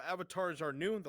avatars are new.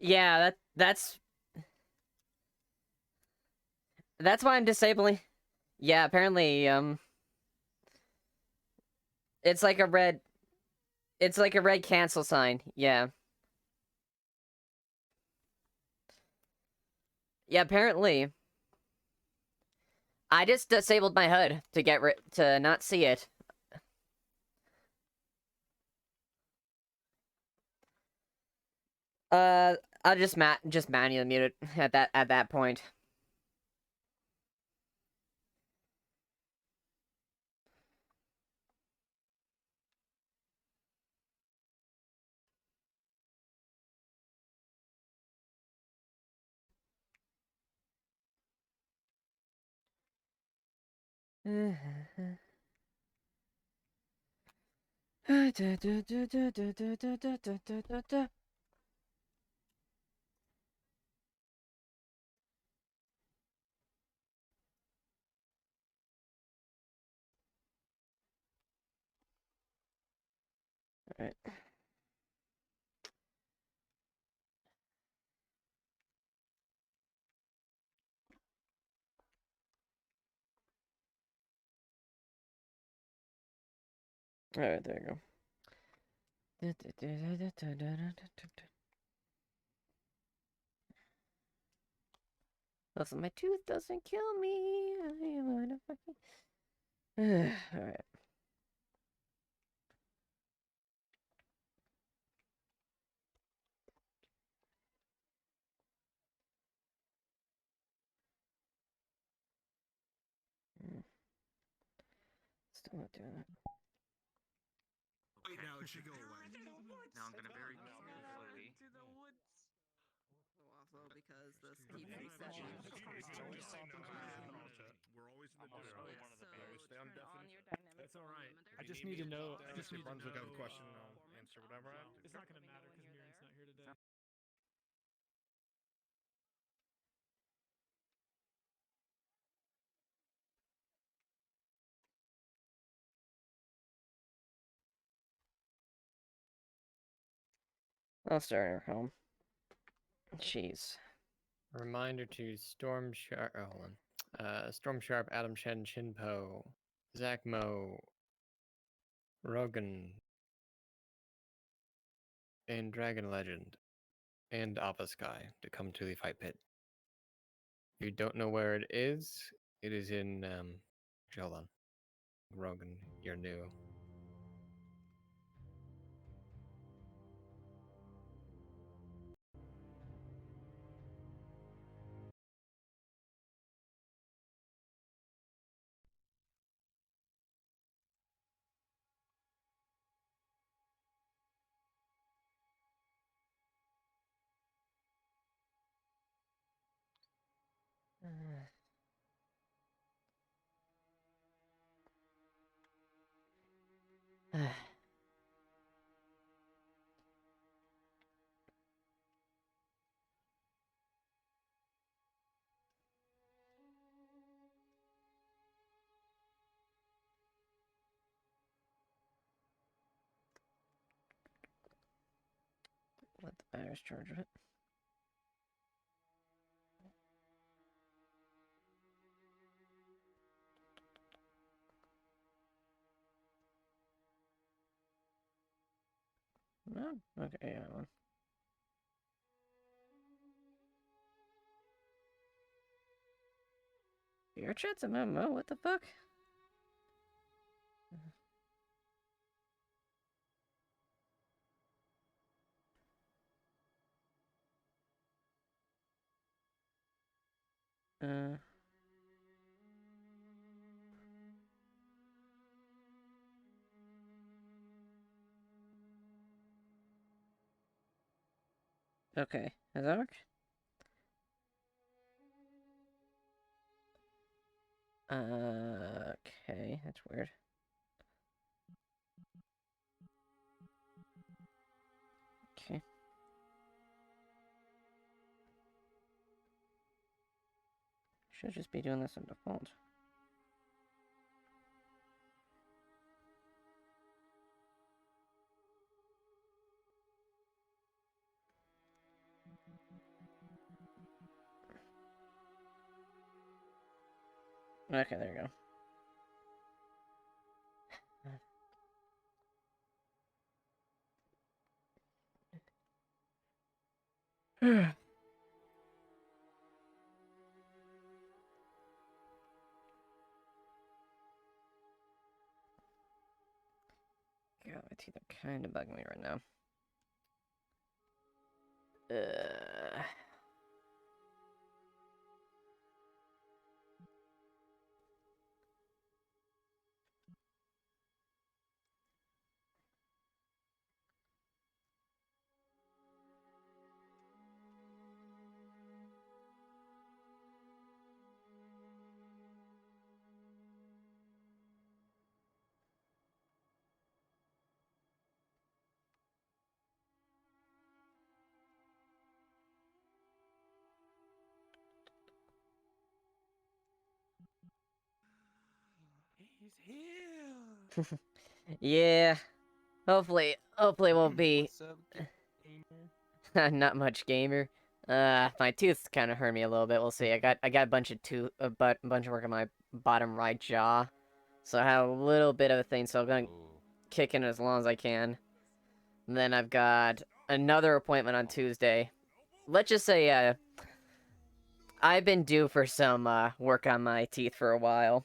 Yeah, that's why I'm disabling. Yeah, apparently, it's like a red cancel sign. Yeah. Yeah, apparently. I just disabled my HUD to not see it. I'll just manually mute it at that point. Alright. Alright, there you go. Listen, my tooth doesn't kill me. Alright. Still not doing it. Wait, now it should go away. Now I'm gonna very slowly. To the woods. Also, because this keeps resetting. We're always in the So turn on your dynamic. That's all right. I just need to know. I just If need to Brunswick have a know. question, I'll answer whatever I have to. It's not going to matter because Mirren's not here today. I'll start her home. Jeez. Reminder to Storm Sharp. Oh, hold on. Storm Sharp, Adam Shen, Shinpo, Zach Mo, Rogan, and Dragon Legend, and Alpha Sky to come to the fight pit. If you don't know where it is in. Hold on. Rogan, you're new. Let the batteries charge it. No? Okay, yeah, one. Your chat's a MMO, what the fuck? Okay, does that work? Okay, that's weird. Okay. Should just be doing this on default. Okay, there you go. God, my teeth are kind of bugging me right now. He's here. Yeah. Hopefully it won't be What's up, gamer? not much gamer. My tooth kind of hurt me a little bit. We'll see. I got a bunch of bunch of work on my bottom right jaw, so I have a little bit of a thing. So I'm gonna kick in as long as I can. And then I've got another appointment on Tuesday. Let's just say, I've been due for some work on my teeth for a while.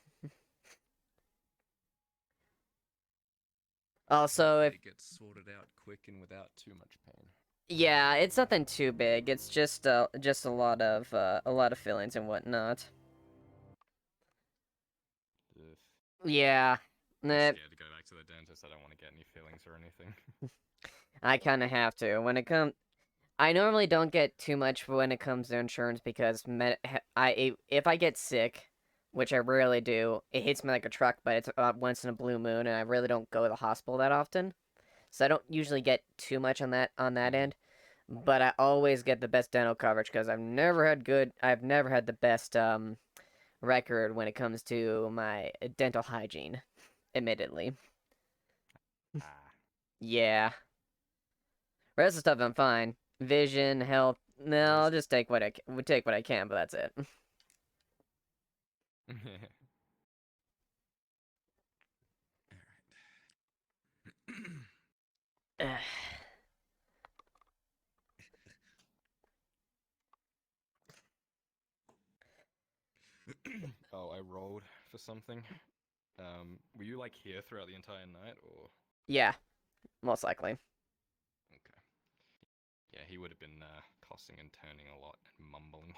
Also, if it gets sorted out quick and without too much pain. yeah, it's nothing too big. It's just a lot of fillings and whatnot. Ugh. Yeah. I'm scared to go back to the dentist. I don't want to get any fillings or anything. I kind of have to. I normally don't get too much when it comes to insurance because if I get sick, which I rarely do, it hits me like a truck, but it's once in a blue moon, and I really don't go to the hospital that often. So I don't usually get too much on that end. But I always get the best dental coverage because I've never had the best record when it comes to my dental hygiene, admittedly. Yeah. Rest of the stuff I'm fine. Vision, health. No, I'll just take what I can, but that's it. Oh, I rolled for something. Were you like here throughout the entire night, or? Yeah, most likely. Okay. Yeah, he would have been tossing and turning a lot and mumbling.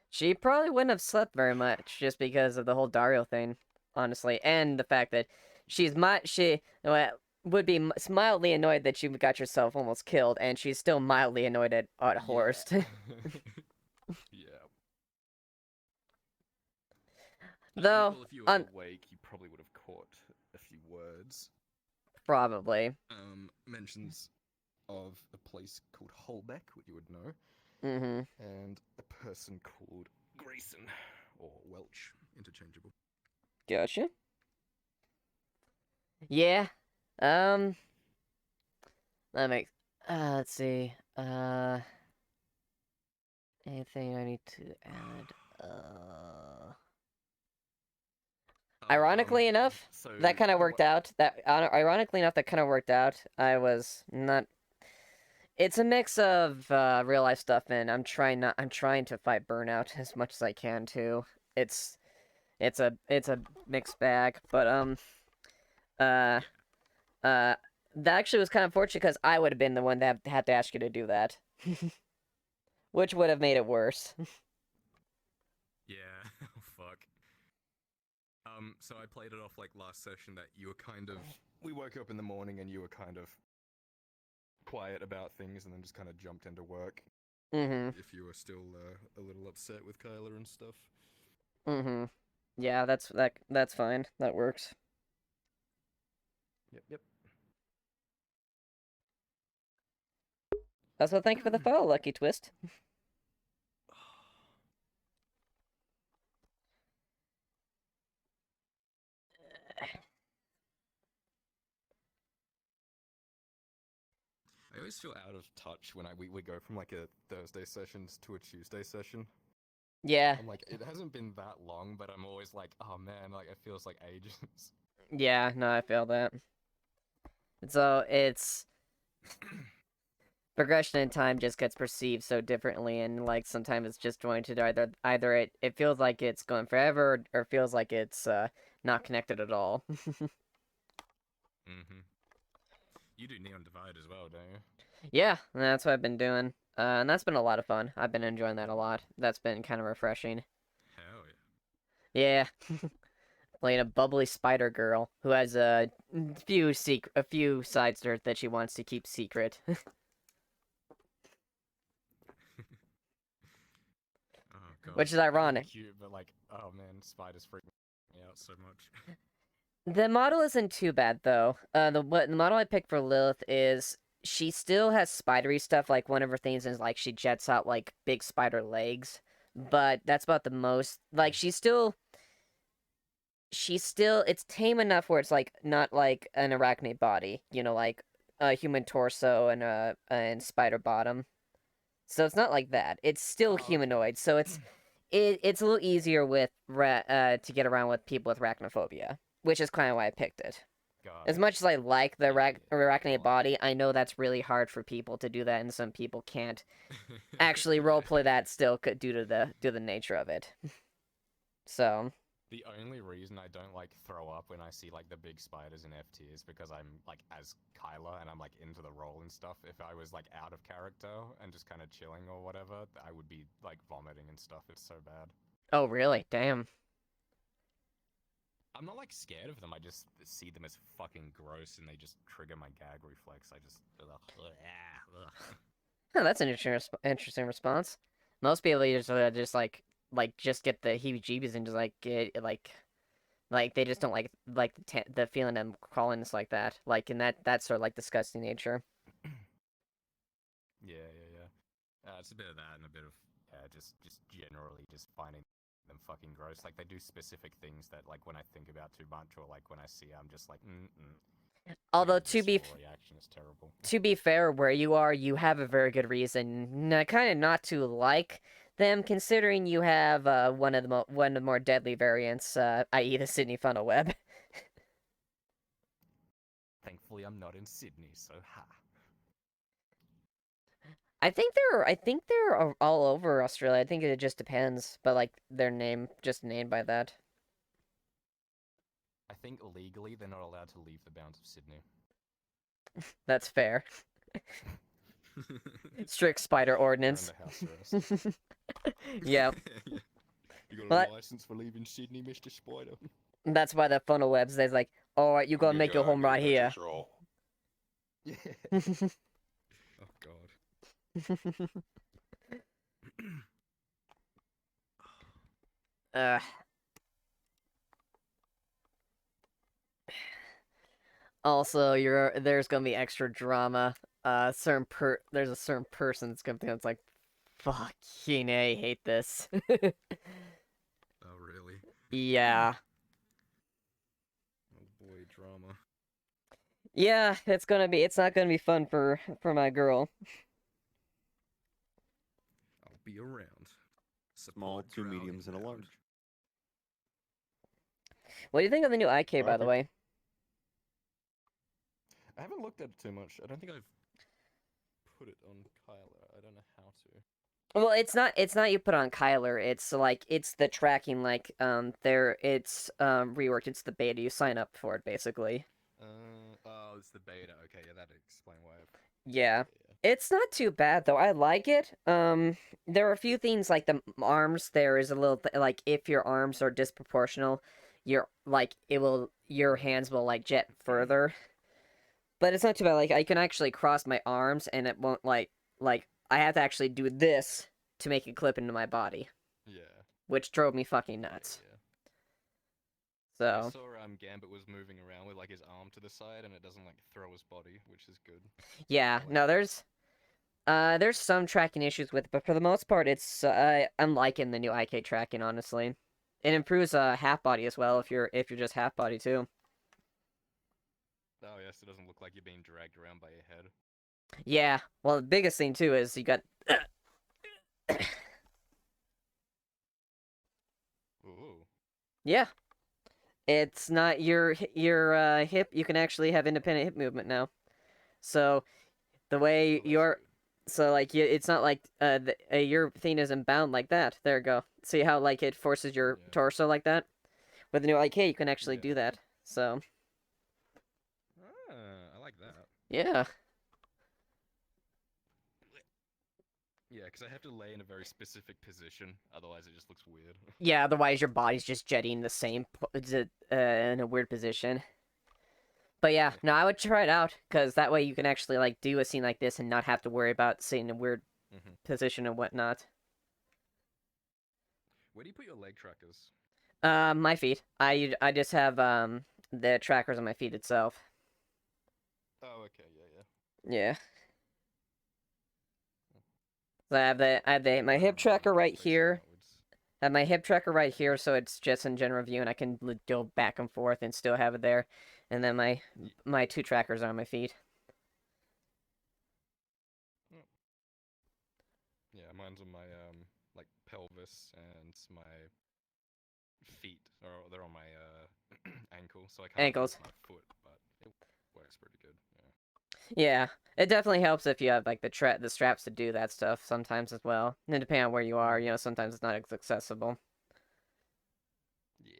She probably wouldn't have slept very much just because of the whole Dario thing, honestly, and the fact that she would be mildly annoyed that you got yourself almost killed, and she's still mildly annoyed at Horst. Yeah. Though, well, if you were awake, you probably would have caught a few words. Probably. Mentions of a place called Holbeck, what you would know. Mm-hmm. And a person called Grayson, or Welch, interchangeable. Gotcha. Yeah. That makes... Let's see. Anything I need to add? Ironically enough, that kind of worked out. Ironically enough, that kind of worked out. I was not. It's a mix of real life stuff, and I'm trying to fight burnout as much as I can too. It's a mixed bag, but uh that actually was kind of fortunate because I would have been the one that had to ask you to do that, which would have made it worse. Yeah. Oh, fuck. So I played it off like last session that you were kind of. We woke up in the morning and you were kind of quiet about things, and then just kind of jumped into work. Mm-hmm. If you were still a little upset with Kyler and stuff. Mm-hmm. Yeah, that's fine. That works. Yep. Also, thank you for the follow, Lucky Twist. I always feel out of touch when we go from like a Thursday sessions to a Tuesday session. Yeah. I'm like, it hasn't been that long, but I'm always like, oh man, like it feels like ages. Yeah, no, I feel that. So it's progression in time just gets perceived so differently, and like sometimes it's just going to either it feels like it's going forever or feels like it's not connected at all. Mm-hmm. You do Neon Divide as well, don't you? Yeah, that's what I've been doing. And that's been a lot of fun. I've been enjoying that a lot. That's been kind of refreshing. Hell yeah. Yeah. Playing a bubbly spider girl who has a few sides to her that she wants to keep secret. Oh god. Which is They're ironic. cute, but like, oh man, spiders freak me out so much. The model isn't too bad though. The model I picked for Lilith is she still has spidery stuff. Like one of her things is like she jets out like big spider legs, but that's about the most. Like it's tame enough where it's like not like an arachnid body, you know, like a human torso and spider bottom. So it's not like that. It's still okay. humanoid. So it's a little easier to get around with people with arachnophobia, which is kind of why I picked it. God. As much as I like the Yeah, arachnid God. body, I know that's really hard for people to do that, and some people can't actually roleplay that still due to the nature of it. So The only reason I don't like throw up when I see like the big spiders in FT is because I'm like as Kyler and I'm like into the role and stuff. If I was like out of character and just kind of chilling or whatever, I would be like vomiting and stuff. It's so bad. oh really? Damn. I'm not like scared of them. I just see them as fucking gross and they just trigger my gag reflex. I just Huh, that's an interesting response. Most people just just get the heebie-jeebies and just like get like they just don't like the feeling of crawliness like that. Like in that sort of like disgusting nature. Yeah. It's a bit of that and a bit of just generally just finding them fucking gross. Like they do specific things that like when I think about too much or like when I see, I'm just like. Although Like, reaction is terrible. to be fair, where you are, you have a very good reason, kind of not to like them, considering you have one of the more deadly variants, i.e. the Sydney funnel web. Thankfully, I'm not in Sydney, so ha. I think they're all over Australia. I think it just depends, but like their name just named by that. I think legally they're not allowed to leave the bounds of Sydney. That's fair. Strict spider ordinance. Yeah. You got But- a license for leaving Sydney, Mr. Spider? That's why the funnel webs. They're like, all right, you gotta make your home right here. Yeah. Oh god. Also, there's gonna be extra drama. There's a certain person that's gonna think it's like, fucking A, hate this. Oh really? Yeah. Oh boy, drama. Yeah, it's not gonna be fun for my girl. I'll be around. Small, Support 2 Drow mediums, and a inbound. large. What do you think of the new IK, by the way? I haven't looked at it too much. I don't think I've put it on Kyler. I don't know how to. Well, it's not you put on Kyler. It's like it's the tracking it's reworked. It's the beta. You sign up for it basically. Oh, it's the beta. Okay, yeah, that'd explain why. Yeah. It's not too bad though. I like it. There are a few things like the arms. There is a little like if your arms are disproportional, your hands will like jet further. But it's not too bad. Like I can actually cross my arms and it won't like I have to actually do this to make it clip into my body, Yeah. which drove me fucking nuts. Yeah. I So saw Gambit was moving around with like his arm to the side, and it doesn't like throw his body, which is good. yeah, like no, that. there's some tracking issues with it, but for the most part, I'm liking the new IK tracking. Honestly, it improves half body as well if you're just half body too. Oh yes, it doesn't look like you're being dragged around by your head. Yeah, well, the biggest thing too is you got. Ooh. Yeah, it's not your hip. You can actually have independent hip movement now. So the way Well, your that's so like it's not like your thing isn't bound like that. There you go. See how like it forces your Yeah. torso like that? With the new IK, you can actually Yeah. do that. So I like that. yeah. Yeah, because I have to lay in a very specific position, otherwise it just looks weird. Yeah, otherwise your body's just jetting the same in a weird position. But yeah, no, I would try it out because that way you can actually like do a scene like this and not have to worry about sitting in a weird position and whatnot. Where do you put your leg trackers? My feet. I just have the trackers on my feet itself. Oh, okay, yeah. Yeah. So I have my hip tracker right here. I have my hip tracker right here, so it's just in general view, and I can go back and forth and still have it there. And then my two trackers are on my feet. Yeah, mine's on my like pelvis and my feet. Or they're on my ankle, so I can't Ankles. use my foot, but it works pretty good. Yeah, it definitely helps if you have like the straps to do that stuff sometimes as well. And depending on where you are, sometimes it's not as accessible. Yeah.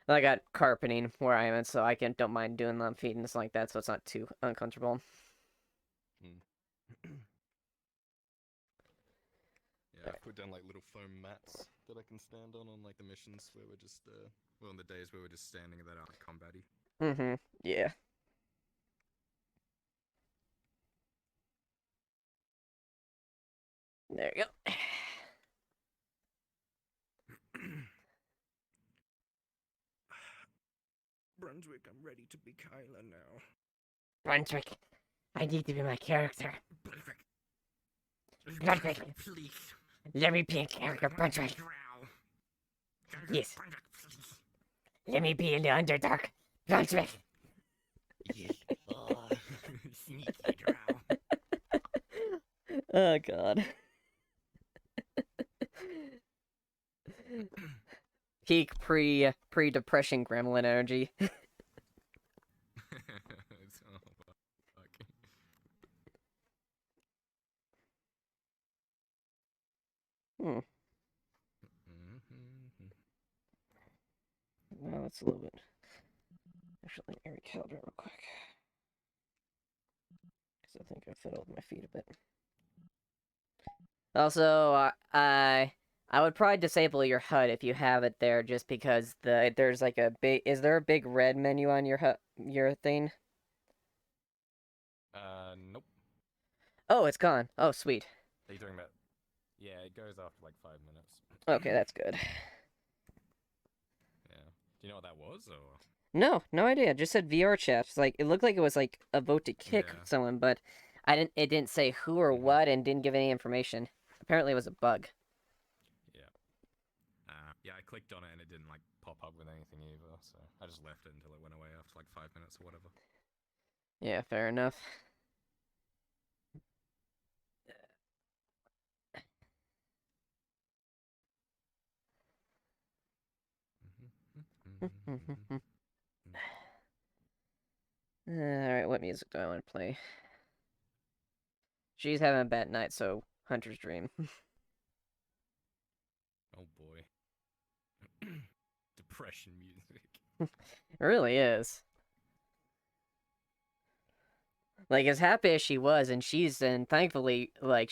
I got carpeting where I am, and so I don't mind doing them feet and stuff like that, so it's not too uncomfortable. Yeah, I've put down like little foam mats that I can stand on like the missions where we're just well, on the days where we're just standing that aren't combat-y. Mm-hmm. Yeah. There you go. Brunswick, I'm ready to be Kyla now. Brunswick, I need to be my character. Brunswick. Brunswick, Please. let me be a character, Brunswick. Yes. Let me be in the Underdark. Brunswick. Sneaky drow. Oh, God. Peak pre-depression gremlin energy. Hmm. Well, that's a little bit. Actually, let me recalibrate real quick. Because I think I fiddled my feet a bit. Also, I would probably disable your HUD if you have it there, just because there's like a big. Is there a big red menu on your thing? Nope. Oh, it's gone. Oh, sweet. Are you talking about? Yeah, it goes after like 5 minutes. Okay, that's good. Yeah. Do you know what that was, or? No, no idea. It just said VR chat. It's like it looked like it was like a vote to kick Yeah. someone, but it didn't say who or what and didn't give any information. Apparently it was a bug. Yeah. Yeah, I clicked on it and it didn't like pop up with anything either, so I just left it until it went away after like 5 minutes or whatever. Yeah, fair enough. Alright, what music do I want to play? She's having a bad night, so Hunter's Dream. Oh boy. Depression music. It really is. Like, as happy as she was, and thankfully, like,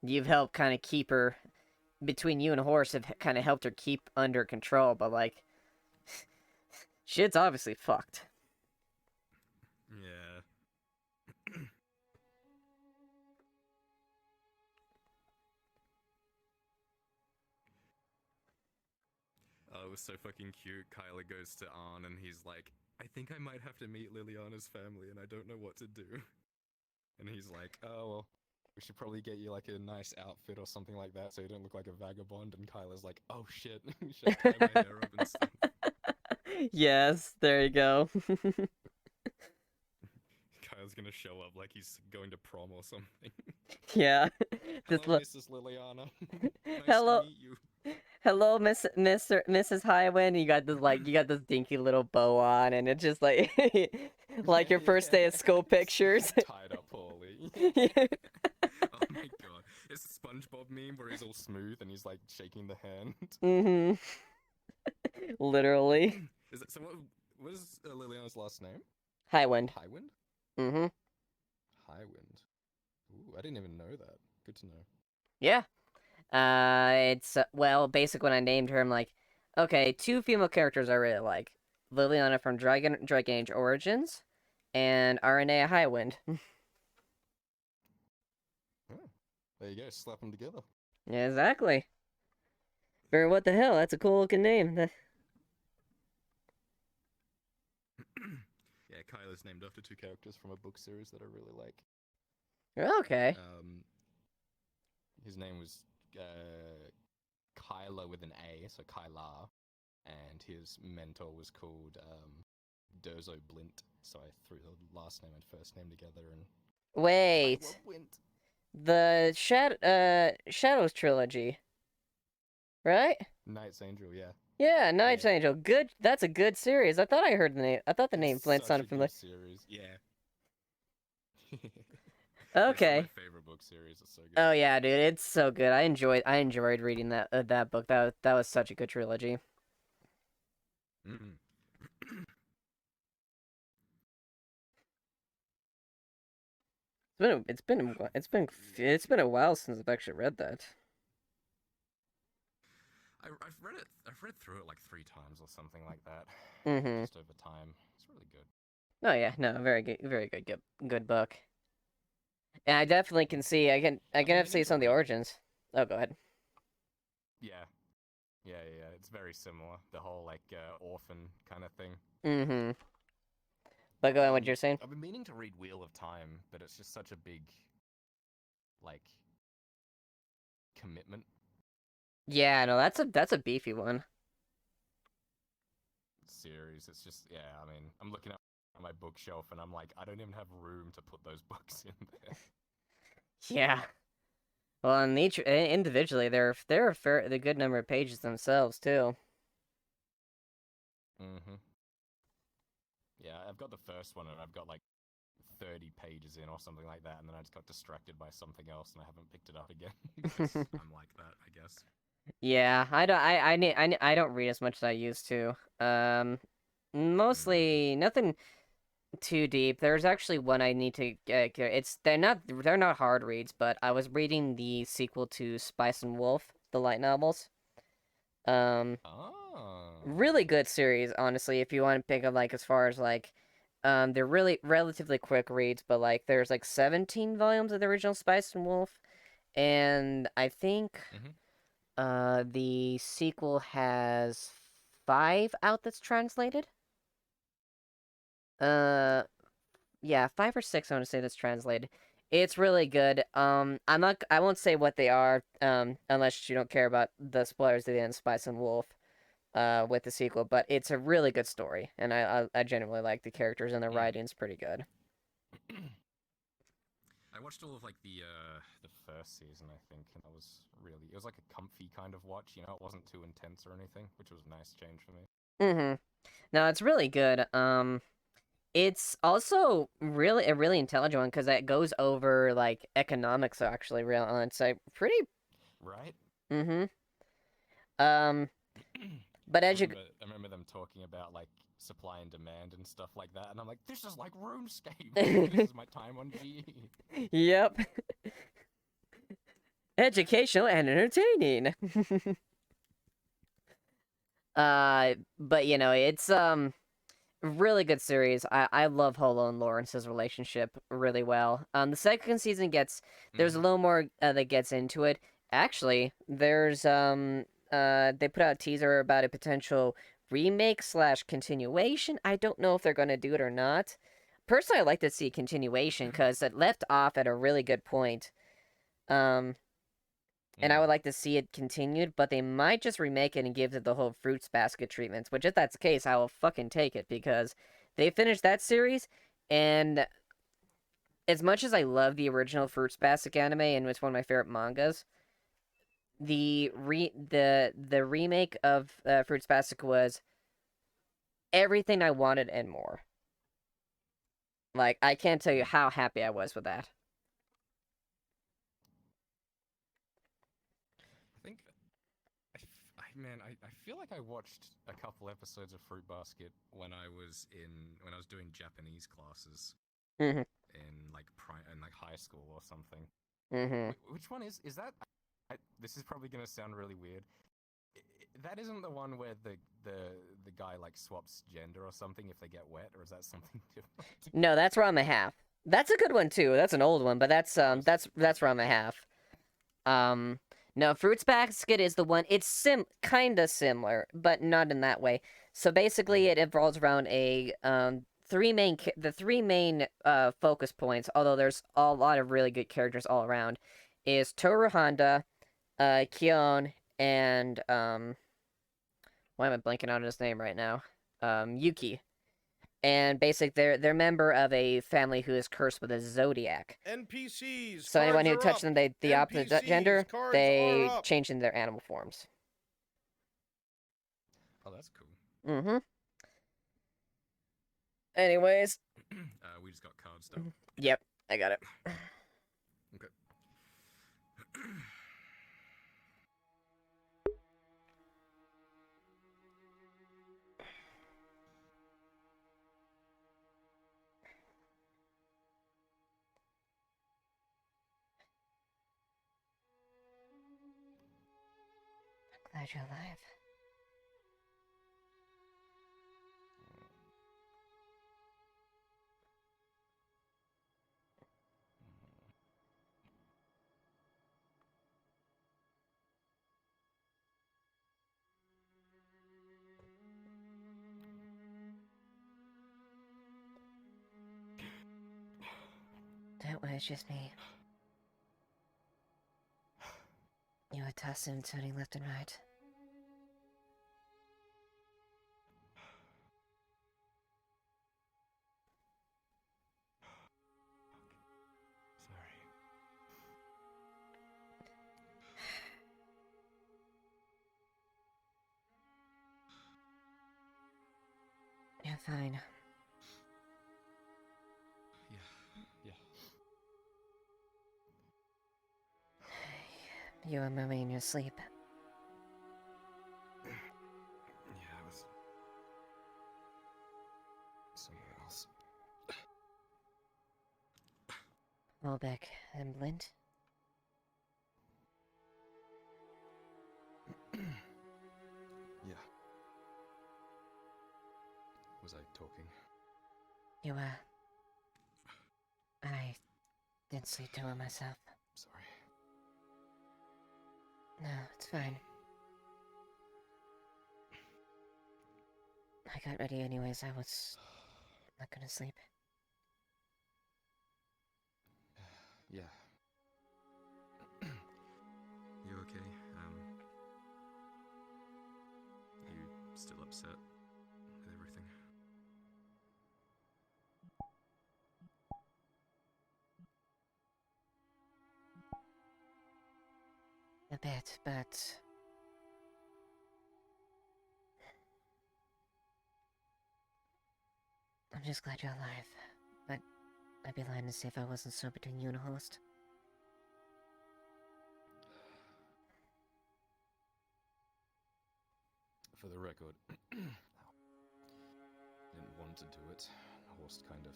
you've helped kind of keep her, between you and Horse have kind of helped her keep under control, but, like, shit's obviously fucked. Yeah. Oh, it was so fucking cute. Kyla goes to Arn and he's like, I think I might have to meet Liliana's family and I don't know what to do. And he's like, Oh, well, we should probably get you like a nice outfit or something like that so you don't look like a vagabond. And Kyla's like, oh shit, we should tie my hair up and stuff. Yes, there you go. Kyle's gonna show up like he's going to prom or something. Yeah. Hello, Just look. Mrs. Liliana. Nice Hello. to meet you. Hello, Mrs. Highwind. You got this dinky little bow on, and it's just like, like your first day of school pictures. Tied up poorly. Oh my god. It's a SpongeBob meme where he's all Smooth and he's like shaking the hand. Mm-hmm. Literally. Is it so what is Liliana's last name? Highwind. Highwind? Mm-hmm. Highwind. Ooh, I didn't even know that. Good to know. Yeah. It's well, basic when I named her, I'm like, okay, two female characters I really like. Liliana from Dragon Age Origins, and Aranea Highwind. Oh, there you go, slap them together. Yeah, exactly. For what the hell? That's a cool looking name. Yeah, Kyla's named after two characters from a book series that I really like. Okay. His name was Kyla with an A, so Kyla, and his mentor was called Durzo Blint. So I threw the last name and first name together and Wait. Kyla Blint. The Shadows trilogy, right? Knight's Angel, yeah. Yeah, Knight's Angel. Good. That's a good series. I thought I heard the name. I thought the name It's Flint such sounded a familiar. good series. Yeah. Okay. It's my favorite book series. It's so good. Oh yeah, dude, it's so good. I enjoyed reading that book. That was such a good trilogy. Mm. It's been a while since I've actually read that. I've read through it like 3 times or something like that. Mm-hmm. Just over time. It's really good. Oh yeah, no, very good book. And I definitely can see. I can have to see some of the origins. Oh, go ahead. Yeah. Yeah. It's very similar. The whole like orphan kind of thing. Mm-hmm. But go on, what you're saying? I've been meaning to read Wheel of Time, but it's just such a big, like, commitment. Yeah, no, that's a beefy one. Series. It's just, yeah, I mean, I'm looking at my bookshelf and I'm like, I don't even have room to put those books in there. Yeah. Well, and each individually, they're a good number of pages themselves too. Mm-hmm. Yeah, I've got the first one and I've got like 30 pages in or something like that, and then I just got distracted by something else and I haven't picked it up again. I'm like that, I guess. Yeah, I don't read as much as I used to. Mostly nothing too deep. There's actually one I need to get. They're not hard reads, but I was reading the sequel to Spice and Wolf, the light novels. Oh. Really good series, honestly. If you want to pick up like as far as like, they're really relatively quick reads, but like there's like 17 volumes of the original Spice and Wolf, and I think the sequel has 5 out that's translated. Yeah, 5 or 6 I want to say that's translated. It's really good. I won't say what they are, unless you don't care about the spoilers at the end of Spice and Wolf. with the sequel, but it's a really good story, and I genuinely like the characters, and the writing's pretty good. I watched all of like the first season, I think, and it was like a comfy kind of watch, you know, it wasn't too intense or anything, which was a nice change for me. Mm-hmm. No, it's really good. It's also really a really intelligent one because it goes over like economics actually real it's like pretty Right? mm-hmm. But as you I remember them talking about like supply and demand and stuff like that, and I'm like, this is like RuneScape. This is my time on GE. Yep. Educational and entertaining. But you know, it's really good series. I love Holo and Lawrence's relationship really well. The second season there's a little more that gets into it. Actually, there's they put out a teaser about a potential remake / continuation. I don't know if they're gonna do it or not. Personally, I'd like to see a continuation because it left off at a really good point. And I would like to see it continued, but they might just remake it and give it the whole Fruits Basket treatments, which if that's the case, I will fucking take it, because they finished that series, and as much as I love the original Fruits Basket anime, and it's one of my favorite mangas, the remake of Fruits Basket was everything I wanted and more. Like, I can't tell you how happy I was with that. I feel like I watched a couple episodes of Fruit Basket when I was doing Japanese classes Mm-hmm. in like high school or something. Mm-hmm. Which one is that? This is probably gonna sound really weird. That isn't the one where the guy like swaps gender or something if they get wet, or is that something different? No, that's Ranma Half. That's a good one too. That's an old one, but that's Ranma Half. No, Fruits Basket is the one. It's kinda similar, but not in that way. So basically, it revolves around the three main focus points. Although there's a lot of really good characters all around, is Toru Honda, Kion, and why am I blanking on his name right now? Yuki. And basically, they're member of a family who is cursed with a zodiac. NPCs. So anyone who cards are touches up. them, the opposite NPCs, gender, cards they are up. change into their animal forms. Oh, that's cool. Mm-hmm. Anyways. We just got cards though. Yep, I got it. Okay. Glad you're alive. Don't worry, it's just me. You were tossing and turning left and right. Sorry. You're fine. Yeah. You were moving in your sleep. Yeah, I was somewhere else. Molbeck and Blint. Yeah. Was I talking? You were. I didn't sleep too well myself. Sorry. No, it's fine. I got ready anyways, I was not gonna sleep. Yeah. You okay? You still upset with everything. A bit, but I'm just glad you're alive. But I'd be lying to say if I wasn't so between you and a host. For the record, didn't want to do it. Horst kind of.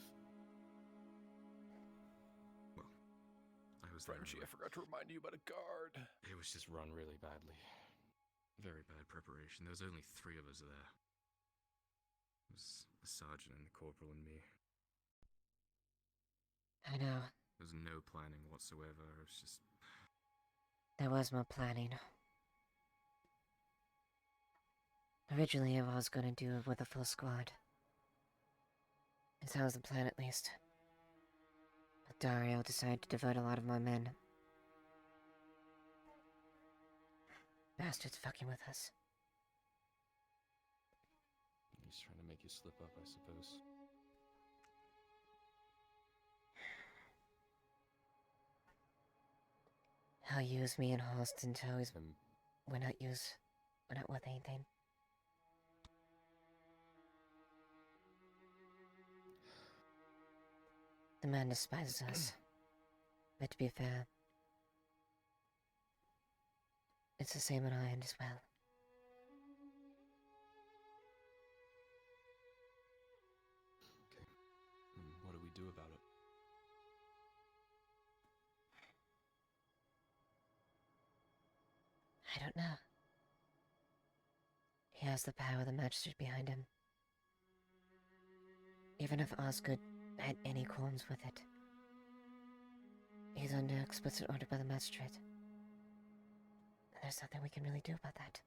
Well, I was there Frenchie, I anyway. forgot to remind you about a guard. It was just run really badly. Very bad preparation. There was only 3 of us there. It was a sergeant and the corporal and me. I know. There was no planning whatsoever. It was just... There was more planning. Originally, I was gonna do it with a full squad. That was the plan, at least. But Dario decided to divert a lot of my men. Bastard's fucking with us. He's trying to make you slip up, I suppose. He'll use me and Holst until he's... Him. We're not worth anything. The man despises us. But to be fair, it's the same on our end as well. Okay. What do we do about it? I don't know. He has the power of the magistrate behind him. Even if Osgood had any qualms with it, he's under explicit order by the magistrate. And there's nothing we can really do about that.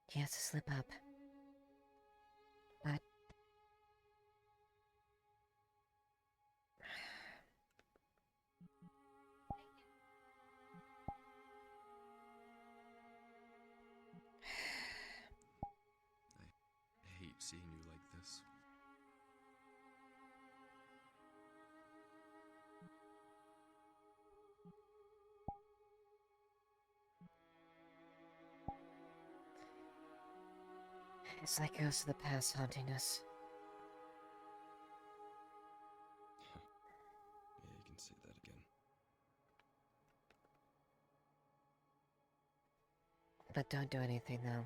He has to slip up. But... I hate seeing you like this. It's like ghosts of the past haunting us. Yeah, you can say that again. But don't do anything, though.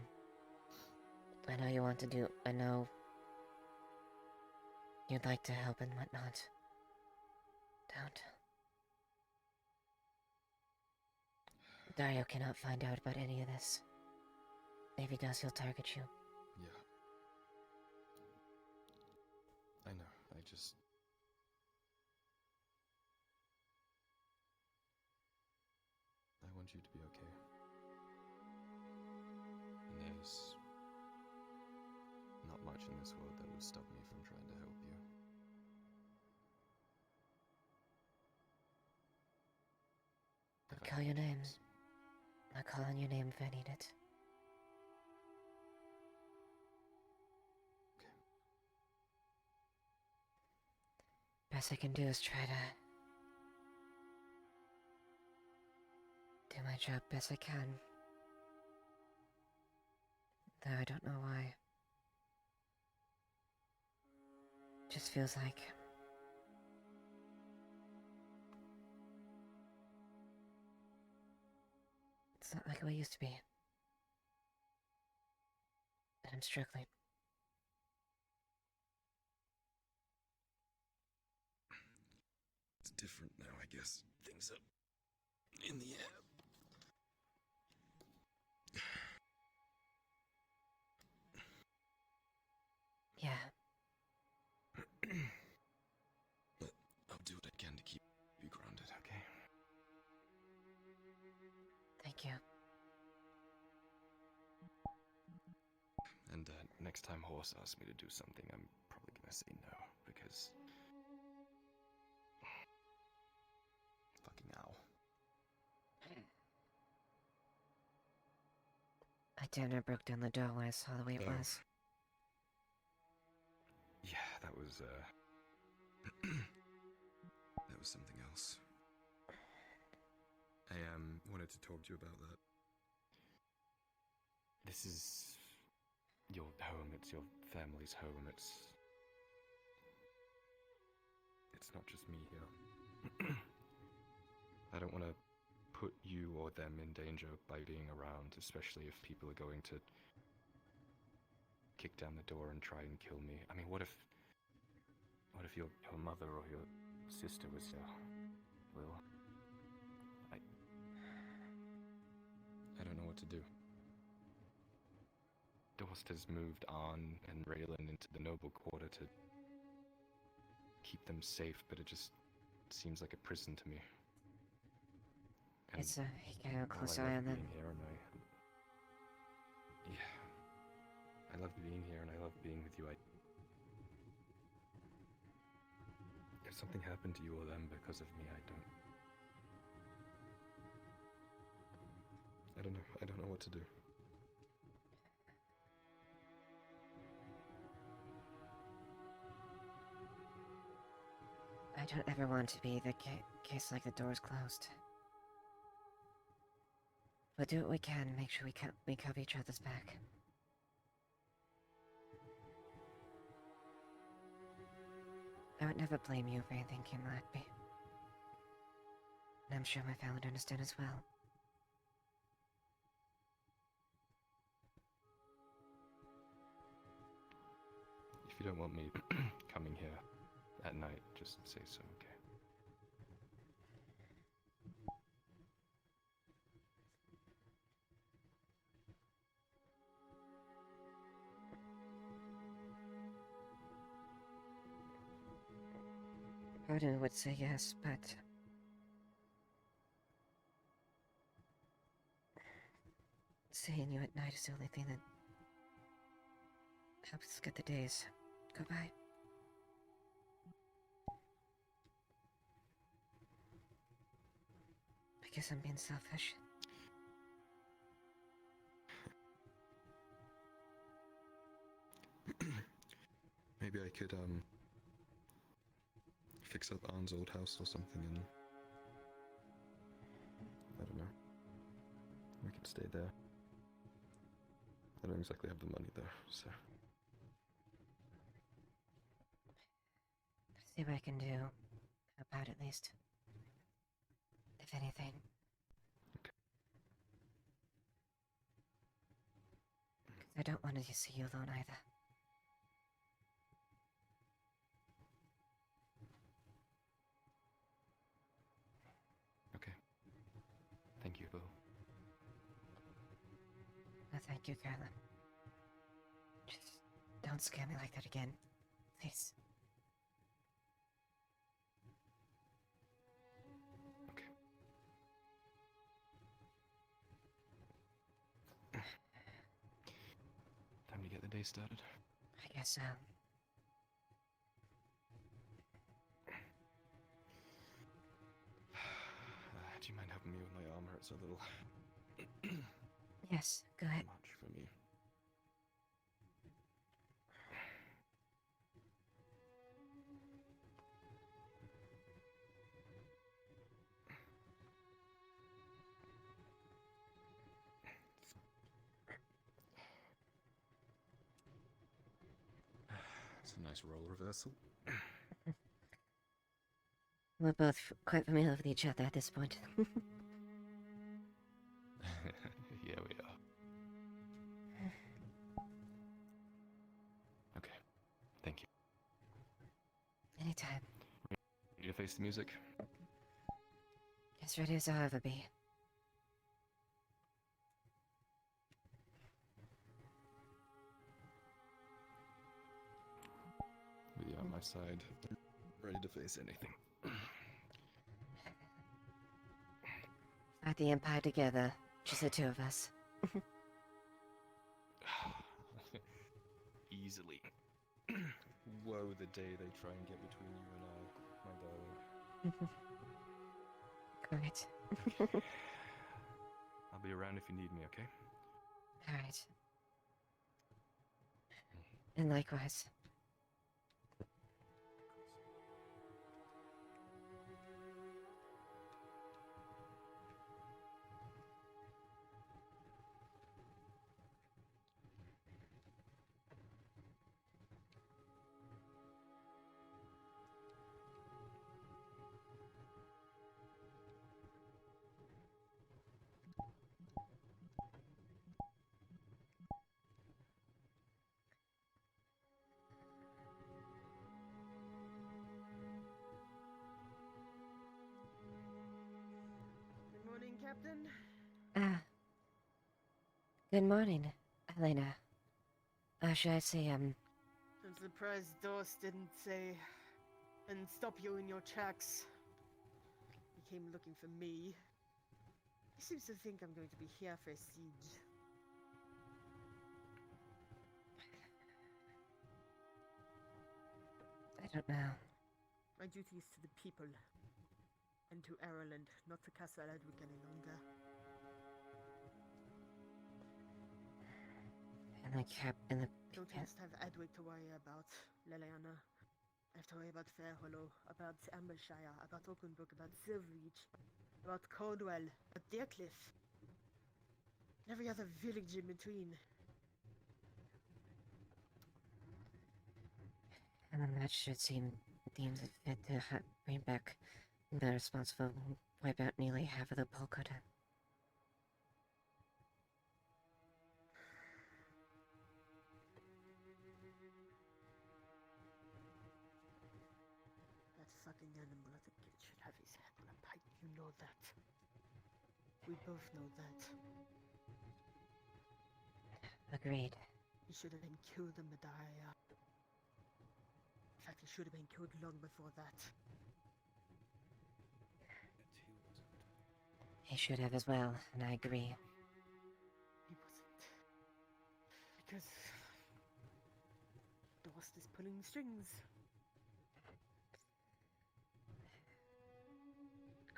I know you want to do... I know... You'd like to help and whatnot. Don't. Dario cannot find out about any of this. If he does, he'll target you. Yeah. I know, I just... I want you to be okay. And there's... not much in this world that would stop me from trying to help you. I'll call your name. I'll call on your name if I need it. Okay. Best I can do is try to... do my job best I can. Though I don't know why. Just feels like... it's not like it used to be. And I'm struggling. It's different now, I guess. Things are in the air. Yeah. But I'll do what I can to keep you grounded, okay? Thank you. And next time Horse asks me to do something, I'm probably gonna say no, because... fucking ow. I damn near broke down the door when I saw the way it Oh. was. Yeah, that was that was something else. I wanted to talk to you about that. This is your home. It's your family's home. It's not just me here. I don't want to put you or them in danger by being around, especially if people are going to kick down the door and try and kill me. I mean, what if your mother or your sister was here? Will, I don't know what to do. Dorst has moved on and Raylan into the noble quarter to keep them safe, but it just seems like a prison to me. And It's you gotta have a while close I eye love on them. being here and I love being here and I love being with you. If something happened to you or them because of me, I don't know. I don't know what to do. I don't ever want to be the case like the door's closed. We'll do what we can to make sure we cover each other's back. I would never blame you for anything came at me. And I'm sure my family would understand as well. If you don't want me coming here at night, just say so, okay? Part of me would say yes, but... seeing you at night is the only thing that helps us get the days go by. I guess I'm being selfish. Maybe I could fix up Arn's old house or something, and I don't know. We could stay there. I don't exactly have the money though, so See what I can do. Help out at least. If anything. Okay. 'Cause I don't want to see you alone either. Okay. Thank you, Bo. No, thank you, Carla. Just don't scare me like that again. Please. Okay. Time to get the day started. I guess so. do you mind helping me with my armor? It's a little Yes, go ahead. much for me. It's a nice role reversal. We're both quite familiar with each other at this point. Yeah, we are. Okay. Thank you. Anytime. Ready to face the music? As ready as I'll ever be. With you on my side, ready to face anything. Fight the Empire together. Just the two of us. Easily. Woe the day they try and get between you and I, my darling. Great. I'll be around if you need me, okay? Alright. And likewise. Good morning, Captain. Ah. Good morning, Elena. Should I say, I'm surprised Doss didn't say and stop you in your tracks. He came looking for me. He seems to think I'm going to be here for a siege. I don't know. My duty is to the people. And to Ireland, not to Castle Edwick any longer. And the Don't just have Edwick to worry about, Leiliana. I have to worry about Fairhollow, about Ambleshire, about Oakenbrook, about Silvereach, about Caldwell, about Deercliff. Every other village in between. And then that should seem deems it fit to bring back the responsible wipe out nearly half of the Polkota. That fucking animal of the kid should have his head on a pike, you know that. We both know that. Agreed. He should have been killed in Madaya. In fact, he should have been killed long before that. He should have as well, and I agree. He wasn't. Because... Dost is pulling the strings.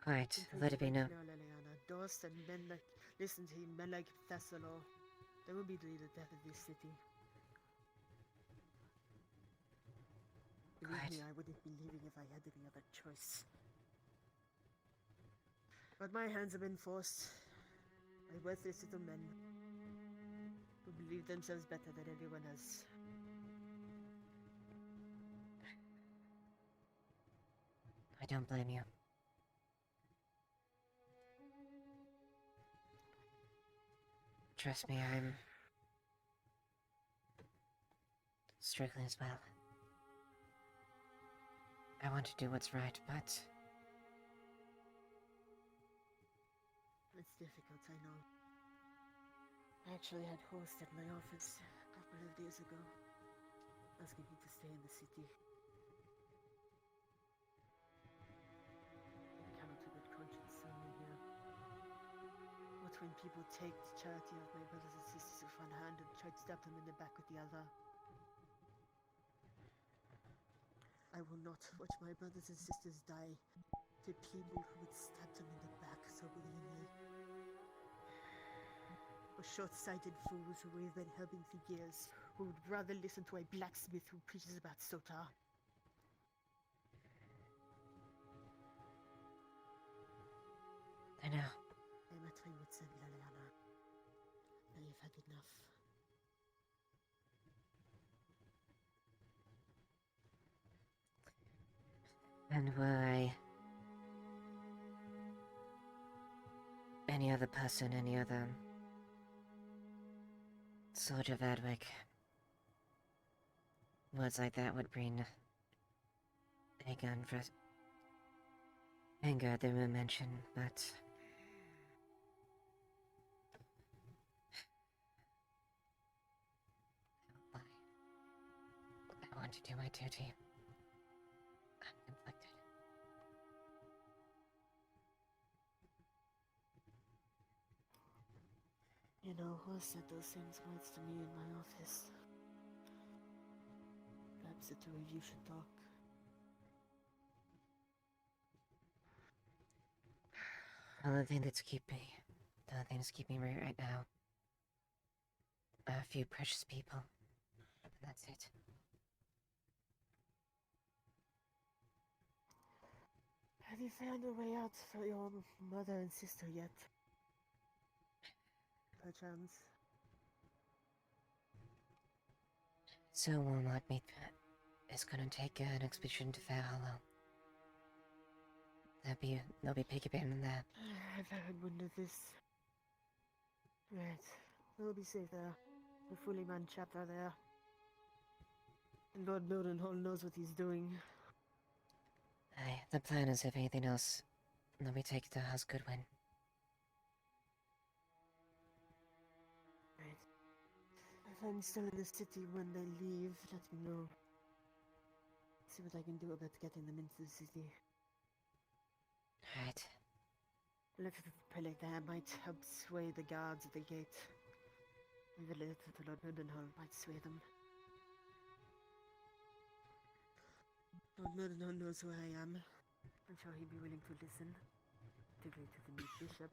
Quite. Until Let you it be wait known. now, Leiliana. Dost and men like... Listen to him, men like Thessalo. They will be the death of this city. Believe me, Quite. I wouldn't be leaving if I had any other choice. But my hands have been forced by worthless little men who believe themselves better than everyone else. I don't blame you. Trust me, I'm struggling as well. I want to do what's right, but It's difficult, I know. I actually had Horst at my office a couple of days ago, asking me to stay in the city. I cannot with good conscience send me here. What when people take the charity of my brothers and sisters with one hand and try to stab them in the back with the other? I will not watch my brothers and sisters die to people who would stab them in the back so willingly. Or short-sighted fools who we've been helping for years, who would rather listen to a blacksmith who preaches about Sota. I know. I'm at my wit's end, Leiliana. Now you've had enough. And were I any other person, any other soldier of Adwick, words like that would bring anger and anger at the mention, but I want to do my duty. I'm conflicted. You know, who said those things once to me in my office? Perhaps the two of you should talk. The only thing that's keeping me right now, a few precious people That's it. Have you found a way out for your mother and sister yet? Perchance. So Walmart meet is gonna take an expedition to Fair Hollow. They'll be piggybacking on that. I've heard wind of this. Right. We'll be safe there. The fully manned chaps are there. And Lord Mildenhall knows what he's doing. Aye, the plan is if anything else, they'll be taken to House Goodwin. Right. If I'm still in the city when they leave, let me know. See what I can do about getting them into the city. Right. A letter to the prelate there might help sway the guards at the gate. And the letter to Lord Mildenhall might sway them. Lord Mildenhall knows who I am. I'm sure he'd be willing to listen. Particularly to the new bishop.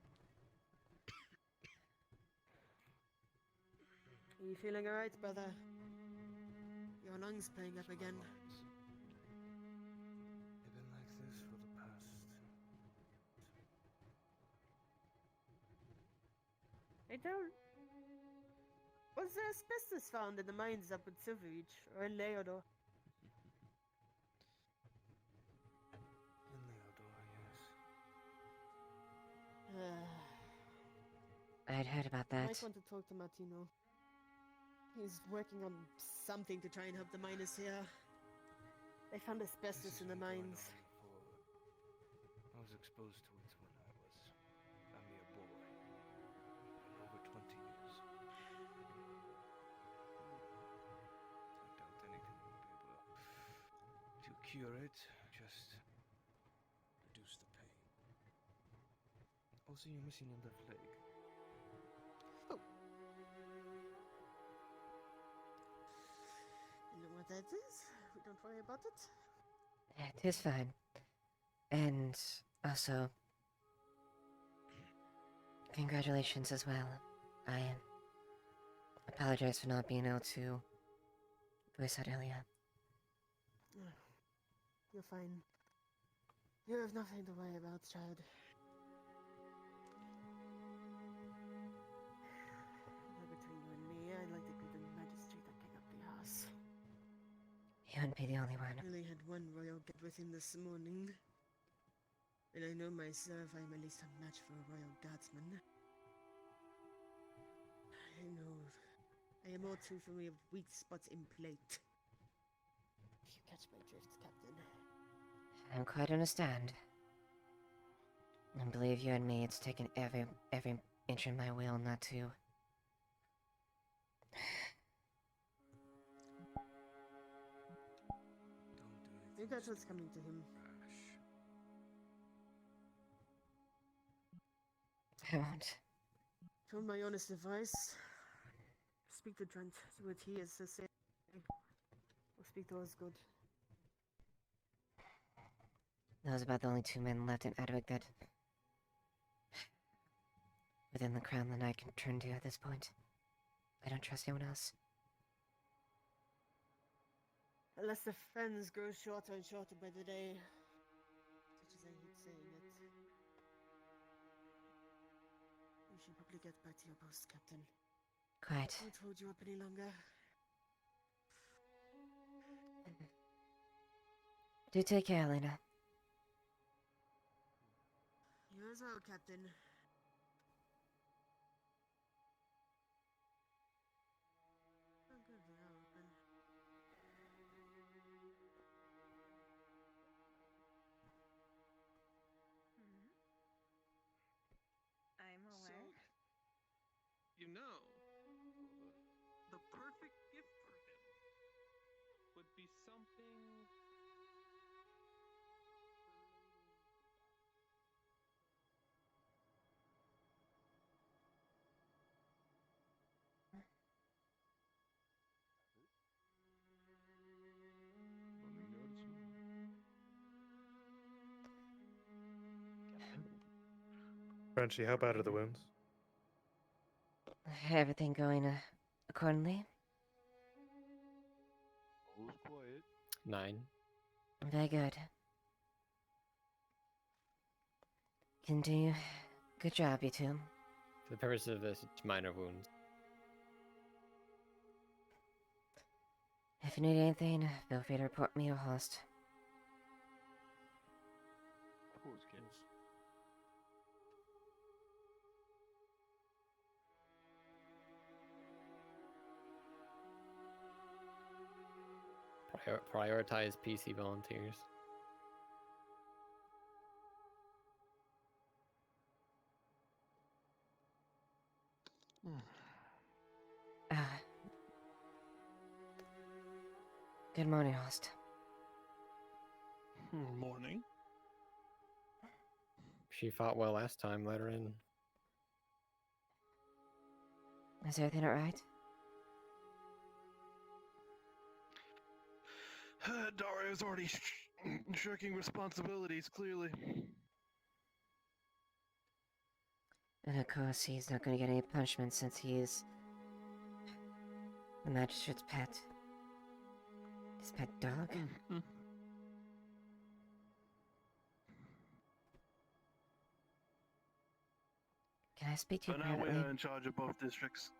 Are you feeling alright, brother? Your lungs playing up again. They've been like this for the past. I don't. Was there asbestos found in the mines up at Silverreach or in Leodor? In Leodor, yes. I'd heard about I that. might want to talk to Martino. He's working on something to try and help the miners here. They found asbestos in the mines. I was exposed to it when I was a mere boy. Over 20 years. I doubt anything will be able to cure it, just reduce the pain. Also, you're missing your left leg. You know what that is? We don't worry about it. It is fine. And also, congratulations as well. I apologize for not being able to voice out earlier. You're fine. You have nothing to worry about, child. Well, between you and me, I'd like to be the magistrate that came up the ass. You wouldn't be the only one. I only had one royal get with him this morning. And I know myself I'm at least a match for a royal guardsman. I know. I am all too familiar with weak spots in plate. If you catch my drift, Captain. I quite understand. And believe you and me, it's taken every inch of my will not to. Don't do I it. think that's what's coming to him. I won't. If you want my honest advice, speak to Trent, see what he has to say. Or speak to Osgood. Those are about the only two men left in Adwick that... within the crown that I can turn to at this point. I don't trust anyone else. Unless the friends grow shorter and shorter by the day. Such as I hate saying it. You should probably get back to your post, Captain. Quite. I won't hold you up any longer. Do take care, Elena. You as well, Captain. Oh, good, they are open. I'm aware. You know, the perfect gift for him would be something. Frenchie, how bad are the wounds? Everything going accordingly? Who's quiet? 9. Very good. Continue. Good job, you two. For the purpose of this, it's minor wounds. If you need anything, feel free to report me or host. Of course, kids. Prioritize PC volunteers. Ah. Good morning, host. Morning. She fought well last time, let her in. Is everything alright? Dario's already shirking responsibilities, clearly. And of course, he's not gonna get any punishment since he's the magistrate's pet. His pet dog. Mm-hmm. Can I speak to you But now we privately? are in charge of both districts.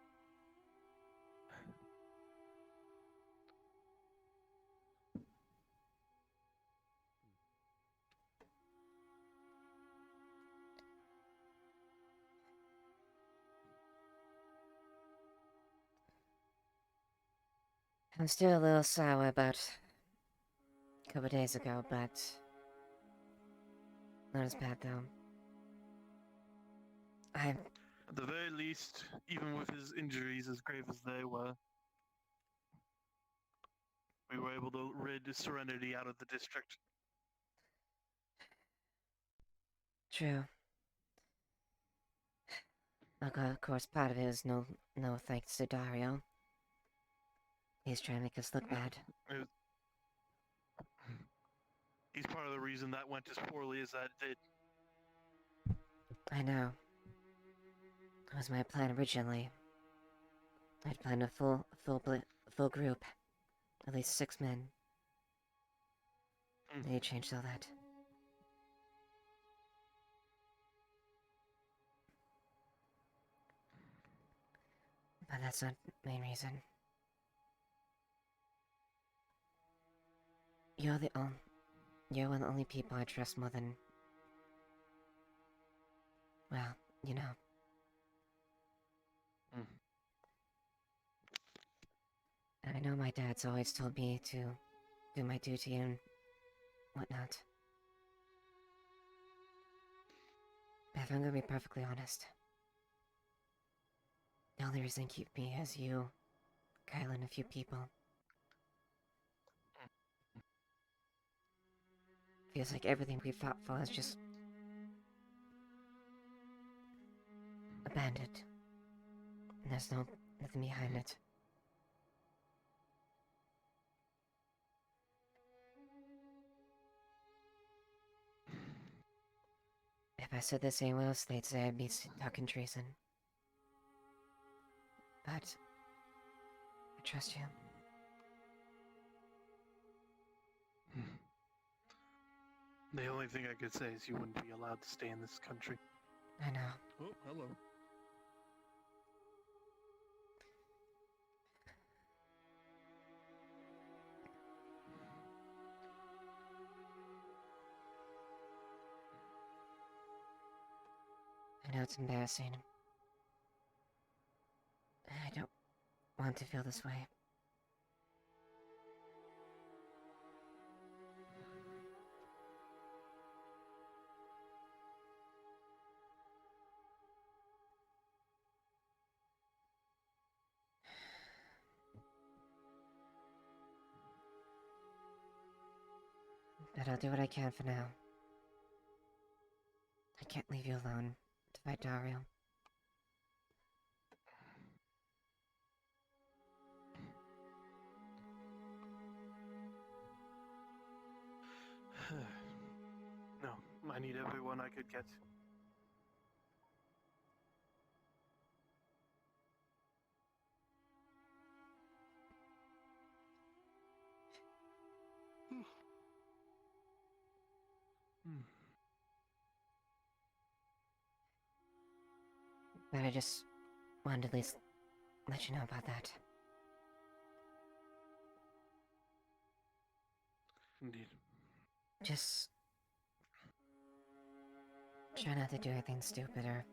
I'm still a little sour about a couple days ago, but not as bad though. At the very least, even with his injuries as grave as they were, we were able to rid Serenity out of the district. True. Of course, part of it is no thanks to Dario. He's trying to make us look bad. He's part of the reason that went as poorly as that did. I know. It was my plan originally. I'd planned a full group, at least 6 men. And he changed all that. But that's not the main reason. You're one of the only people I trust more than... well, you know. And I know my dad's always told me to do my duty and whatnot. But if I'm gonna be perfectly honest, the only reason to keep me is you, Kyle, and a few people. Feels like everything we fought for is just abandoned. And there's nothing behind it. If I said this anywhere else, they'd say I'd be talking treason. But I trust you. The only thing I could say is you wouldn't be allowed to stay in this country. I know. Oh, hello. I know it's embarrassing. I don't want to feel this way. But I'll do what I can for now. I can't leave you alone to fight Dario. No, I need everyone I could get. But I just wanted to at least let you know about that. Indeed. Just try not to do anything stupid or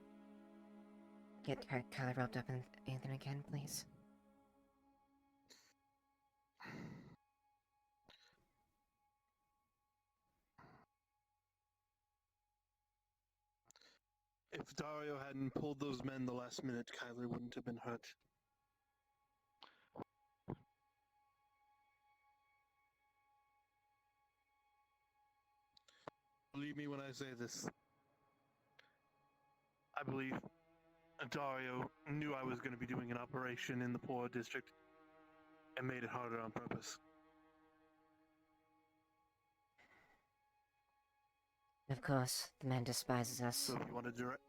get Kylie roped up in anything again, please. If Dario hadn't pulled those men the last minute, Kyler wouldn't have been hurt. Believe me when I say this. I believe Dario knew I was going to be doing an operation in the poor district and made it harder on purpose. Of course, the man despises us. So if you want to direct...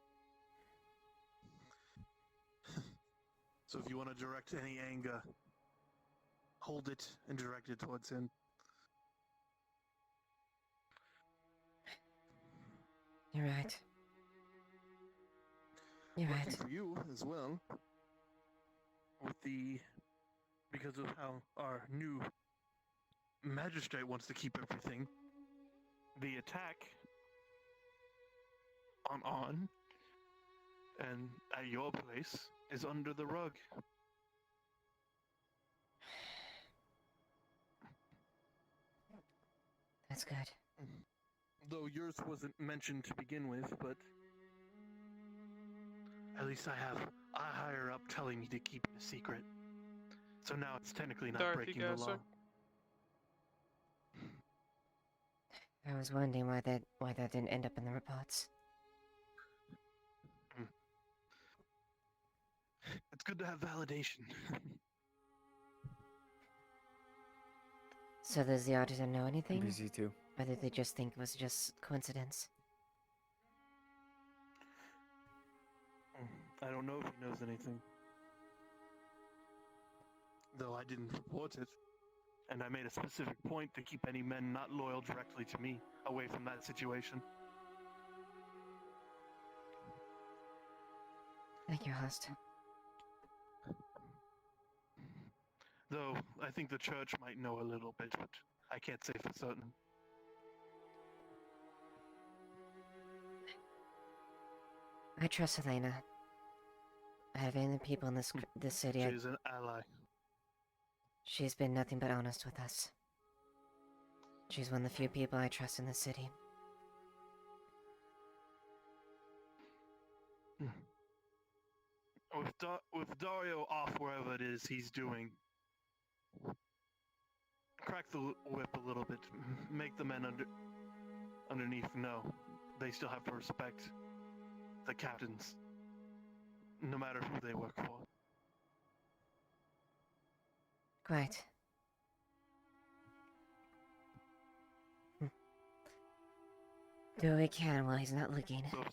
So if you want to direct any anger, hold it and direct it towards him. You're right. You're Lucky right. for you as well, because of how our new magistrate wants to keep everything, the attack on and at your place is under the rug. That's good. Though yours wasn't mentioned to begin with, but at least I have a higher up telling me to keep it a secret. So now it's technically not breaking the law. I was wondering why that didn't end up in the reports. It's good to have validation. So does the auditor know anything? busy too. Or did they just think it was just coincidence? I don't know if he knows anything. Though I didn't report it. And I made a specific point to keep any men not loyal directly to me away from that situation. Thank you, host. Though I think the church might know a little bit, but I can't say for certain. I trust Elena. I have any people in this city. She's an ally. She's been nothing but honest with us. She's one of the few people I trust in the city. With Dario off wherever it is he's doing, crack the whip a little bit. Make the men underneath know they still have to respect the captains, no matter who they work for. Quite. Do what we can while he's not looking. So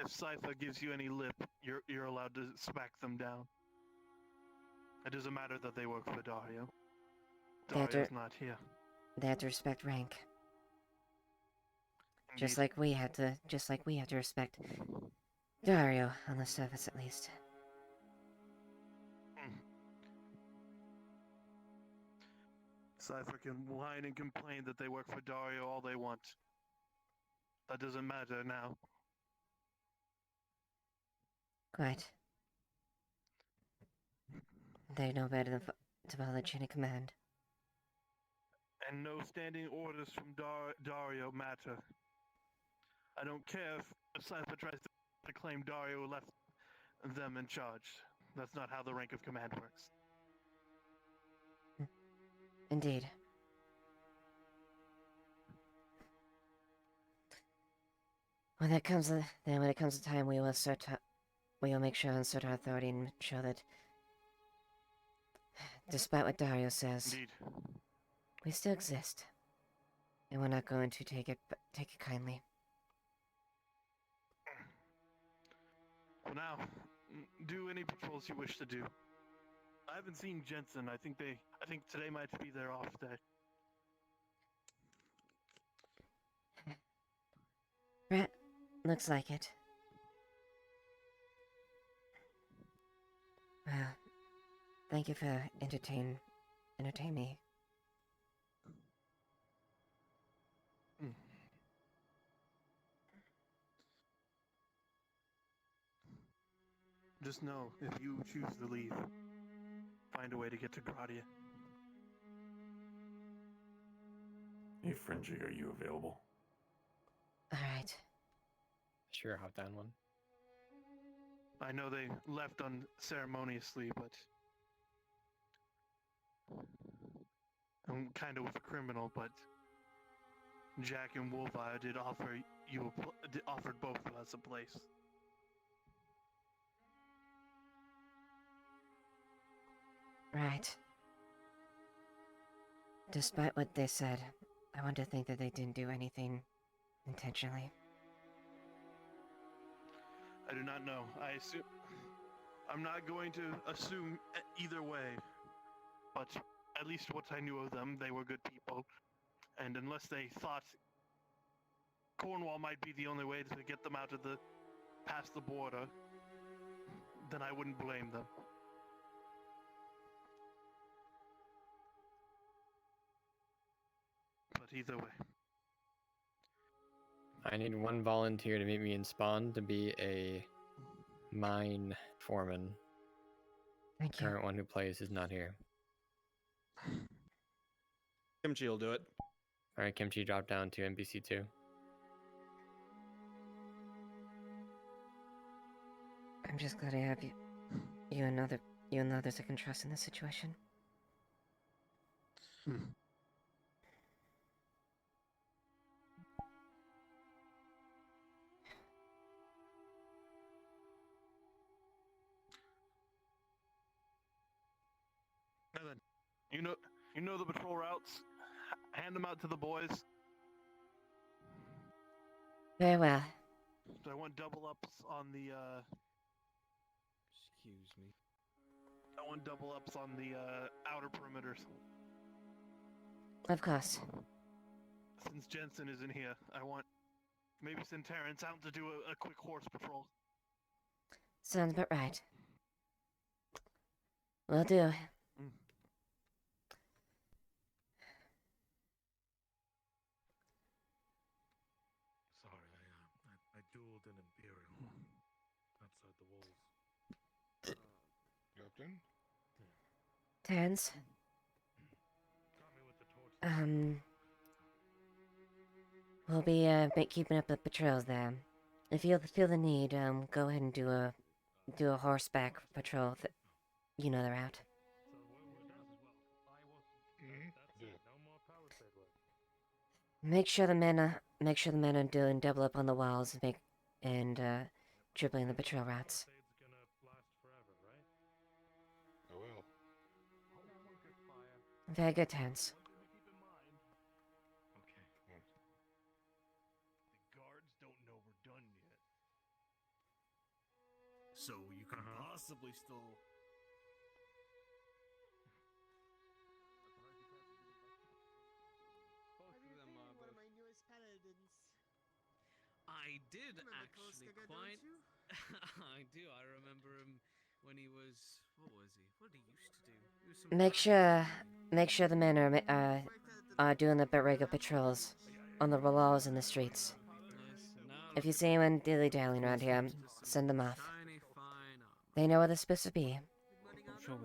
if Cypher gives you any lip, you're allowed to smack them down. It doesn't matter that they work for Dario. Dario's not here. They have to respect rank. Indeed. Just like we have to respect Dario, on the surface at least. Cypher can whine and complain that they work for Dario all they want. That doesn't matter now. Quite. They know better than to follow the chain of command. And no standing orders from Dario matter. I don't care if Cypher tries to claim Dario left them in charge. That's not how the rank of command works. Indeed. When it comes to time, we will make sure and assert our authority and show that, despite what Dario says, Indeed. we still exist, and we're not going to take it kindly. For now, do any patrols you wish to do. I haven't seen Jensen. I think today might be their off day. Looks like it. Well, thank you for entertain me. Mm. Just know, if you choose to leave, find a way to get to Gradia. Hey, Frenchie, are you available? Alright. Sure, hop down one. I know they left unceremoniously, but I'm kind of a criminal. But Jack and Wolfire did offer offered both of us a place. Right. Despite what they said, I want to think that they didn't do anything intentionally. I do not know. I'm not going to assume either way, but at least what I knew of them, they were good people. And unless they thought Cornwall might be the only way to get them past the border, then I wouldn't blame them. But either way. I need one volunteer to meet me in Spawn to be a mine foreman. Thank The current one who plays is not here. Kimchi will do it. Alright, Kimchi, drop down to NPC 2. I'm just glad I have you and the others I can trust in this situation. Now then, you know the patrol routes. Hand them out to the boys. Very well. So I want double ups on the. Excuse me. I want double ups on the outer perimeters. Of course. Since Jensen isn't here, I want maybe send Terrence out to do a quick horse patrol. Sounds about right. Will do. Sorry, I dueled an Imperial outside the walls. Captain? Terrence? Got me with the torch. We'll be keeping up the patrols there. If you feel the need, go ahead and do a horseback patrol. You know the route. Make sure the men are doing double up on the walls and tripling the patrol routes. I will. Very good, Terrence. Okay. The guards don't know we're done yet. So you can possibly still... One of my newest paladins. I did You remember actually Koskaga, quite. don't you? I do. I remember him when he was. What was he? What did he used to do? He was some Make sure the men are doing the regular patrols on the walls in the streets. Yes, now If you look see at anyone dilly-dallying around here, just some send them off. shiny fine armor. They know where they're supposed to be. I'm sure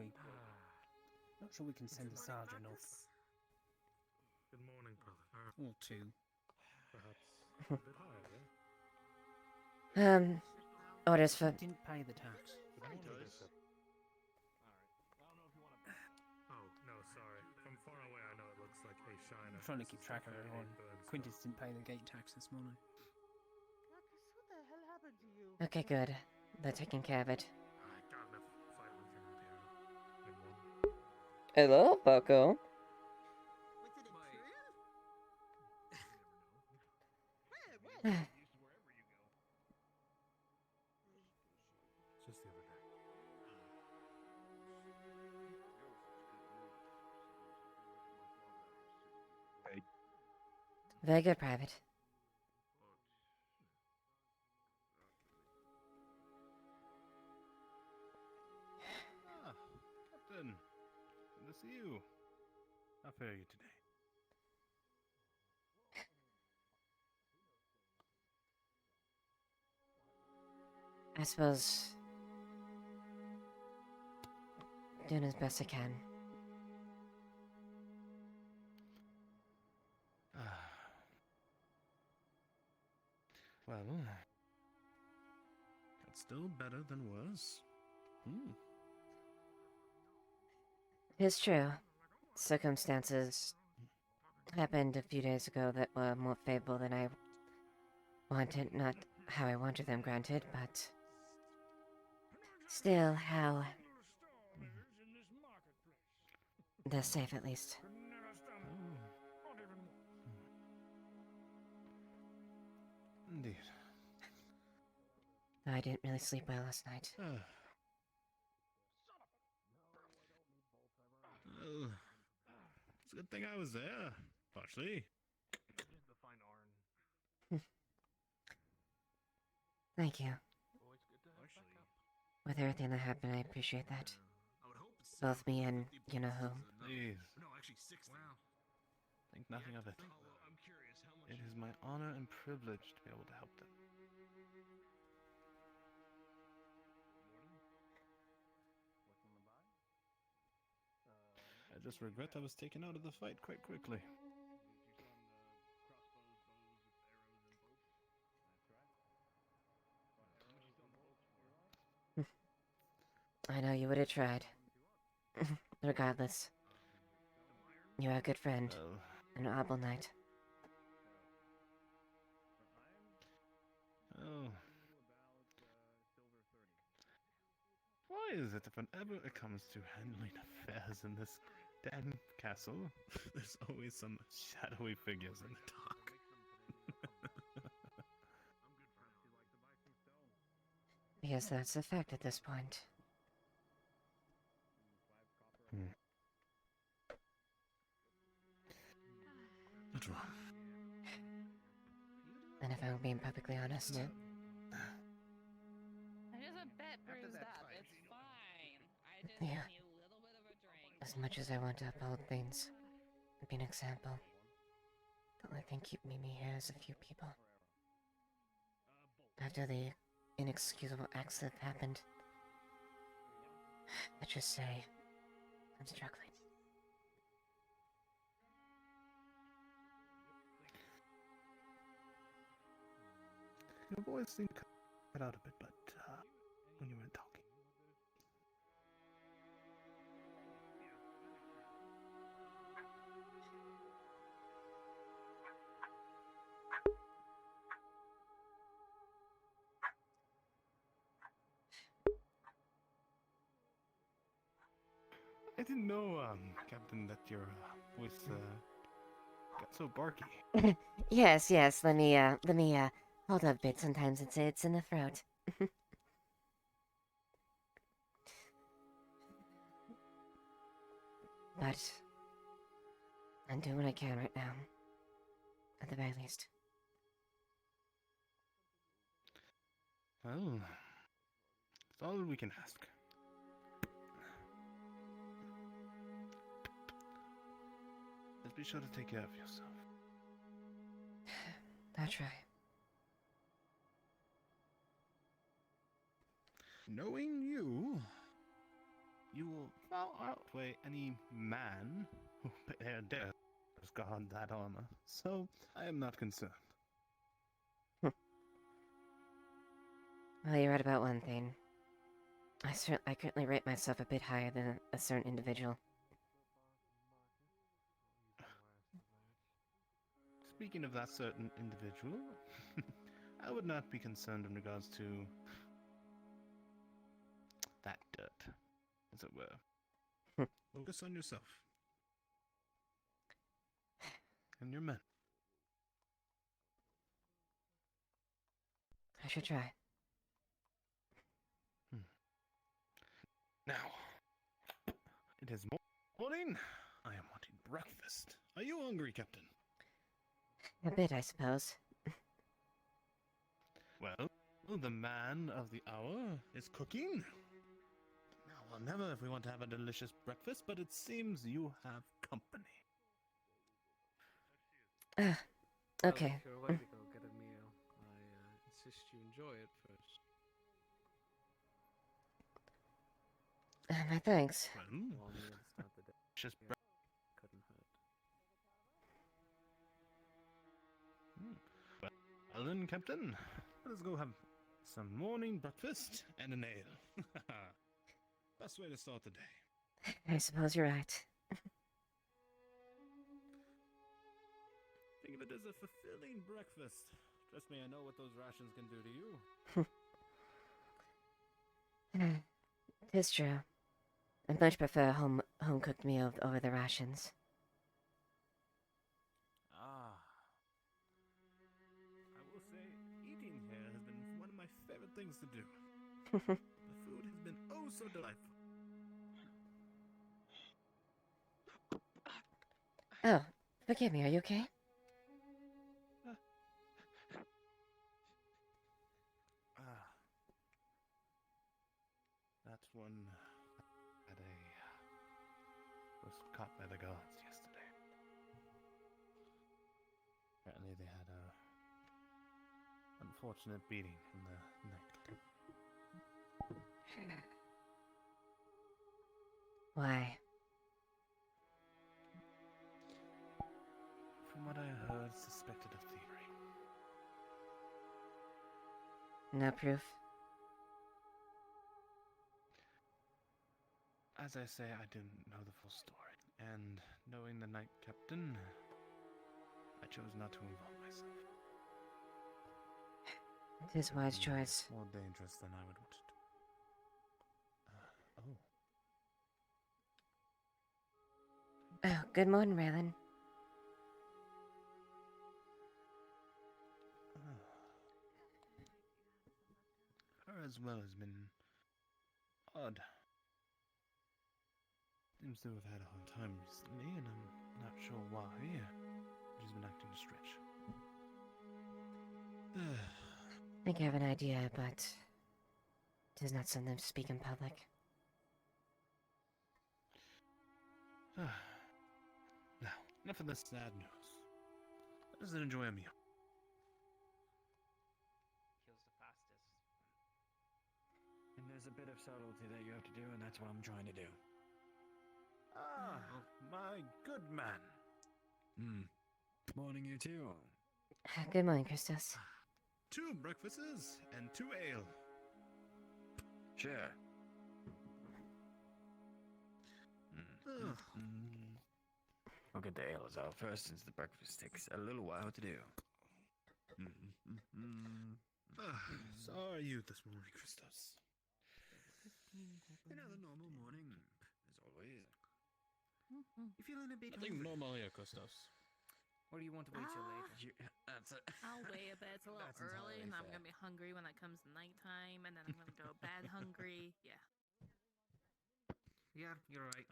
not sure we can send a sergeant off. Good morning, brother. Or two. Perhaps a bit higher, eh? Orders for... Didn't pay the tax. Good morning, Bishop. Oh, no, sorry. From far away, I know it looks like a shiner. I'm trying to keep track of everyone. Quintus didn't pay the gate tax this morning. Marcus, what the hell happened to you? Okay, good. They're taking care of it. I got enough fight with your Imperial. In one. Hello, Bucko. With an Imperial? Where? Just the other day. Very good, Private. Captain. Good to see you. How fare you today? I suppose doing as best I can. Well, that's still better than worse. It's true. Circumstances happened a few days ago that were more favorable than I wanted. Not how I wanted them, granted, but still how they're safe, at least. Indeed. Though I didn't really sleep well last night. Well, it's a good thing I was there, partially. Thank you. With everything that happened, I appreciate that. Both me and you know who. Please. Think nothing of it. It is my honor and privilege to be able to help them. I just regret I was taken out of the fight quite quickly. I know you would have tried. Regardless. You are a good friend. An honorable knight. Oh. Why is it that whenever it comes to handling affairs in this damn castle, there's always some shadowy figures in the dark? Because that's a fact at this point. What's wrong? And if I'm being perfectly honest, I'm just a bit bruised up. It's fine. I just Yeah. need a little bit of a drink. as much as I want to uphold things, and be an example, the only thing keeping me here is a few people. After the inexcusable acts that have happened, let's just say, I'm struggling. Your voice seemed cut out a bit, but when you were talking. I didn't know, Captain, that your voice got so barky. Yes, let me hold up a bit. Sometimes it's in the throat. But I'm doing what I can right now. At the very least. Well, it's all we can ask. Just be sure to take care of yourself. I'll try. Knowing you, you will far outweigh any man who dares guard that armor. So I am not concerned. Well, you're right about one thing. I currently rate myself a bit higher than a certain individual. Speaking of that certain individual, I would not be concerned in regards to that dirt, as it were. Focus on yourself. And your men. I should try. Now, it is morning. I am wanting breakfast. Are you hungry, Captain? A bit, I suppose. Well, the man of the hour is cooking. Now Well, never if we want to have a delicious breakfast, but it seems you have company. Well, Okay. if you're ready to go get a meal, I insist you enjoy it first. My thanks. Well, Warm meal to start the day. delicious Yeah, couldn't hurt. Well then, Captain, let us go have some morning breakfast and an ale. Best way to start the day. I suppose you're right. Think of it as a fulfilling breakfast. Trust me, I know what those rations can do to you. Tis true. I'd much prefer a home cooked meal over the rations. Ah. I will say, eating here has been one of my favorite things to do. The food has been oh so delightful. Oh, forgive me, are you okay? That one was caught by the guards yesterday. Apparently they had a unfortunate beating in the night. Why? From what I heard, suspected of thievery. No proof? As I say, I didn't know the full story, and knowing the night captain, I chose not to involve myself. It is a wise choice. More dangerous than I would want it. Oh, good morning, Raylan. Her as well has been odd. Seems to have had a hard time recently, and I'm not sure why. She's been acting strange. I think I have an idea, but it is not something to speak in public. Now, enough of the sad news. Let us enjoy a meal. Kills the fastest. And there's a bit of subtlety that you have to do, and that's what I'm trying to do. Ah, my good man. Morning, you two. Good morning, Christos. 2 breakfasts and 2 ale. Sure. We'll get the ales out first, since the breakfast takes a little while to do. So are you this morning, Christos? Another normal morning, as always. You feeling a bit Nothing hungry? normal here, Christos. Or do you want to wait till later? That's it. I'll wait a bit. It's a little That's early, and I'm entirely gonna be hungry when it comes nighttime, and then I'm gonna go to bed hungry. Yeah. Yeah, you're right.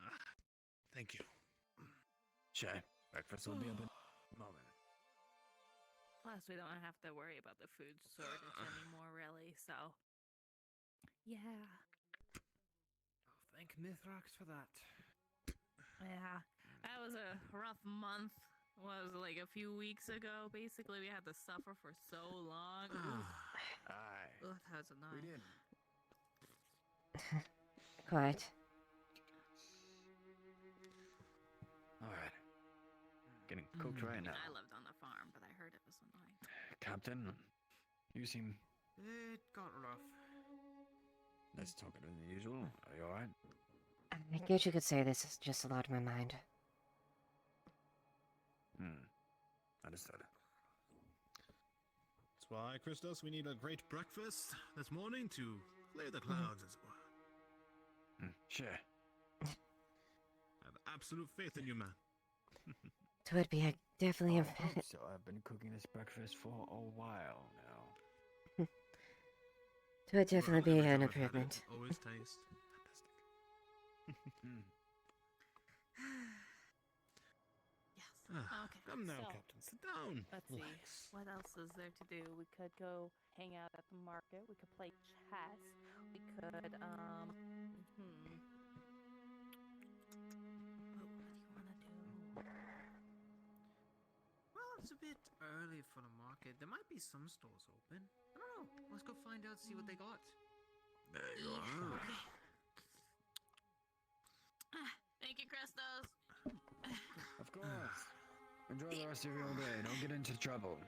Thank you. Sure. Breakfast will be up in a moment. Plus, we don't have to worry about the food shortage anymore, really. So, yeah, Oh, thank Mithrax for that. yeah. That was a rough month. Was like a few weeks ago. Basically, we had to suffer for so long. Aye. Ugh, that was We annoying. did. Quite. Alright. Getting cooked right now. I lived on the farm, but I heard it was annoying. Captain, you seem It got rough. less talkative than usual. Are you alright? I guess you could say this is just a lot on my mind. Understood. That's why, Christos, we need a great breakfast this morning to clear the clouds, as it were. Sure. I have absolute faith in you, man. It would be definitely a... I hope so. I've been cooking this breakfast for a while now. It would definitely be Well, an every time I've had it, improvement. it always tastes fantastic. Yes. Okay. Come now, so, Captain. Sit down. Let's see. What else is there to do? We could go hang out at the market. We could play chess. We could, It's a bit early for the market. There might be some stores open. I don't know. Let's go find out, see what they got. There you are. Thank you, Crestos. Of course. Enjoy the rest of your day. Don't get into trouble.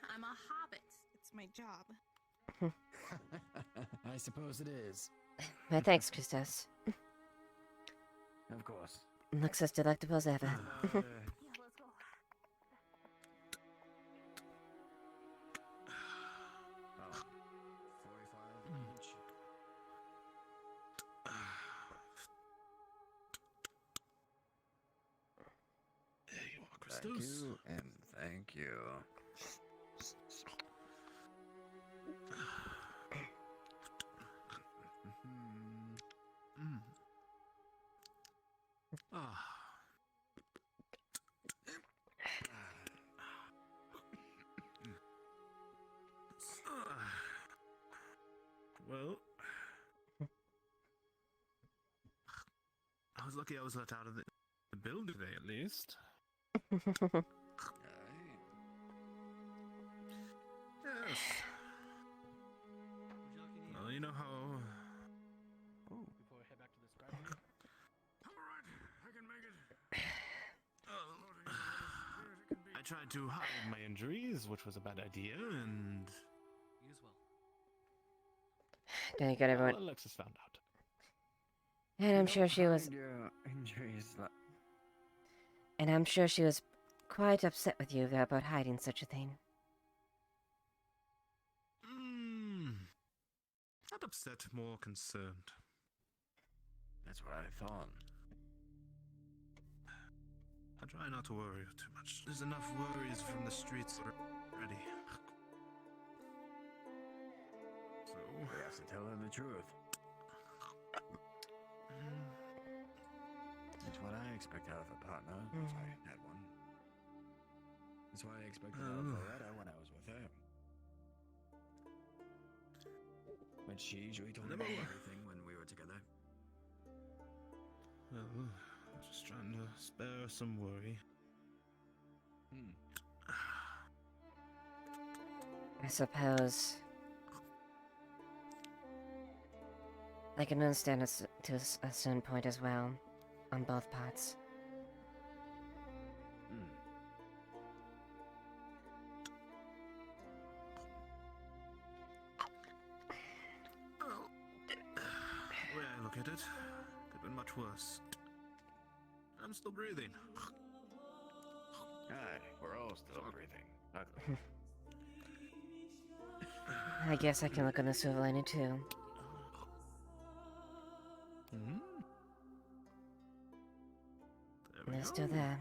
I'm a hobbit. It's my job. I suppose it is. My thanks, Christos. Of course. Looks as delectable as ever. Yeah, let's go. Oh, 45 each. There you are, Thank Christos. you, and thank you. Ah. Well, I was lucky I was let out of the building today, at least. Yes. Well, you know how. Before we head back to the scribe room. Alright, I can make it. I tried to hide my injuries, which was a bad idea, and. You as well. Then you got everyone. Well, Alexis found out. And I'm sure she was. Your injuries. And I'm sure she was quite upset with you about hiding such a thing. Not upset, more concerned. That's what I thought. I try not to worry too much. There's enough worries from the streets already. So We have to tell her the truth. That's what I expect out of a partner, if I had one. That's what I expected out of Loretta when I was with her. But she usually told me everything when we were together. Well, just trying to spare some worry. I suppose. I can understand it to a certain point as well, on both parts. The way I look at it, could have been much worse. I'm still breathing. Aye, we're all still breathing. I guess I can look on the silver lining too. They're still there.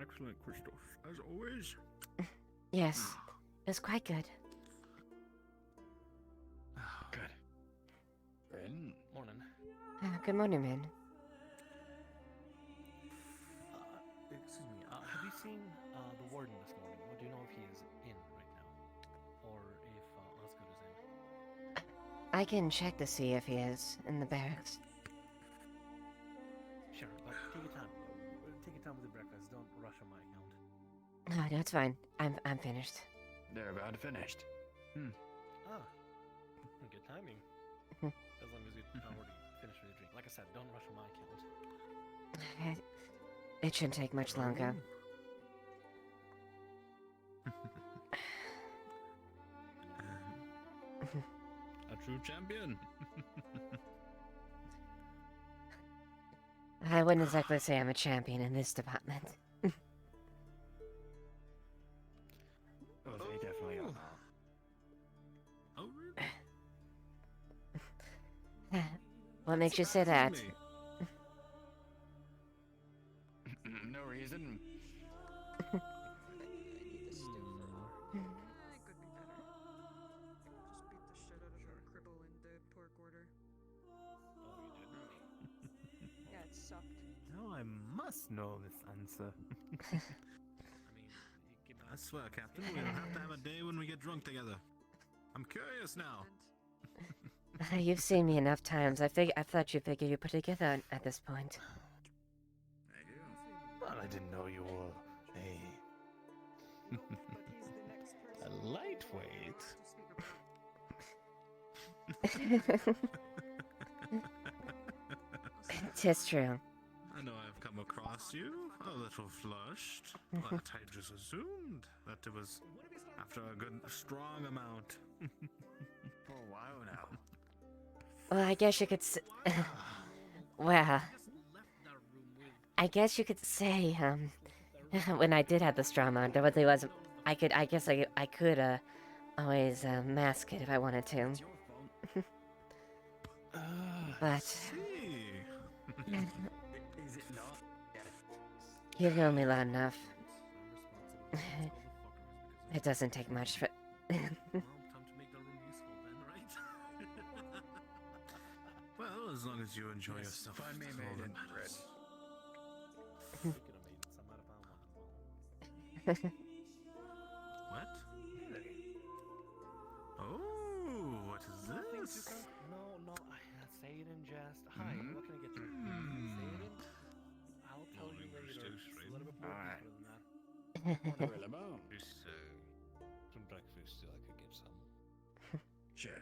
Excellent, Christoph, as always. Yes, it's quite good. Good. Morning. Good morning, man. Excuse me. Have you seen the warden this morning? Or do you know if he is in right now, or if Oscar is in? I can check to see if he is in the barracks. Sure, but take your time. Take your time with the breakfast. Don't rush on my account. Oh, no, it's fine. I'm finished. They're about finished. Ah, good timing. As long as you're already finished with your drink. Like I said, don't rush on my account. It shouldn't take much longer. A true champion. I wouldn't exactly say I'm a champion in this department. Oh, they definitely are. Oh, really? What makes you say that? No reason. Yeah, it sucked. Now I must know this answer. I swear, Captain, we'll have to have a day when we get drunk together. I'm curious now. You've seen me enough times. I thought you figured you put together at this point. Well, I didn't know you were a lightweight. Tis true. I know I've come across you a little flushed, but I just assumed that it was after a good, strong amount. For a while now. Well, I guess you could well, I guess you could say, when I did have the strong amount, there really wasn't. I guess I could, always, mask it if I wanted to. But. Is it not? You've known me long enough. It doesn't take much for. Well, as long as you enjoy yourself, Find me a that's all maiden. that matters. What? Oh, what is this? No, I say it in jest. Hi, what can I get you? Say it in. I'll tell you later. It's a little bit more deeper than that. Some breakfast still I could get some. Sure.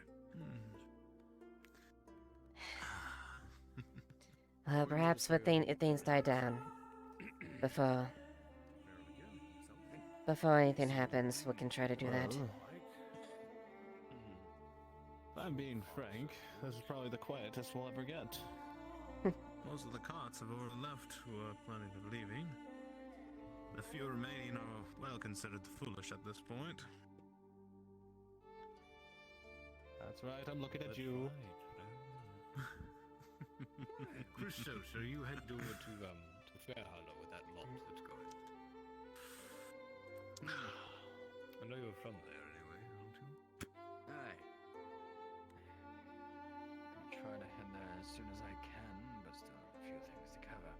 Perhaps when things die down, before anything happens, we can try to do that. If I'm being frank, this is probably the quietest we'll ever get. Most of the carts have already left who are planning on leaving. The few remaining are well considered foolish at this point. That's right, I'm looking at you. Christos, are you headed over to Fairhollow with that lot that's going? I know you're from there anyway, aren't you? Aye. I'm trying to head there as soon as I can, but still have a few things to cover.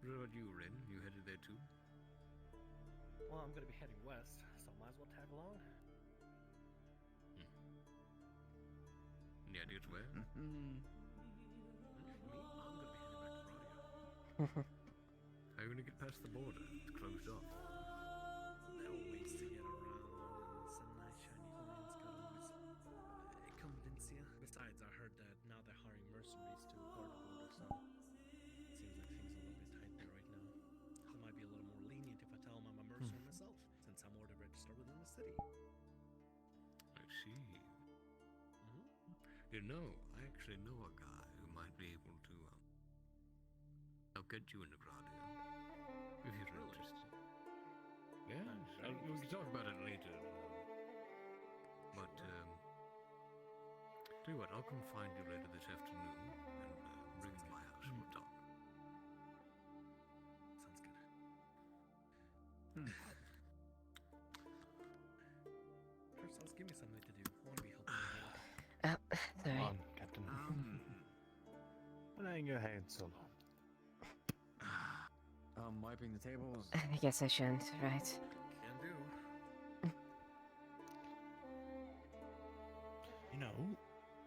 What about you, Rin? You headed there too? Well, I'm gonna be heading west, so might as well tag along. Any ideas where? Me, I'm gonna be heading back to Radio. How are you gonna get past the border? It's closed off. There are ways to get around, and some nice shiny coins got always convincia. Besides, I heard that now they're hiring mercenaries to guard the border, so it seems like things are a little bit tight there right now. I might be a little more lenient if I tell them I'm a mercenary myself, since I'm already registered within the city. I see. You know, I actually know a guy who might be able to, I'll get you into Gradia, if you're interested. Yeah, we can talk about it later. But, tell you what, I'll come find you later this afternoon, and bring you to my house and we'll talk. Sounds good. First, give me something to do. I want to be helping you out. Sorry. Come on, Captain. What are your hands so long? Wiping the tables. I guess I shouldn't, right? Can do. You know,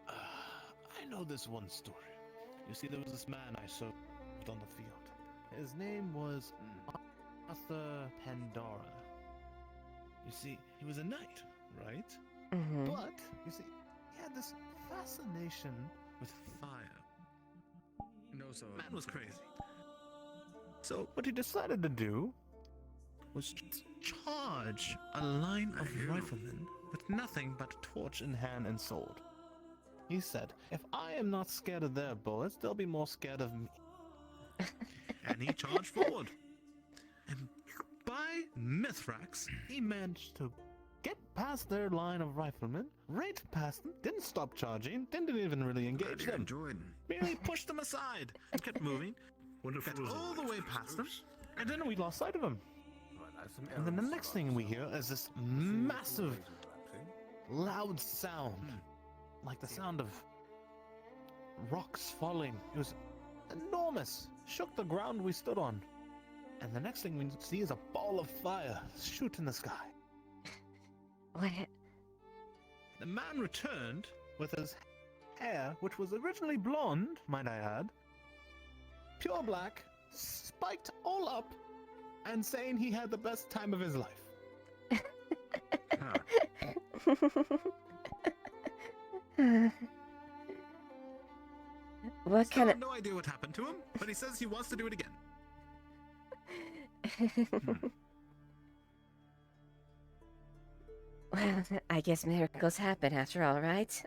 I know this one story. You see, there was this man I served on the field. His name was Arthur Pandora. You see, he was a knight, right? Mm-hmm. But, you see, he had this fascination with fire. No, so Man was crazy. So, what he decided to do was charge a line of riflemen with nothing but a torch in hand and sword. He said, if I am not scared of their bullets, they'll be more scared of me. And he charged forward. And by Mithrax, he managed to get past their line of riflemen, right past them, didn't stop charging, didn't even really engage them. Merely pushed them aside and kept moving, got all the way past them, and then we lost sight of him. And then the next thing we hear is this massive, loud sound, like the sound of rocks falling. It was enormous, shook the ground we stood on. And the next thing we see is a ball of fire shoot in the sky. What? the man returned with his hair, which was originally blonde, might I add, pure black, spiked all up, and saying he had the best time of his life. What Still kind have no idea what happened to him, but he says he wants to do it again. of... Well, I guess miracles happen after all, right?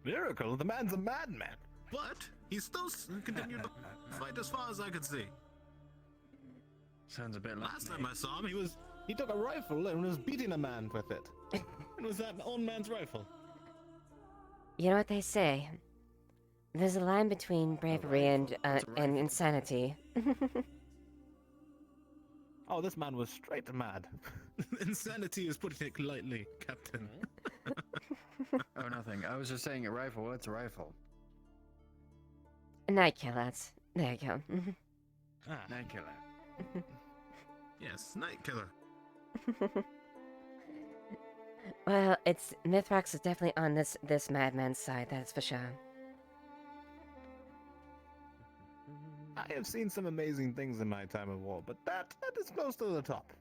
Miracle? The man's a madman. But he still continued to fight as far as I could see. Sounds a bit like Last time I saw him, he took a rifle and was beating a man with it. It was that old man's rifle. You know what they say? There's a line between bravery and insanity. Oh, this man was straight mad. Insanity is putting it lightly, Captain. Oh, nothing. I was just saying a rifle. It's a rifle. Night killers. There you go. Night killer. Yes, night killer. Well, it's Mithrax is definitely on this madman's side, that's for sure. I have seen some amazing things in my time of war, but that is close to the top.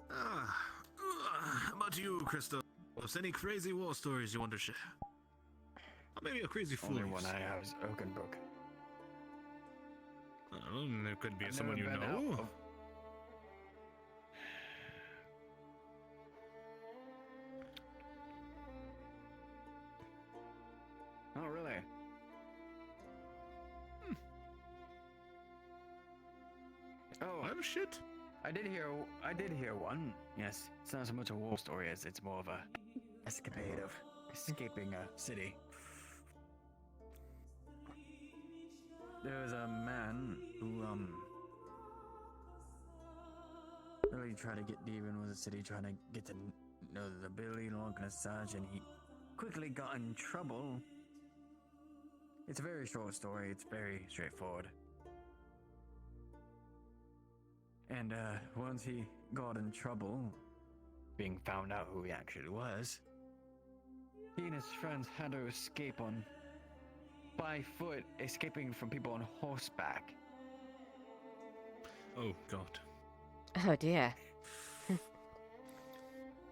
How about you, Christos? Any crazy war stories you want to share? Or maybe a crazy fool. Only one I have is Oakenbrook. There could be I've someone you never been know. out of- Oh, really? Oh, shit. I did hear one. Yes, it's not so much a war story as it's more of a escapade of escaping a city. There was a man who really tried to get even with the city, trying to get to know the ability and all kind of such, and he quickly got in trouble. It's a very short story. It's very straightforward. And once he got in trouble, being found out who he actually was, he and his friends had to escape by foot, escaping from people on horseback. Oh, God. Oh dear.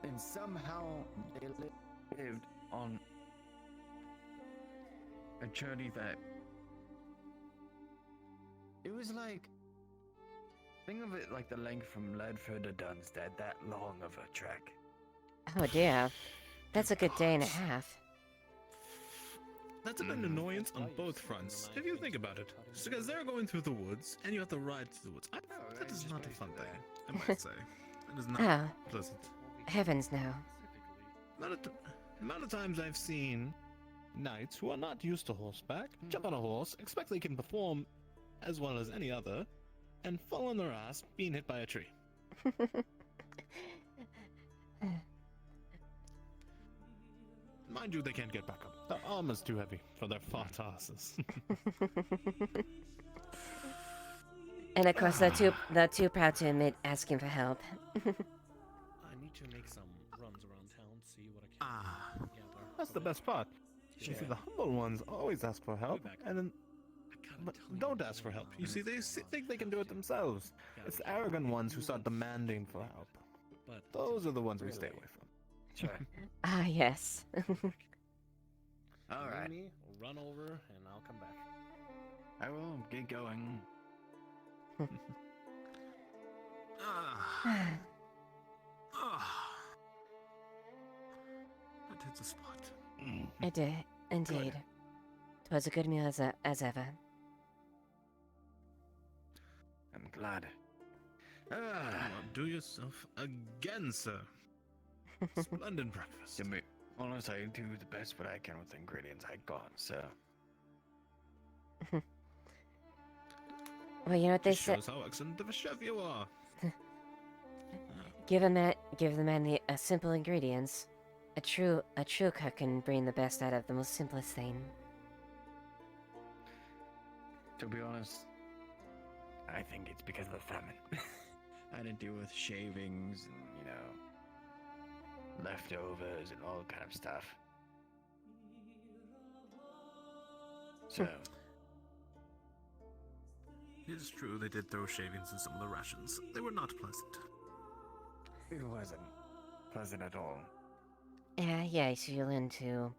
And somehow they lived on a journey that it was like, think of it like the length from Ledford to Dunstead, that long of a trek. Oh dear. That's a good day and a half. That's an annoyance on both fronts, if you think about it. Just because they're going through the woods, and you have to ride through the woods. That is not a fun thing, I might say. That is not Oh. pleasant. Heavens no. The amount of times I've seen knights who are not used to horseback jump on a horse, expect they can perform as well as any other, and fall on their ass being hit by a tree. Mind you, they can't get back up. Their armor's too heavy for their fat asses. And of course, they're too proud to admit asking for help. I need to make some runs around town, see what I can gather. That's the best part. You see, the humble ones always ask for help, and then but don't ask for help. You see, they think they can do it themselves. It's the arrogant ones who start demanding for help. But those are the ones we stay away from. Sure. Ah, yes. All right. Me, run over, and I'll come back. I will get going. That hits a spot. It did, indeed. 'Twas a good meal as ever. I'm glad. Do yourself again, sir. Splendid breakfast. To be honest, I do the best what I can with the ingredients I got, so. Well, you know what they This say. shows how excellent of a chef you are. Give the man the simple ingredients. A true cook can bring the best out of the most simplest thing. To be honest, I think it's because of the famine. I had to deal with shavings and, leftovers and all kind of stuff. So, It is true they did throw shavings in some of the rations. They were not pleasant. it wasn't pleasant at all. Yes, you learn to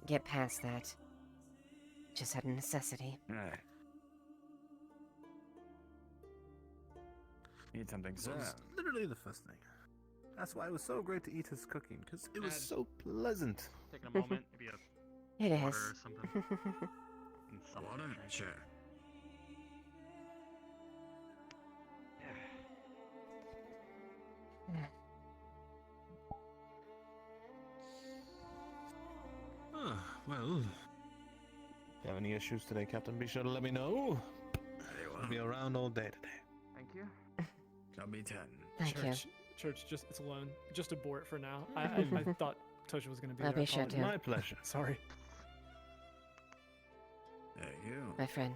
get past that. Just out of necessity. Right. Need something, It sir? was literally the first thing. That's why it was so great to eat his cooking, because it was Dad. so pleasant. Taking a moment, maybe a It water is. or something. And something Water? to drink. Sure. Well, If you have any issues today, Captain, be sure to let me know. I'll be around all day today. Thank you. I'll be 10. Thank you. Church, just it's alone. Just abort for now. I thought Tosha was gonna be I'll there. be sure Apologies. to. My pleasure. Sorry. There you. My friend.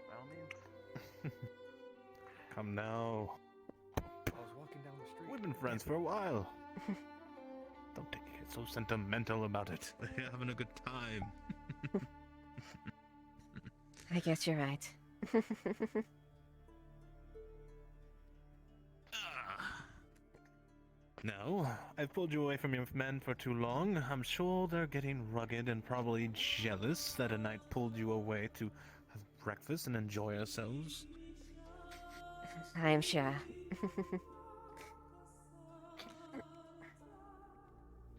By all means. Come now. I was walking down the street. We've been friends for a while. Don't get so sentimental about it. we're having a good time. I guess you're right. Now, I've pulled you away from your men for too long. I'm sure they're getting rugged and probably jealous that a night pulled you away to have breakfast and enjoy ourselves. I am sure.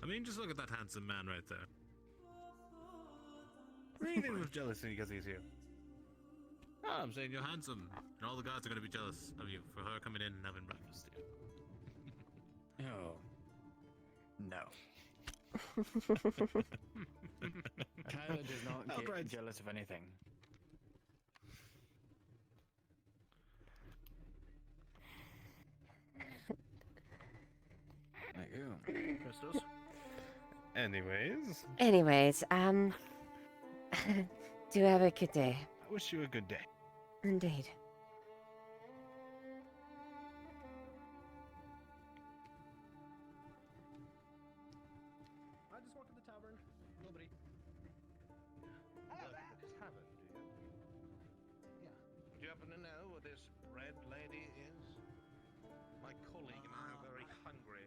I mean, just look at that handsome man right there. Breathing with jealousy because he's here. Oh, I'm saying you're handsome, and all the guards are going to be jealous of you for her coming in and having breakfast here. Oh. No. Kyla does not get Outright. jealous of anything. Thank you. Christos? Anyways, do have a good day. I wish you a good day. Indeed. I just walked to the tavern. Nobody. Tavern, do you? Yeah. Do you happen to know where this red lady is? My colleague and I are very hungry.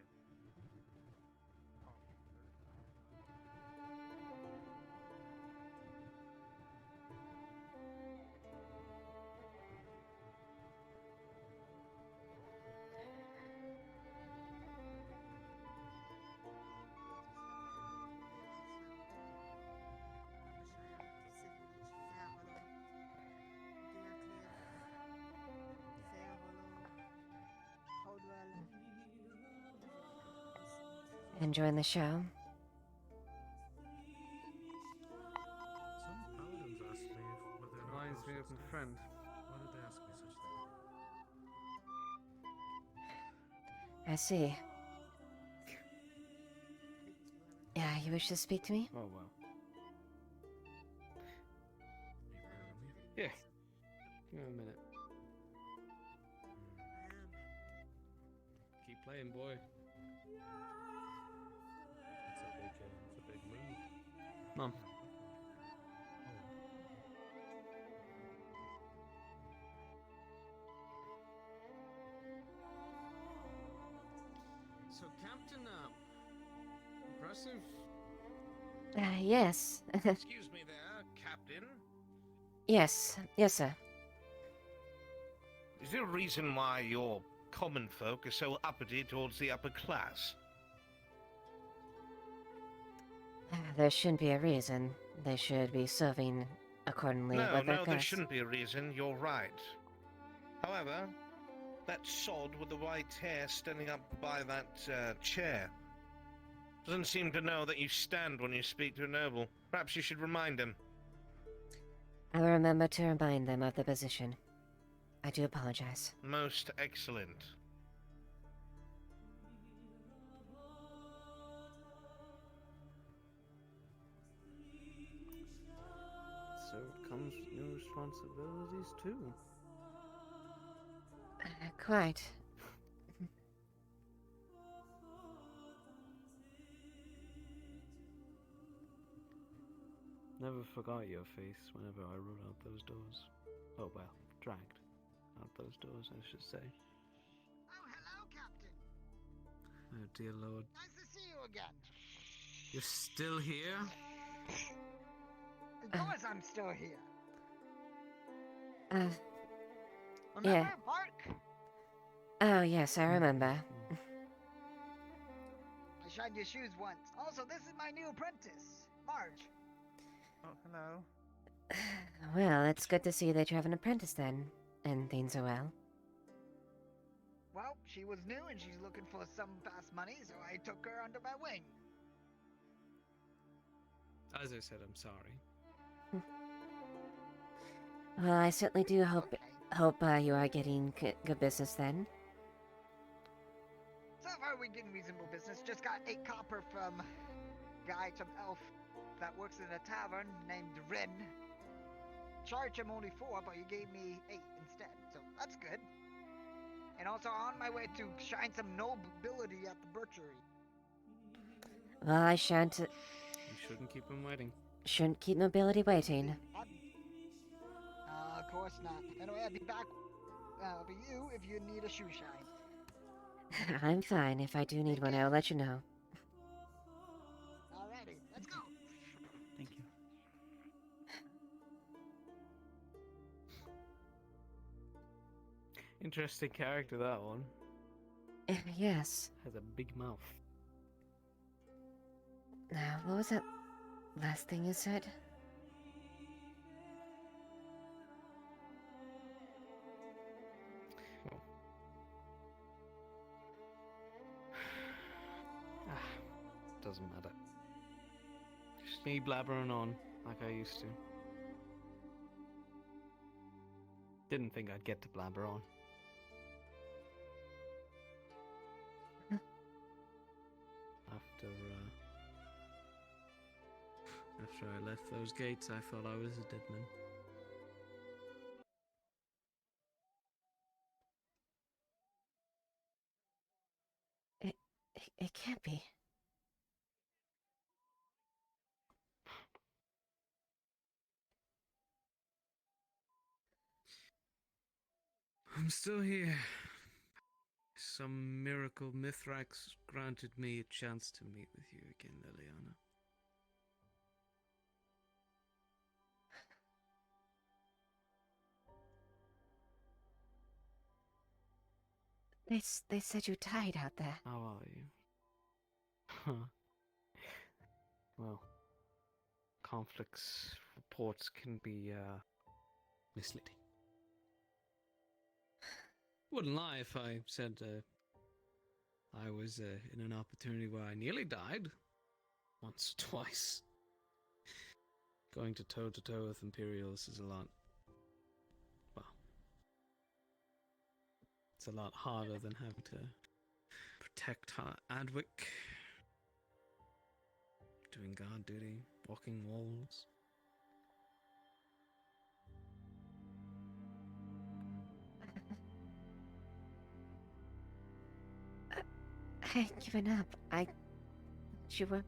Enjoying the show? Some paladins asked me whether or not Reminds those me of was my there. friend. Why did they ask me such things? I see. Yeah, you wish to speak to me? Oh well. You Yeah. Give me a minute. Keep playing, boy. It's a big move. Mom. So, Captain, impressive. Yes. Excuse me there, Captain. Yes. Yes, sir. Is there a reason why your common folk are so uppity towards the upper class? There shouldn't be a reason. They should be serving accordingly No, with their no, there class. shouldn't be a reason. You're right. However, that sod with the white hair standing up by that chair doesn't seem to know that you stand when you speak to a noble. Perhaps you should remind him. I will remember to remind them of the position. I do apologize. Most excellent. So it comes with new responsibilities too. Quite. Never forgot your face whenever I rode out those doors. Oh well, dragged out those doors, I should say. Oh, hello, Captain. Oh dear lord. Nice to see you again. You're still here? Of course I'm still here. Yeah. Remember, Park? Oh, yes, I remember. I shined your shoes once. Also, this is my new apprentice, Marge. Oh, hello. Well, it's good to see that you have an apprentice then, and things are well. Well, she was new and she's looking for some fast money, so I took her under my wing. As I said, I'm sorry. Well, I certainly do hope you are getting good business then. So far, we're getting reasonable business. Just got 8 copper from a guy, some elf, that works in a tavern named Ren. Charged him only 4, but he gave me 8 instead, so that's good. And also on my way to shine some nobility at the butchery. Well, I shan't... You shouldn't keep him waiting. Shouldn't keep nobility waiting. Of course not. Anyway, I'll be back for you if you need a shoe shine. I'm fine. If I do need one, I'll let you know. Alrighty, let's go. Thank you. Interesting character, that one. Yes. Has a big mouth. Now, what was that last thing you said? Doesn't matter. Just me blabbering on like I used to. Didn't think I'd get to blabber on. After I left those gates, I thought I was a dead man. It can't be. I'm still here. Some miracle Mithrax granted me a chance to meet with you again, Leiliana. They said you died out there. How are you? Huh. Well, conflicts reports can be misleading. Wouldn't lie if I said I was in an opportunity where I nearly died. Once or twice. Going to toe with Imperials is a lot... Well... It's a lot harder than having to protect Adwick. Doing guard duty, walking walls. I ain't given up. You were...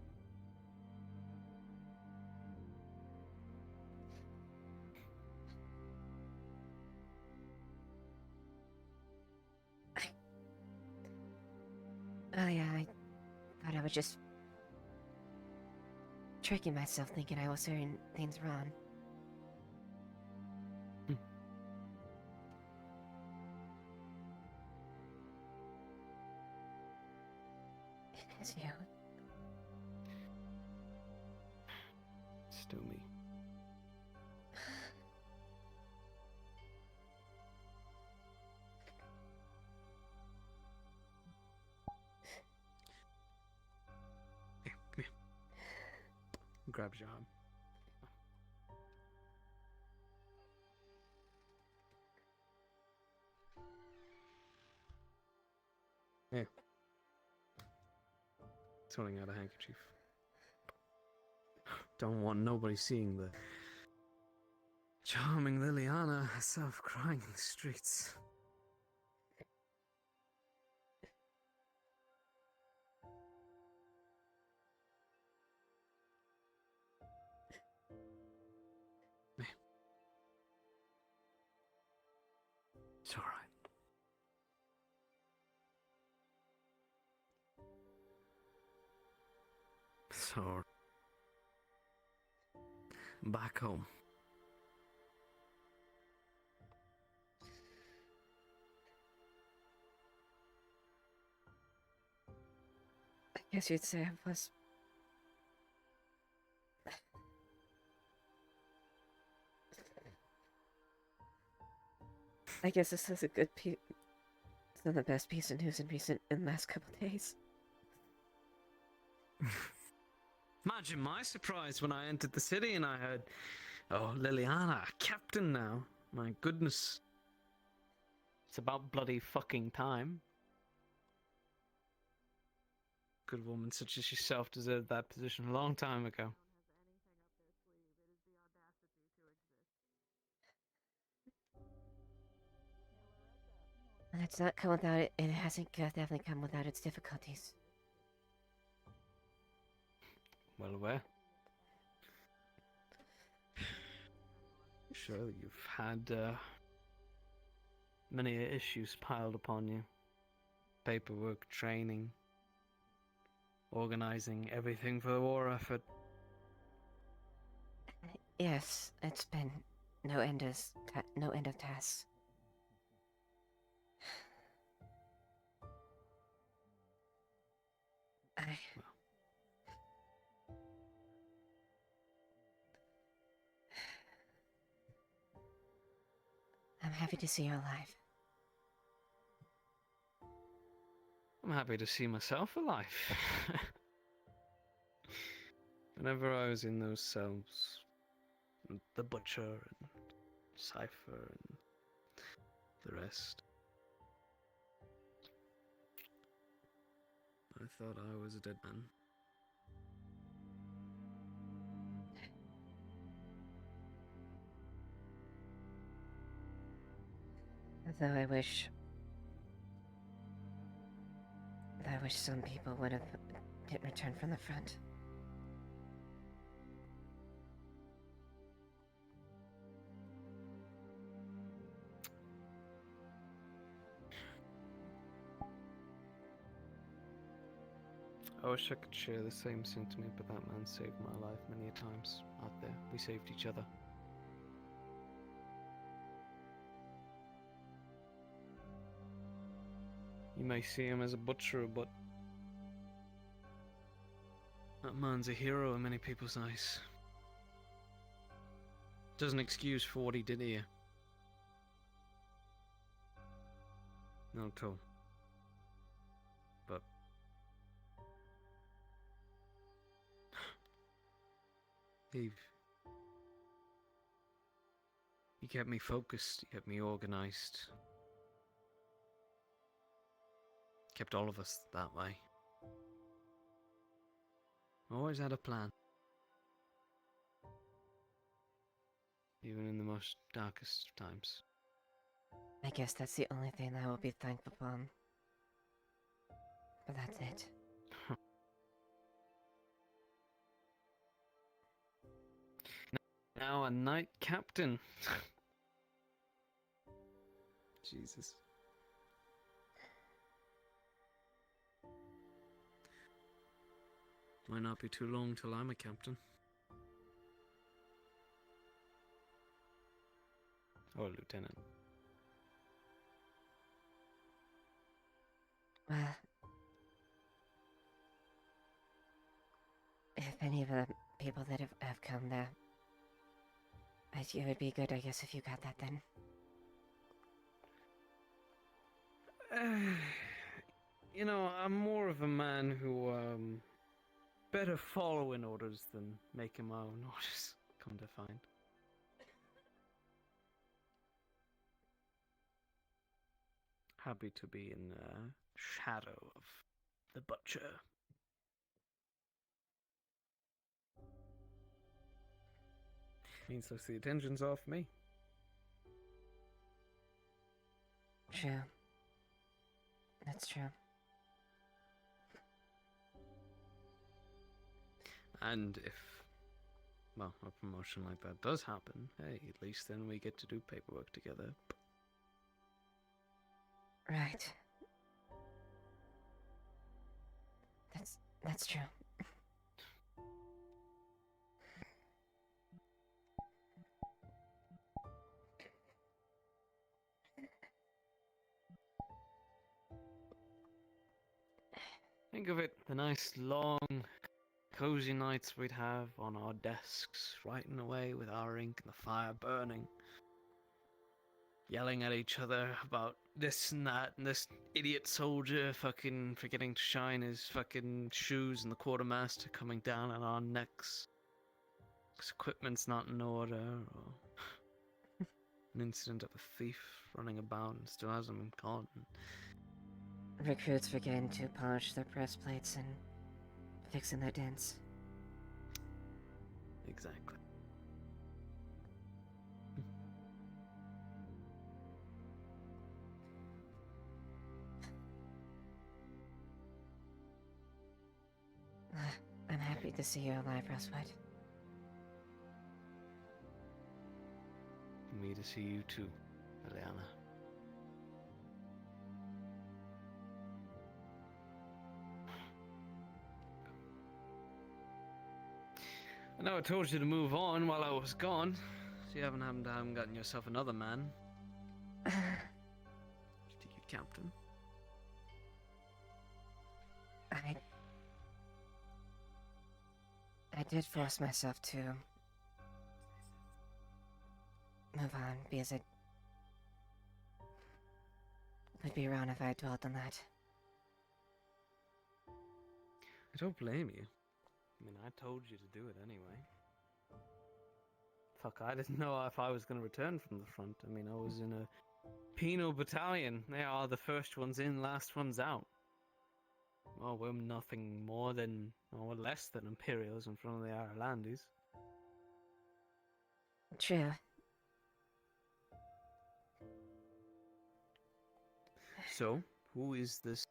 Oh yeah, I thought I was just tricking myself thinking I was doing things wrong. It's you. Still me. Here, come here. Grabs your arm. Here. Holding out a handkerchief. Don't want nobody seeing the charming Leiliana herself crying in the streets. It's alright. So, back home. I guess you'd say I was. I guess this is a good piece. It's not the best piece of news in the last couple days. Imagine my surprise when I entered the city and I heard, oh, Leiliana, captain now. My goodness. It's about bloody fucking time. Good woman such as yourself deserved that position a long time ago. And it's not come without it. It hasn't definitely come without its difficulties. Well aware. Surely you've had many issues piled upon you. Paperwork, training, organizing everything for the war effort. Yes, it's been no end of tasks. I'm happy to see you alive. I'm happy to see myself alive. Whenever I was in those cells, the Butcher and Cypher and the rest, I thought I was a dead man. Although I wish some people would have didn't return from the front. I wish I could share the same sentiment, but that man saved my life many a times out there. We saved each other. You may see him as a butcher, but that man's a hero in many people's eyes. Doesn't excuse for what he did here. Not at all. But Eve, you kept me focused, you kept me organized. Kept all of us that way. Always had a plan. Even in the most darkest of times. I guess that's the only thing that I will be thankful for. But that's it. Now a knight captain. Jesus. Might not be too long till I'm a captain. Or a lieutenant. Well, if any of the people that have come there, it would be good, I guess, if you got that then. You know, I'm more of a man who, better following orders than making my own orders, come to find. Happy to be in the shadow of the Butcher. Means looks the attention's off me. True. That's true. And if, well, a promotion like that does happen, hey, at least then we get to do paperwork together. Right. That's true. Think of it, the nice, long, cozy nights we'd have on our desks, writing away with our ink and the fire burning, yelling at each other about this and that, and this idiot soldier fucking forgetting to shine his fucking shoes, and the quartermaster coming down on our necks. 'Cause equipment's not in order, or an incident of a thief running about and still hasn't been caught. Recruits forgetting to polish their breastplates and fixing their dents. Exactly. I'm happy to see you alive, Rosebud. Me to see you too, Leiliana. I know I told you to move on while I was gone, so you haven't gotten yourself another man. Did you get Captain? I did force myself to move on because it would be wrong if I dwelled on that. I don't blame you. I mean, I told you to do it anyway. Fuck, I didn't know if I was going to return from the front. I mean, I was in a penal battalion. They are the first ones in, last ones out. Well, we're nothing more than, or less than Imperials in front of the Irelandis. True. So, who is this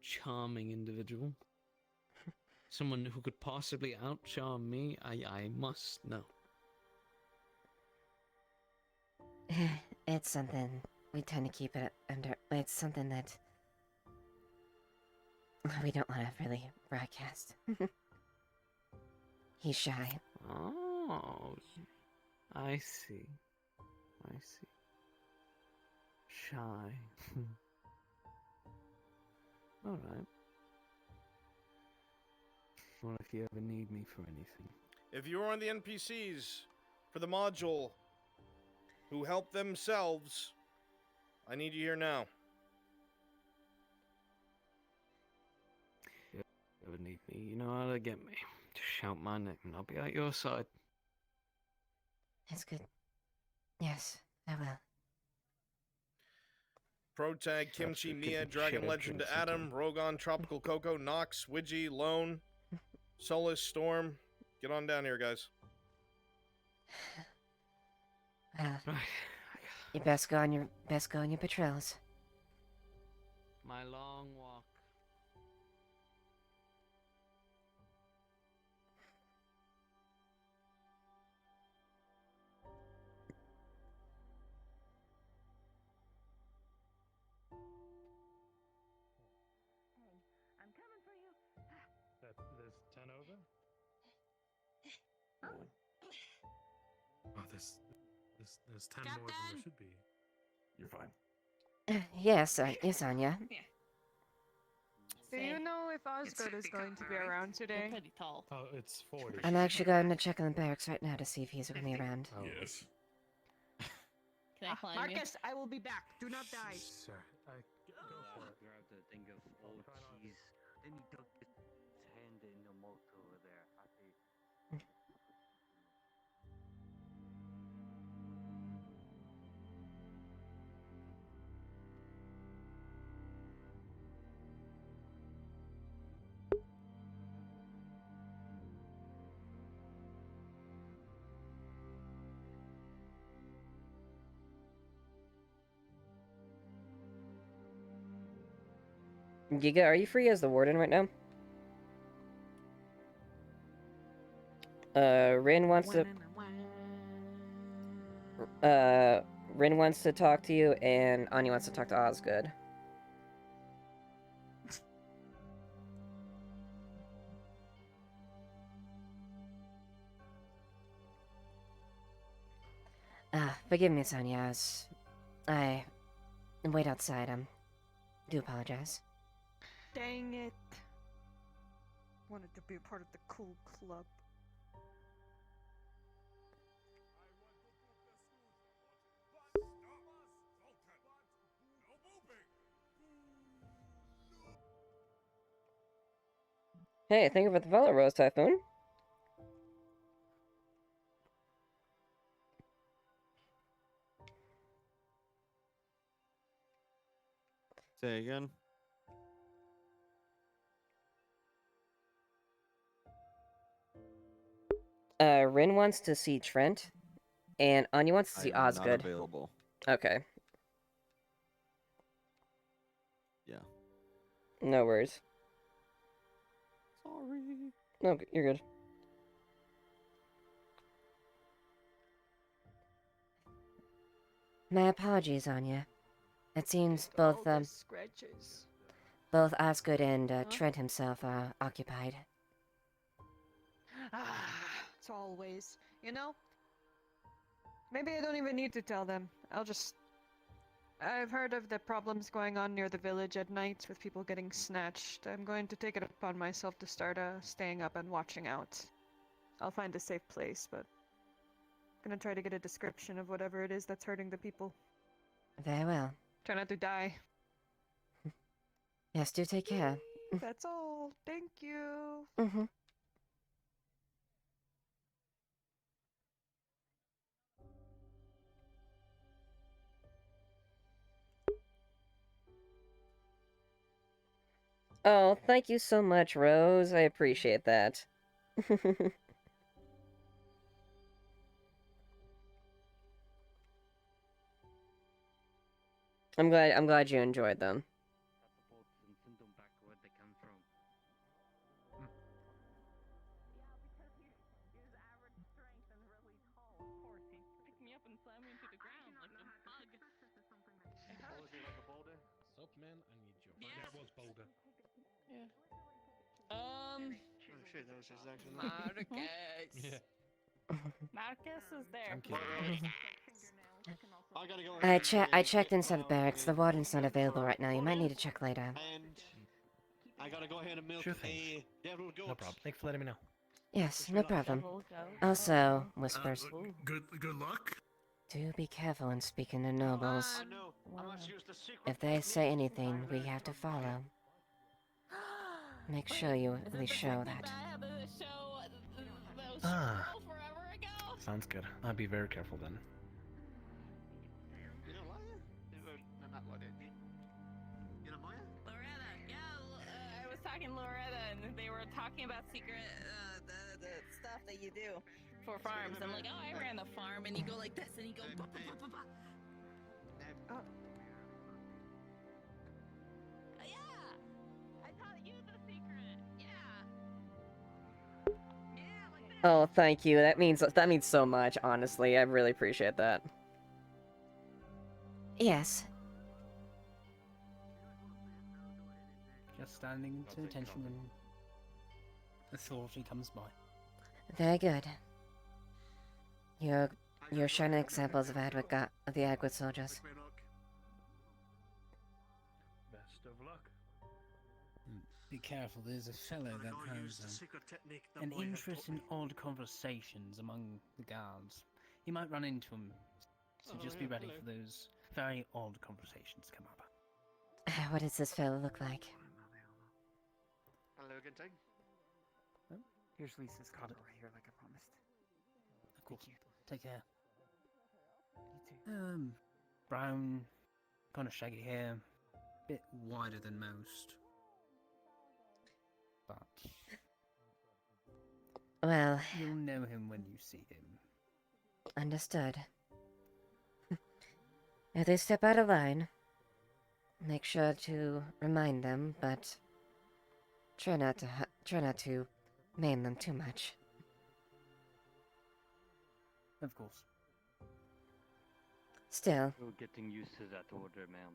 charming individual? Someone who could possibly outcharm me? I must know. It's something we tend to keep it under. It's something that we don't want to really broadcast. He's shy. Oh, I see. I see. Shy. Alright. Well, if you ever need me for anything. If you are on the NPCs for the module who help themselves, I need you here now. If you ever need me, you know how to get me. Just shout my name and I'll be at your side. It's good. Yes, I will. Protag, Kimchi, good Mia, getting Dragon shared Legend, drinks Adam, Rogon, Tropical Coco, Nox, Widgie, Lone, Solus, Storm. Get on down here, guys. Well, you best go on your patrols. My long walk. I'm coming for you. There's 10 over? Oh, there's 10 more than there should be. You're fine. Yes, yes, Anya. Do you know if Osgood is going to be around today? Pretty tall. Oh, it's 40. I'm actually going to check on the barracks right now to see if he's going to be around. Oh. Yes. Can I climb Marcus, I will be back. Do not die. Sir, go for it. Grab the thing of old cheese. Then he dug his hand in the moat over there. Giga, are you free as the warden right now? Rin wants to... Rin wants to talk to you, and Anya wants to talk to Osgood. Forgive me, Sonia. I wait outside. Do apologize. Dang it. Wanted to be a part of the cool club. Hey, thank you for the follow, Rose Typhoon. Say again. Rin wants to see Trent, and Anya wants to see I'm not Osgood. available. Okay. Yeah. No worries. Sorry. No, you're good. My apologies, Anya. It seems both Scratches. both Osgood and Trent himself are occupied. It's always, you know? Maybe I don't even need to tell them. I've heard of the problems going on near the village at night with people getting snatched. I'm going to take it upon myself to start staying up and watching out. I'll find a safe place, but I'm gonna try to get a description of whatever it is that's hurting the people. Very well. Try not to die. Yes, do take care. That's all. Thank you. Mm-hmm. Oh, thank you so much, Rose. I appreciate that. I'm glad you enjoyed them. Soapman, I need your Yeah. That was Boulder. Yeah. Oh shit, that was his actual name. Marcus. Yeah. Marcus is there. I'm kidding. I gotta go I checked inside the barracks. The warden's not available right now. You might need to check later. And I gotta go ahead and milk Sure thing. a devil goat. No problem. Thanks for letting me know. Yes, no problem. Also, whispers. Good luck. Do be careful when speaking to nobles. No, I must use the secret If they say anything, we have to follow. Make sure you at least show that. Ah. Sounds good. I'll be very careful then. You know Maya? No, not Maya. You know Maya? Loretta, yeah, I was talking to Loretta, and they were talking about secret, the stuff that you do for farms. I'm like, oh, I ran the farm, and you go like this, and you go, ba, ba, ba, ba, ba. Oh. Yeah, I taught you the secret. Yeah. Yeah, like that. Oh, thank you. That means so much, honestly. I really appreciate that. Yes. Just standing to attention when authority comes by. Very good. You're shining examples of the Agwood soldiers. Best of luck. Be careful, there's a fellow that has an interest in odd conversations among the guards. You might run into him, so just be ready for those very odd conversations to come up. What does this fellow look like? Hello, good thing. Here's Lisa's card right here, like I promised. Of course. Take care. You too. Brown, kind of shaggy hair, bit wider than most. But Well, you'll know him when you see him. understood. If they step out of line, make sure to remind them, but try not to maim them too much. Of course. Still, You're getting used to that order, ma'am.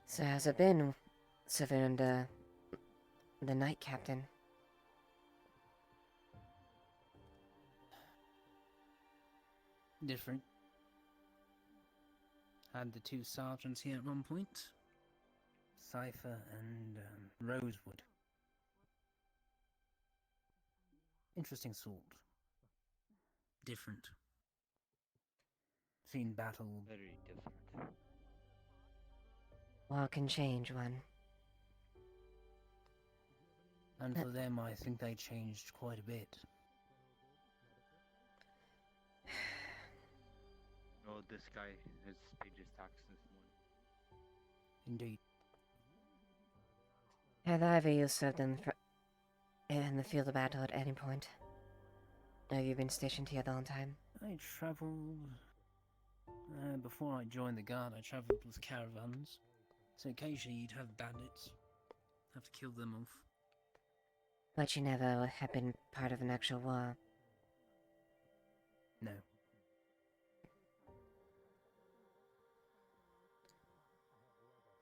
so how's it been serving under the Night Captain? Different. Had the two sergeants here at one point. Cypher and Rosewood. Interesting sort. Different. Seen battle. Very different. War can change one. And for them, I think they changed quite a bit. Oh, this guy has paid his tax this morning. Indeed. Have either of you served in the field of battle at any point? Have you been stationed here the whole time? I travelled... before I joined the guard, I travelled with caravans. So occasionally you'd have bandits. Have to kill them off. But you never have been part of an actual war. No.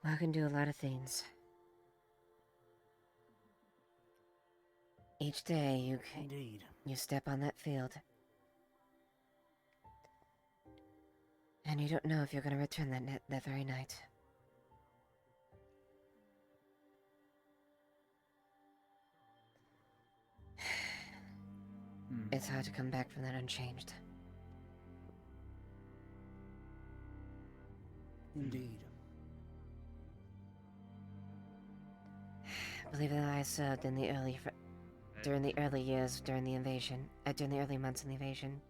War can do a lot of things. Each day you step on that field. And you don't know if you're going to return that very night. It's hard to come back from that unchanged. Indeed. I believe that I served in the during the early years during the invasion, during the early months in the invasion.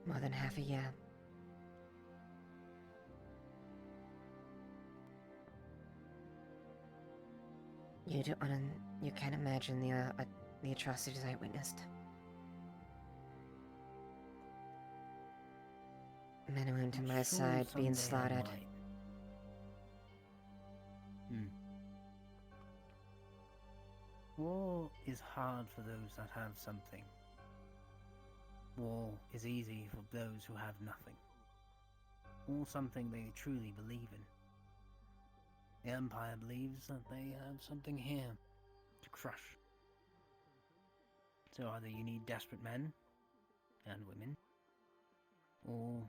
More than half a year. You can't imagine the atrocities I witnessed. Men and women to my side being slaughtered. War is hard for those that have something. War is easy for those who have nothing. Or something they truly believe in. The Empire believes that they have something here to crush. So either you need desperate men and women, or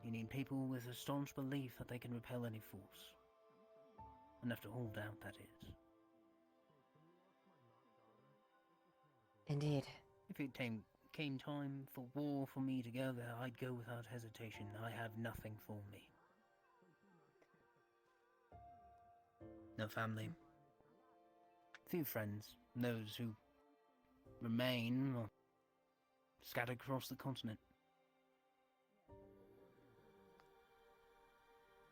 you need people with a staunch belief that they can repel any force. Enough to hold out, that is. Indeed. If it came time for war for me to go there, I'd go without hesitation. I have nothing for me. No family. Few friends. Those who remain or scattered across the continent.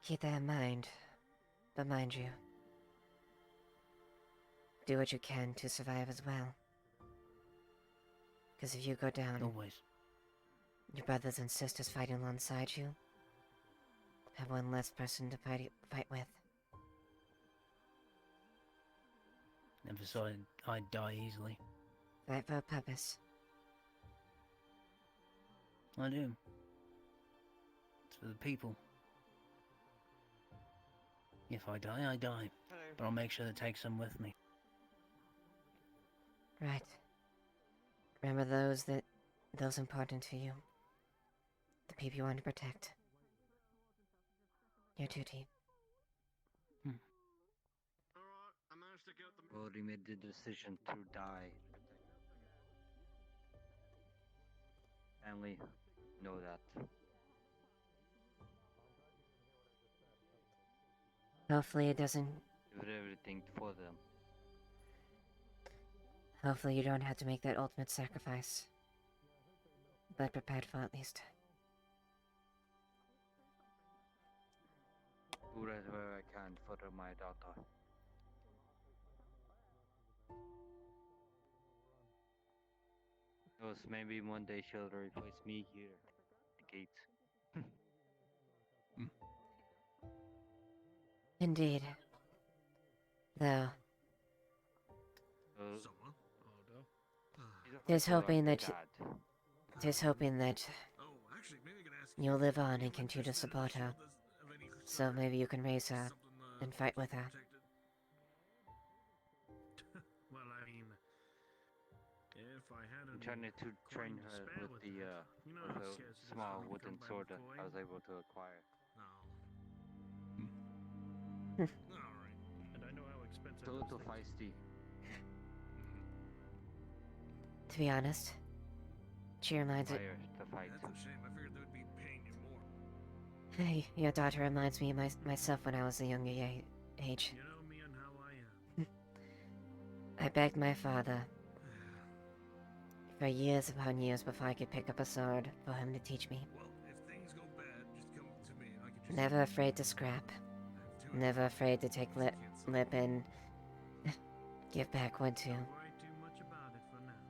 Keep that in mind. But mind you, do what you can to survive as well. Because if you go down, always, your brothers and sisters fighting alongside you have one less person to fight with. Never thought I'd die easily. Fight for a purpose. I do. It's for the people. If I die, I die. Hello. But I'll make sure to take some with me. Right. Remember those important to you. The people you want to protect. Your duty. Already made the decision to die. Family know that. Hopefully it doesn't... Do everything for them. Hopefully you don't have to make that ultimate sacrifice. But prepared for at least. Do whatever I can for my daughter. Because maybe one day she'll replace me here at the gates. Indeed. Though, Someone? Aldo? Just hoping that dad. just hoping that Oh, actually, maybe I can ask you'll live on and continue to support her. So maybe you can raise her and fight with her. Well, I mean, if I had I'm any trying to train coin to her spare with that, you know, with those a guys who just small come wooden by sword with that I was coin. able to acquire. No. Alright. And I know how expensive It's a little those things feisty. To be honest, she reminds it. Fire to fight. That's a shame. I figured they would be paying you more. Hey, your daughter reminds me of myself when I was a younger age. You know me and how I am. I begged my father for years upon years before I could pick up a sword for him to teach me. Well, if things go bad, just come to me. I can just Never afraid to scrap. Never afraid to take lip and give back one too. Don't worry too much about it for now.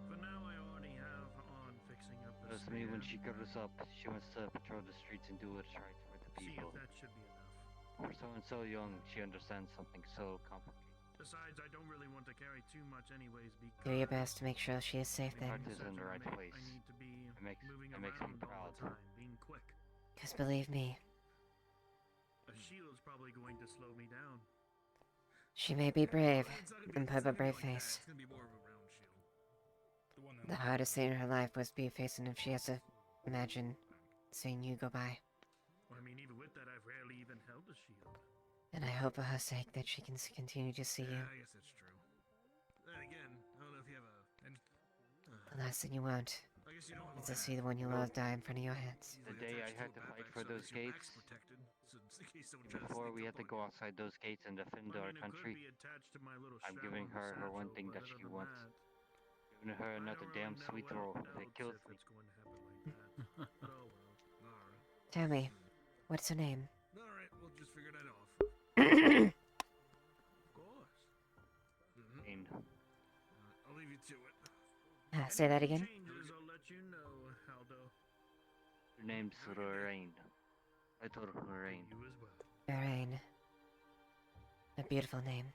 For now, I already have on fixing up the Trust me, when spear. she grows up, she wants to patrol the streets and do what's right for the See people. if that should be enough. For someone so young, she understands something so complicated. Besides, I don't really want to carry too much anyways because Do your best to make sure she is safe My then. heart is in the right place. I need to be It makes moving me around all proud. the time, being quick. Cause believe me, A shield's probably going to slow me down. she may be brave It's not gonna and be, put it's up a not gonna be brave like that. face. It's gonna be more of a round shield. The one The hardest thing in her life was be facing if she has to imagine seeing you go by. I mean, even with that, I've rarely even held a shield. And I hope for her sake that she can continue to see you. Yeah, I guess that's true. Then again, I don't know if you have The last thing you want I guess you don't is to see the one you love die in front of your hands. The day I had to fight for those gates, protected, so in case someone tries to before sneak we up had to on go you. outside those gates and defend our It country, could be attached to my little I'm strap giving on the her one satchel, thing but that other she than wants. that, Giving her another damn sweet roll that kills me. it's going to happen like that. But oh well. Alright. Tell me, what's her name? Alright, we'll just figure that off. Of course. Pain. I'll leave you to it. Say that again? Changes, I'll let you know, Aldo. Her name's Lorraine. I told her Lorraine. You as well. Lorraine. A beautiful name.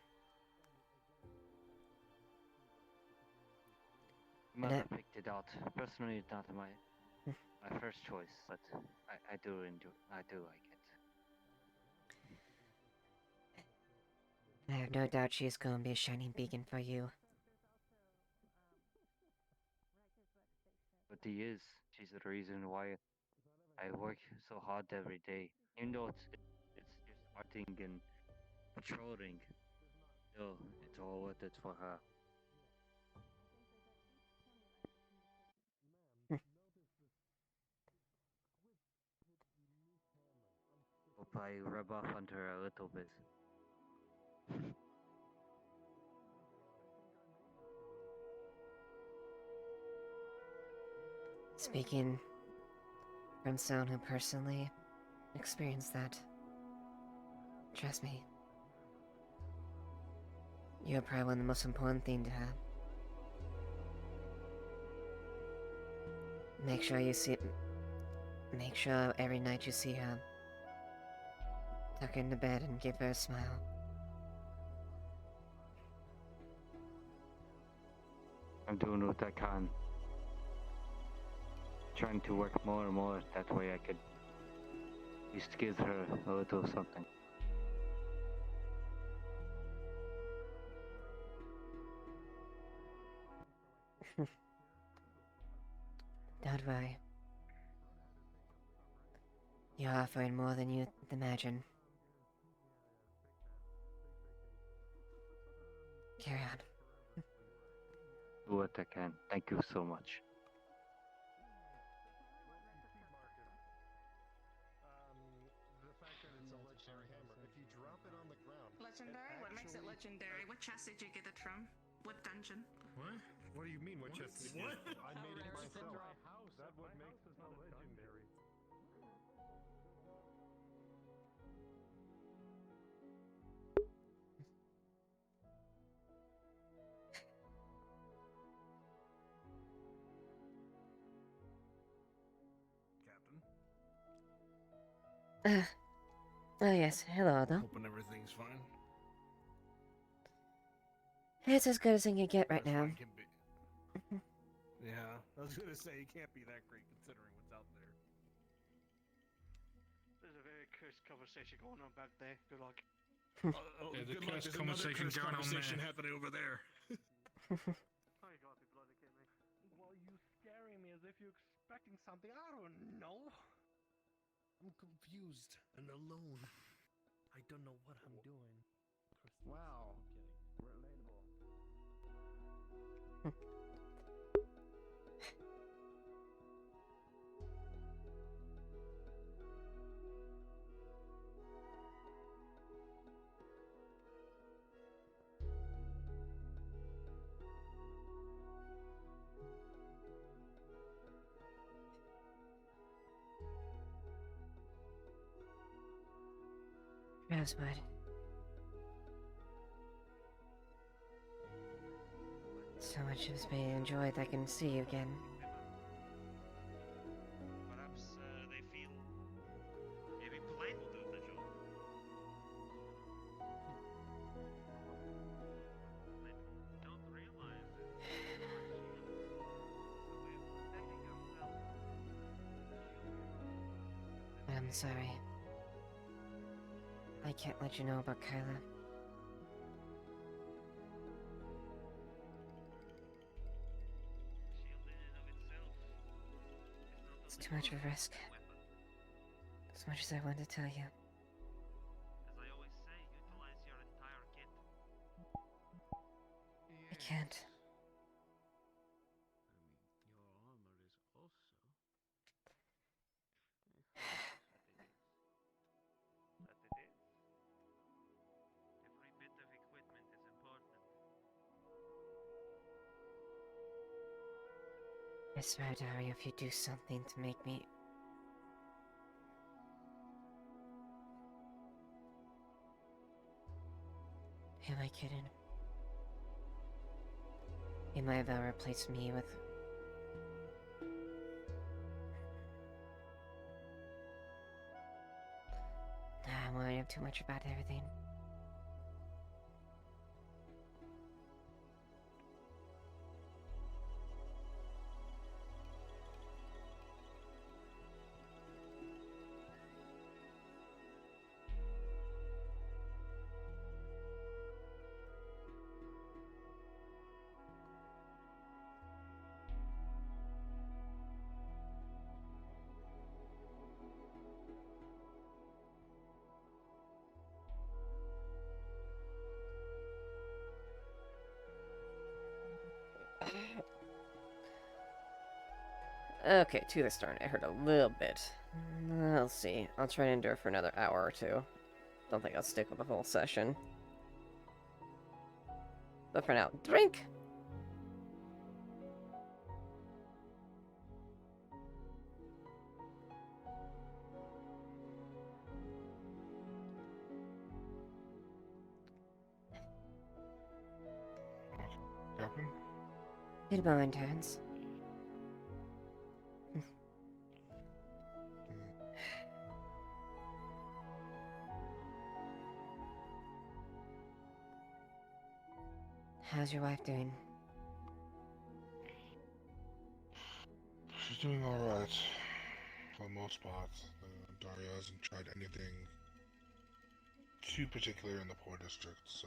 Mother picked it out. Personally, it's not my first choice, but I do like it. I have no doubt she's going to be a shining beacon for you. But he is. She's the reason why I work so hard every day. Even though it's just arting and patrolling, still, it's all worth it for her. Hope I rub off on her a little bit. Speaking from someone who personally experienced that, trust me, you're probably one of the most important thing to her. Make sure every night you see her, tuck her into bed and give her a smile. I'm doing what I can. Trying to work more and more, that way I could at least give her a little something. Don't worry. You're offering more than you imagine. Carry on. Do what I can. Thank you so much. Legendary? What makes it legendary? What chest did you get it from? What dungeon? What? What do you mean? What chest did you What? get? I made it myself. That's what makes it not legendary. Captain? Oh yes, hello Aldo. Hoping everything's fine. It's as good as it can get right now. Yeah, I was gonna say it can't be that great considering what's out there. There's a very cursed conversation going on back there. Good luck. There's a good luck. cursed There's another conversation cursed going on conversation there. happening over there. Oh, you gotta be bloody kidding me. Well, you scaring me as if you're expecting something. I don't know. I'm confused and alone. I don't know what I'm doing. Wow. Relatable. Rosebud. So much has been enjoyed I can see you again. Perhaps they feel maybe polite will do the job. They don't realize it. I'm sorry. I can't let you know about Kyla. It's too much of a risk. As much as I want to tell you. As I always say, utilize your entire kit. I can't. Your armor is also. That it is. Every bit of equipment is important. I swear, Dario, if you do something to make me... Am I kidding? You might have replaced me with... I'm worrying too much about everything. Okay, to the start, I heard a little bit. I'll see. I'll try and endure for another hour or two. Don't think I'll stick with the whole session. But for now, drink! Captain? Good morning, Terrence. How's your wife doing? She's doing alright. For the most part. Daria hasn't tried anything too particular in the poor district, so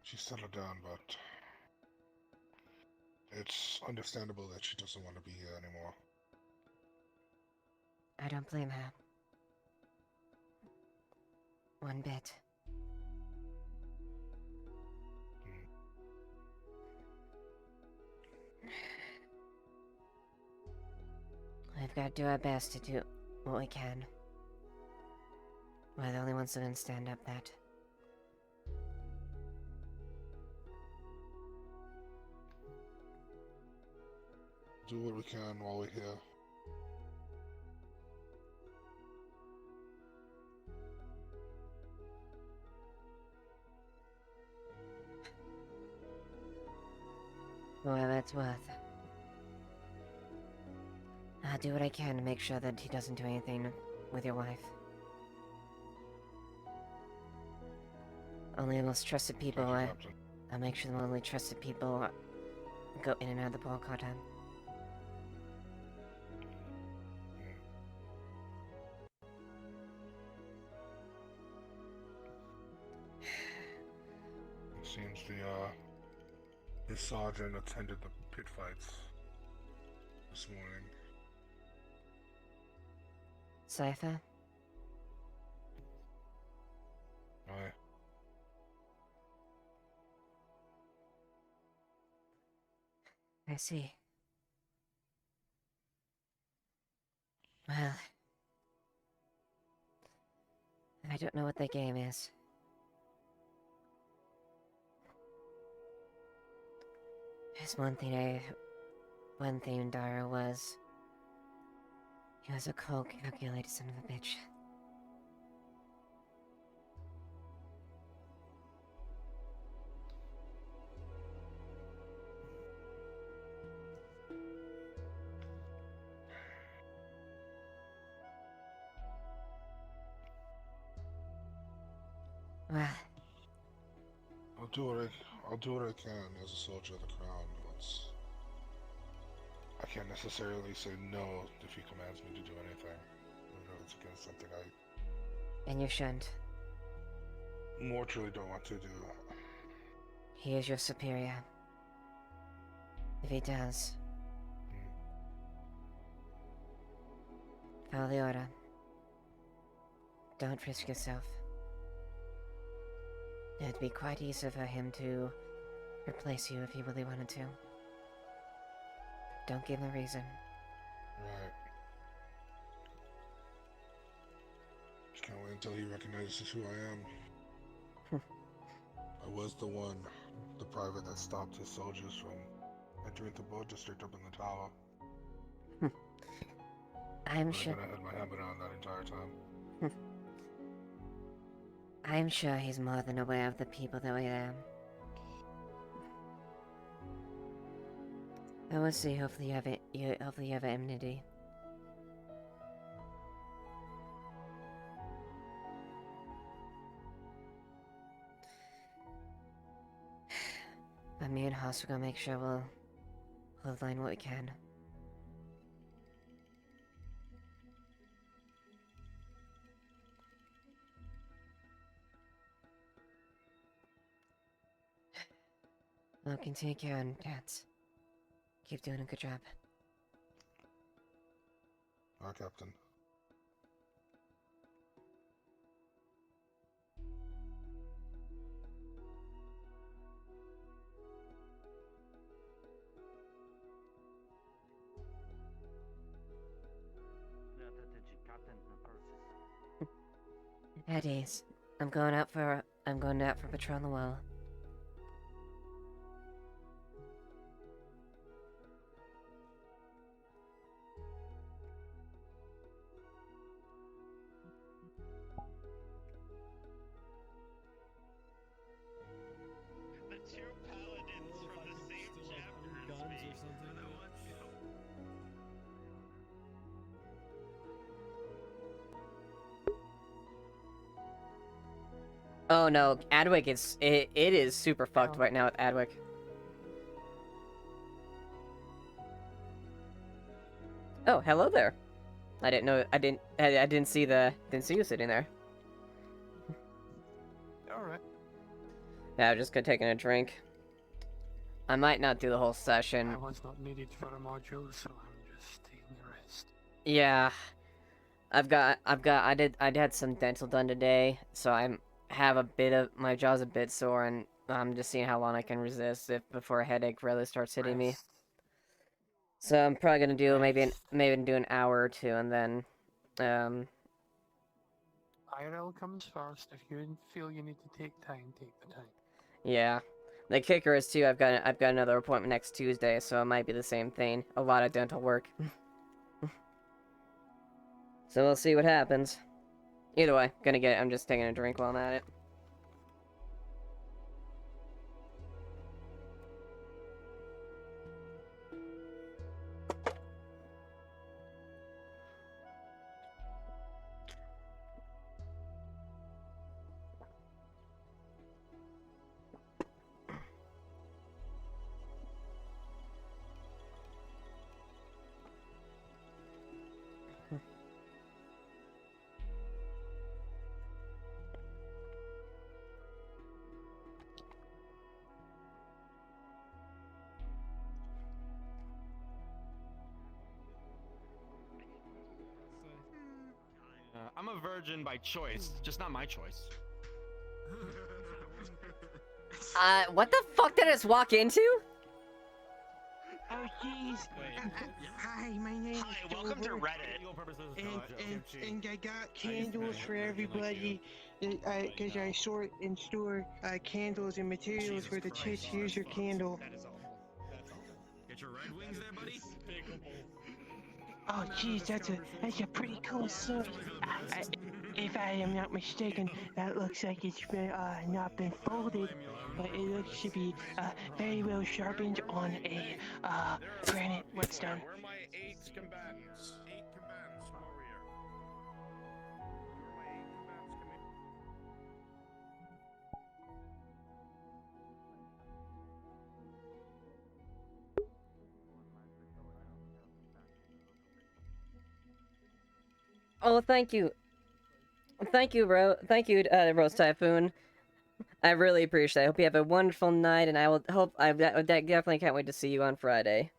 she's settled down, but it's understandable that she doesn't want to be here anymore. I don't blame her. One bit. We've got to do our best to do what we can. We're the only ones that can stand up that. Do what we can while we're here. For whatever it's worth. I'll do what I can to make sure that he doesn't do anything with your wife. Only the most trusted people Thank you, I... Captain. I'll make sure the only trusted people go in and out of the ball all time. It seems the sergeant attended the pit fights this morning. Cypher? Aye. I see. Well, I don't know what the game is. There's one thing Dara was. He was a cold, calculated son of a bitch. Well, I'll do what I can as a soldier of the crown. I can't necessarily say no if he commands me to do anything. Even if it's against something I and you shouldn't. mortally don't want to do. He is your superior. If he does, follow the order. Don't risk yourself. It'd be quite easy for him to replace you if he really wanted to. Don't give him a reason. Right. Just can't wait until he recognizes who I am. I was the private that stopped his soldiers from entering the boat district up in the tower. I'm sure. I had my habit on that entire time. I'm sure he's more than aware of the people that were there. I will see. Hopefully you have enmity. But me and Haas are gonna make sure we'll line what we can. Well, continue care on cats. Keep doing a good job. Our captain. At ease. I'm going out for patrol on the wall. The two paladins from the same chapter as guns me or something. for that one show. Oh no, Adwick is it is super fucked right now with Adwick. Oh, hello there. I didn't see you sitting there. Alright. Yeah, I'm just gonna taking a drink. I might not do the whole session. I was not needed for a module, so I'm just taking a rest. Yeah. I had some dental done today, so my jaw's a bit sore, and I'm just seeing how long I can resist before a headache really starts hitting me. So I'm probably gonna do maybe do an hour or two, and then IRL comes first. If you feel you need to take time, take the time. yeah. The kicker is too, I've got another appointment next Tuesday, so it might be the same thing. A lot of dental work. So we'll see what happens. Either way, I'm just taking a drink while I'm at it. a virgin by choice, just not my choice. What the fuck did I just walk into? Oh jeez. Hi, my name is Welcome to Dover, Reddit. and I got candles for everybody. Cause I sort and store candles and materials for the church. Here's your candle. That is awful. That's awful. Get your Red Wings there, buddy? Oh jeez, that's a pretty cool sword. If I am not mistaken, that looks like it's been not been folded, but it looks to be very well sharpened on a granite whetstone. Where are my 8 combatants? 8 combatants, come over here. Where are my 8 combatants? Come here. Oh, thank you. Thank you, Thank you, Rose Typhoon. I really appreciate it. I hope you have a wonderful night, and I definitely can't wait to see you on Friday.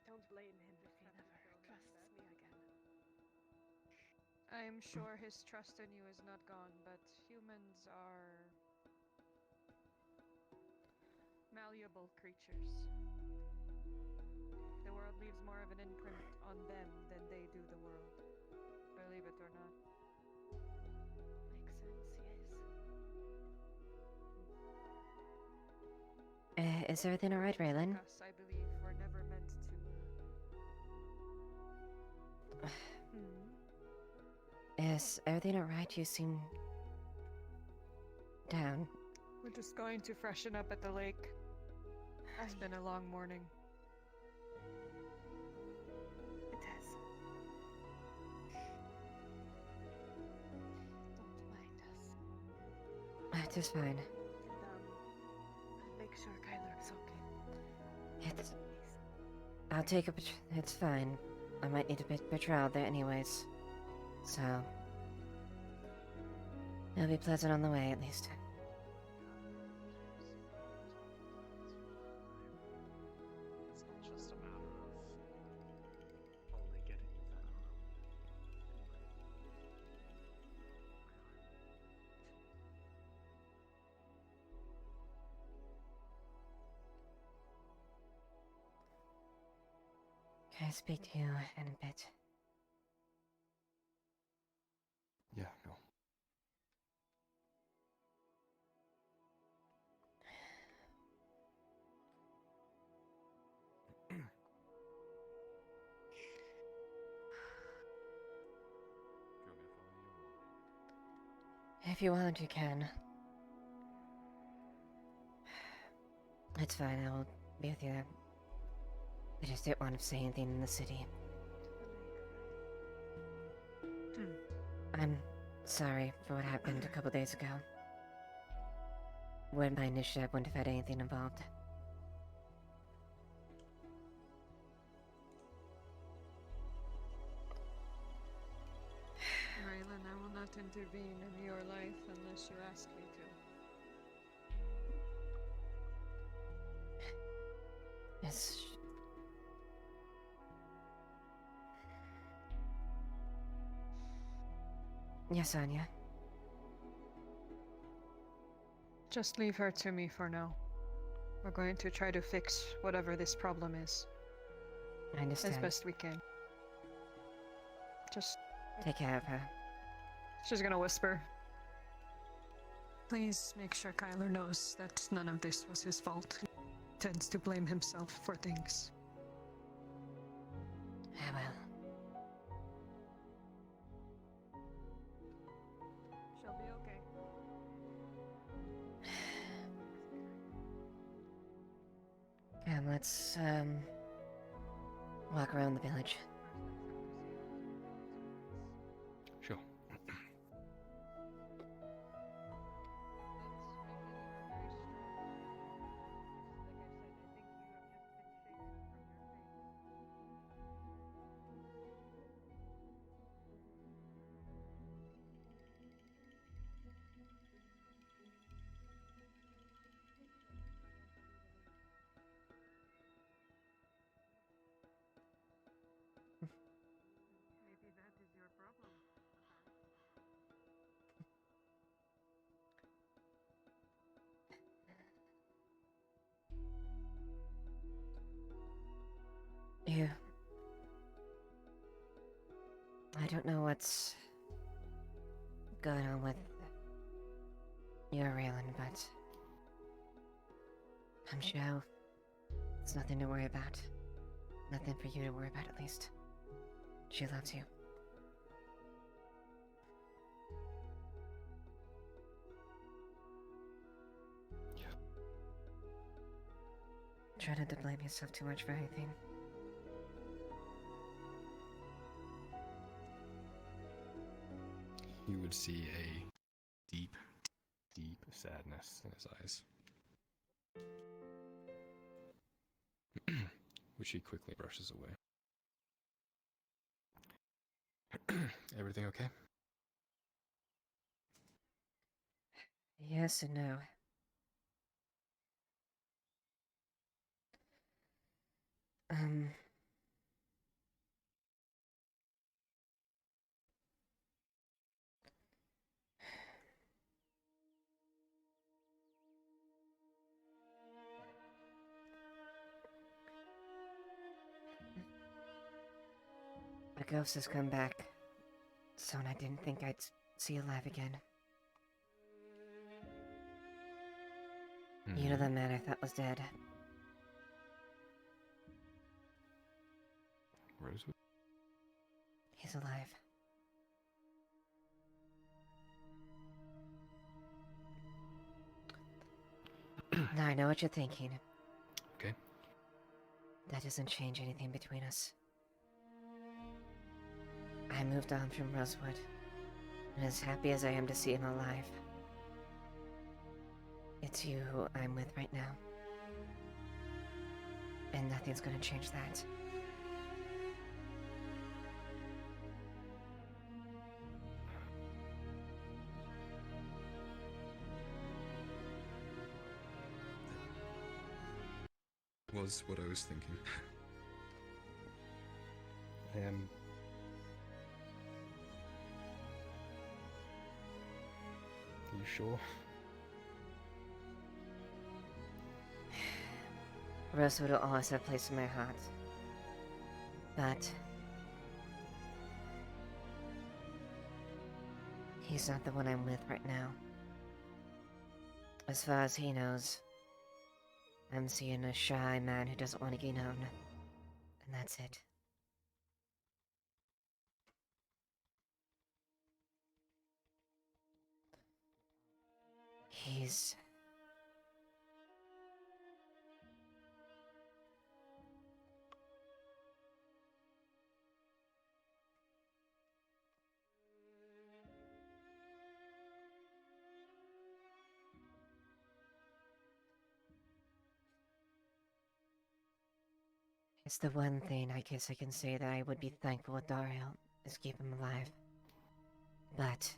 Don't blame him if he never trusts me again. I'm sure his trust in you is not gone, but humans are malleable creatures. The world leaves more of an imprint on them than they do the world. Believe it or not. Makes sense, yes. Is everything alright, Raylan? Us, I believe, were never meant to. Is everything alright? You seem down. We're just going to freshen up at the lake. It's been a long morning. It has. Don't mind us. It is fine. Make sure Kyler's okay. It's... I'll take a... It's fine. I might need a bit patrol out there anyways. So... It'll be pleasant on the way, at least. It's not just a matter of only getting the venom. Can I speak to you in a bit? Yeah, no. If you want, you can. It's fine, I will be with you. I just didn't want to say anything in the city. I'm sorry for what happened a couple days ago. When my initiative wouldn't have had anything involved. Raylan, I will not intervene in your life unless you ask me to. It's... Yes, Anya. Just leave her to me for now. We're going to try to fix whatever this problem is. I understand. As best we can. Just... Take care of her. She's gonna whisper. Please make sure Kyler knows that none of this was his fault. He tends to blame himself for things. I will. She'll be okay. Come, let's, walk around the village. Sure. Maybe that is your problem. You... I don't know what's going on with your Raylan, but I'm sure it's nothing to worry about. Nothing for you to worry about, at least. She loves you. Yeah. Try not to blame yourself too much for anything. You would see a deep, deep sadness in his eyes. Which he quickly brushes away. Everything okay? Yes and no. A ghost has come back. Someone I didn't think I'd see alive again. You know the man I thought was dead. Rosewood? He's alive. Now I know what you're thinking. Okay. That doesn't change anything between us. I moved on from Rosewood, and as happy as I am to see him alive, it's you who I'm with right now. And nothing's gonna change that. Was what I was thinking. I am. Are you sure? Rosewood will always have a place in my heart. But he's not the one I'm with right now. As far as he knows, I'm seeing a shy man who doesn't want to get known. And that's it. He's... It's the one thing I guess I can say that I would be thankful with Dario is keep him alive. But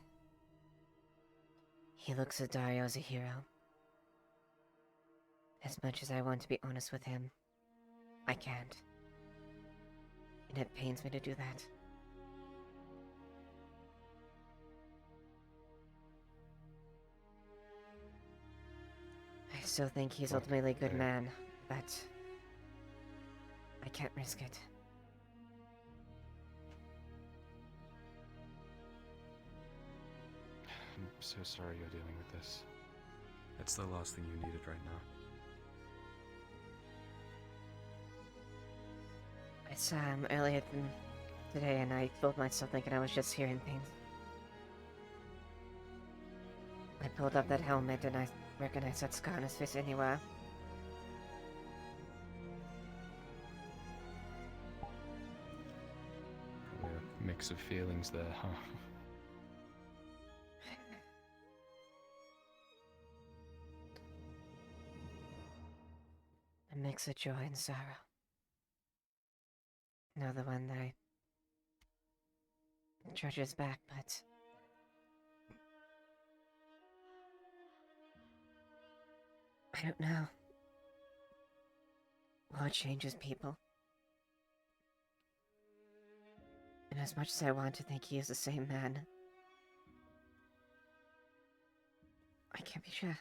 he looks at Dario as a hero. As much as I want to be honest with him, I can't. And it pains me to do that. I still think he's ultimately a good man, but I can't risk it. I'm so sorry you're dealing with this. It's the last thing you needed right now. I saw him earlier today and I fooled myself thinking I was just hearing things. I pulled up that helmet and I recognized that scar on his face anywhere. Probably a mix of feelings there, huh? A mix of joy and sorrow. Another one that I treasures back, but I don't know. War changes people. And as much as I want to think he is the same man, I can't be sure.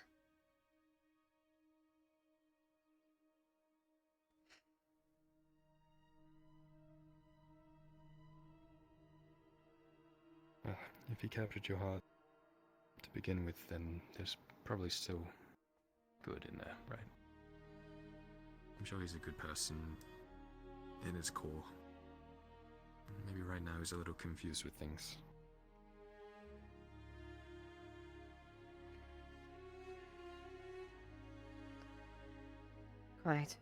If he captured your heart to begin with, then there's probably still good in there, right? I'm sure he's a good person in his core. Maybe right now he's a little confused with things. Quite.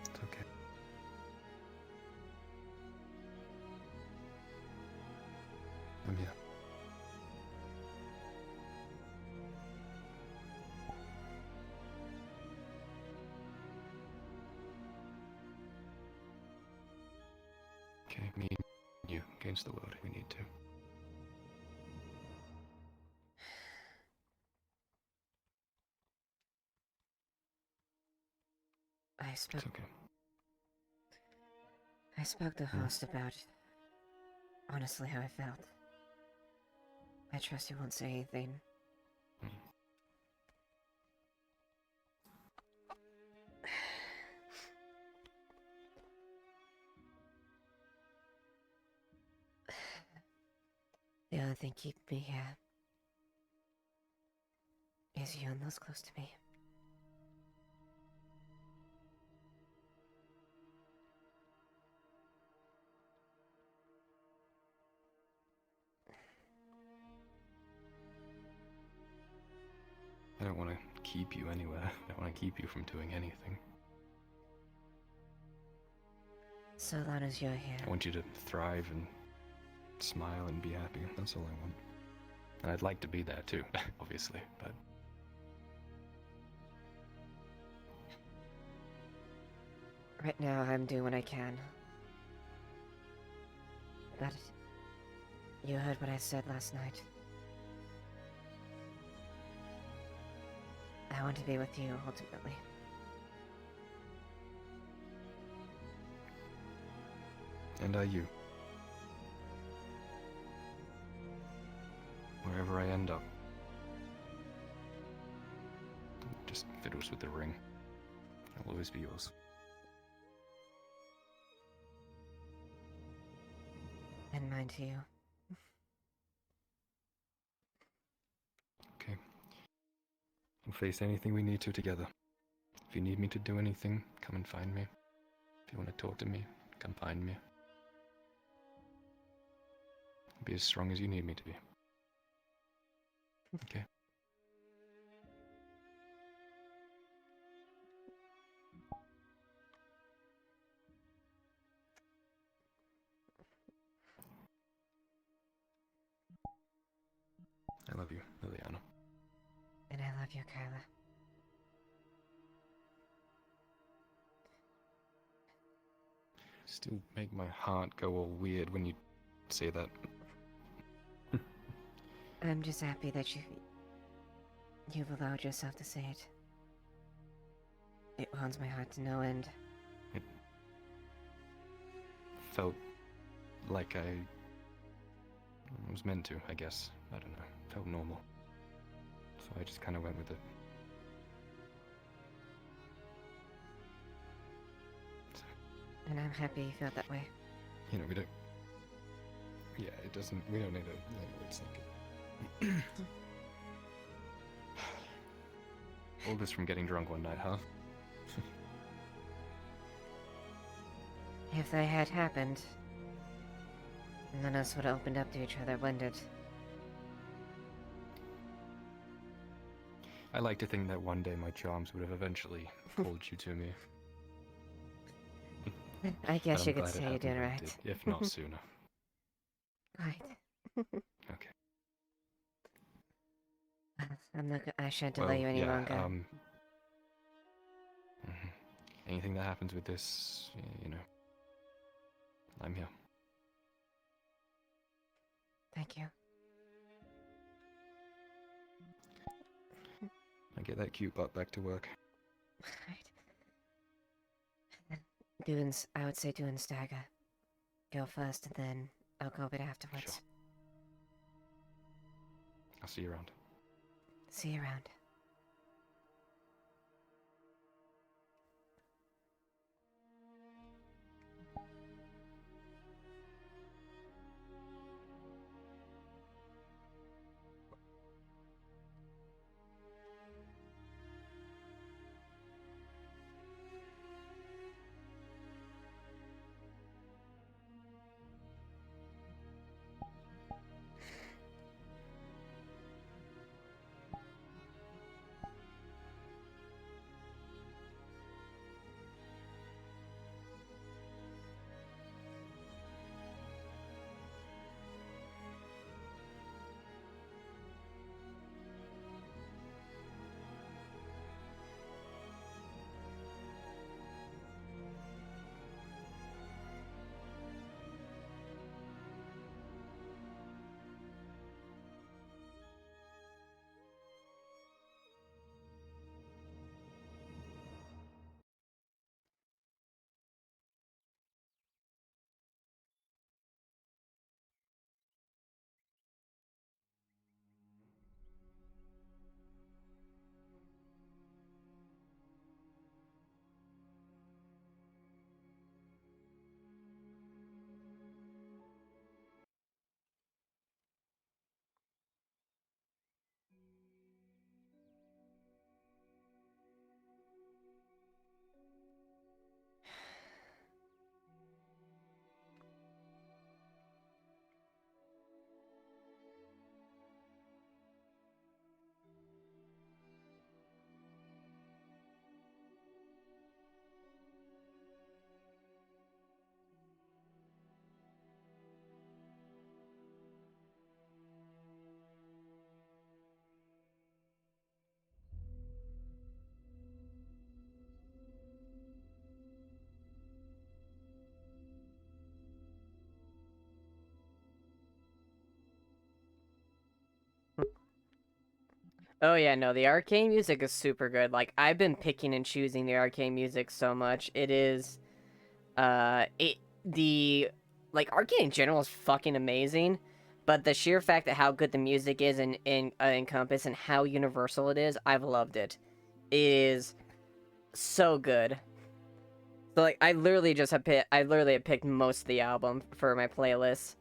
It's okay. I'm here. Okay, me and you against the world if we need to. I spoke. It's okay. I spoke to host about honestly how I felt. I trust he won't say anything. The only thing keeping me here is you and those close to me. I don't want to keep you anywhere. I don't want to keep you from doing anything. So long as you're here. I want you to thrive and smile and be happy. That's all I want. And I'd like to be there too, obviously, but... Right now, I'm doing what I can. But you heard what I said last night. I want to be with you, ultimately. And are you? Wherever I end up. Just fiddles with the ring. I'll always be yours. And mine to you. Okay. We'll face anything we need to together. If you need me to do anything, come and find me. If you want to talk to me, come find me. Be as strong as you need me to be. Okay? I love you, Leiliana. And I love you, Kyla. Still make my heart go all weird when you say that. I'm just happy that you've allowed yourself to say it. It warms my heart to no end. It felt like I was meant to, I guess. I don't know. Felt normal. So I just kind of went with it. And I'm happy you felt that way. You know, we don't... Yeah, it doesn't... We don't need to... It's like... All this from getting drunk one night, huh? If that had happened, none of us would have opened up to each other, wouldn't it? I like to think that one day my charms would have eventually pulled you to me. I guess And you I'm could glad say it you happened did when it right. did, if not sooner. Right. Okay. I'm not. I shan't delay you any longer. Anything that happens with this, you know, I'm here. Thank you. I get that cute butt back to work. I would say doing stagger. Go first, and then I'll go a bit afterwards. Sure. I'll see you around. See you around. Oh yeah, no, the arcane music is super good. Like, I've been picking and choosing the arcane music so much. It is, like, arcane in general is fucking amazing, but the sheer fact that how good the music is in Compass and how universal it is, I've loved it. It is so good. So, like, I literally have picked most of the album for my playlist.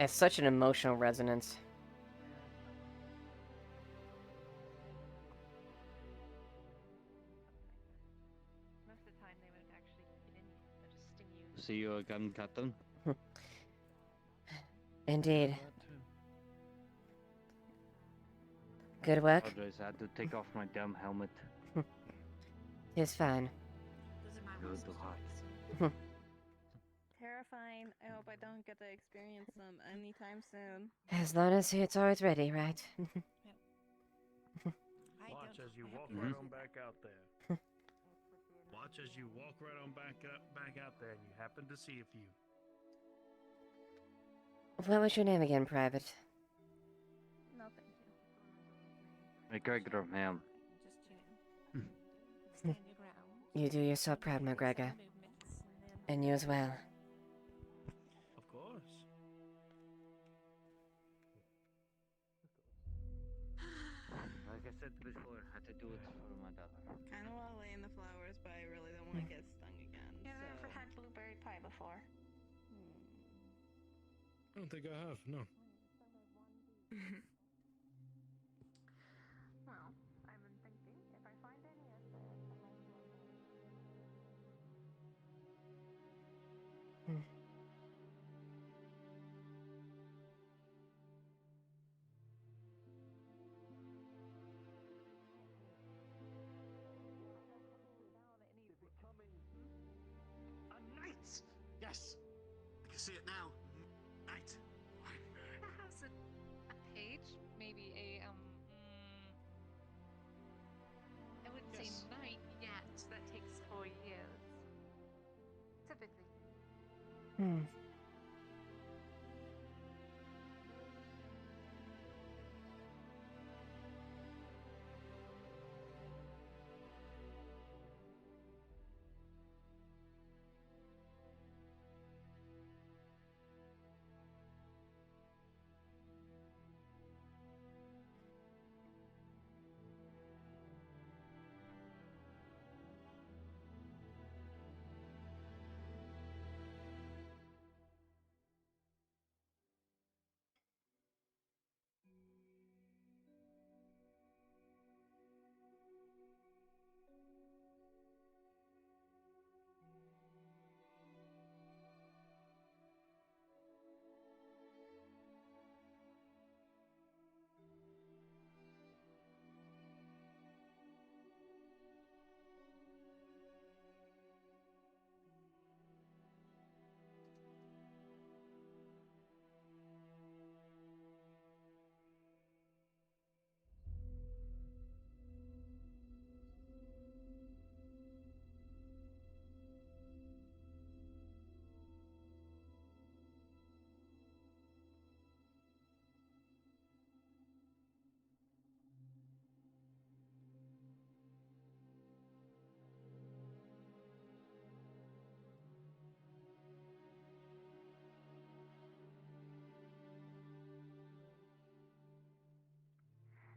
It's such an emotional resonance. Most of the time they would actually get in you. They'll just sting you. See you again, Captain. Indeed. Good work. Apologize, I had to take off my damn helmet. It's fine. Good to hot. Terrifying. I hope I don't get to experience them anytime soon. As long as it's always ready, right? Watch as you walk right on back out there. Watch as you walk right on back out there, and you happen to see a few. What was your name again, Private? No, thank you. McGregor, ma'am. You do yourself proud, McGregor. And you as well. Of course. Like I said before, I had to do it for my daughter. Kind of want to lay in the flowers, but I really don't want to get stung again. You never had blueberry pie before? I don't think I have, no. Well, I've been thinking if I find any A knight! Yes! I can see it now. Knight. Perhaps a page, maybe I wouldn't say Yes. night yet. That takes 4 years. Typically. Hmm.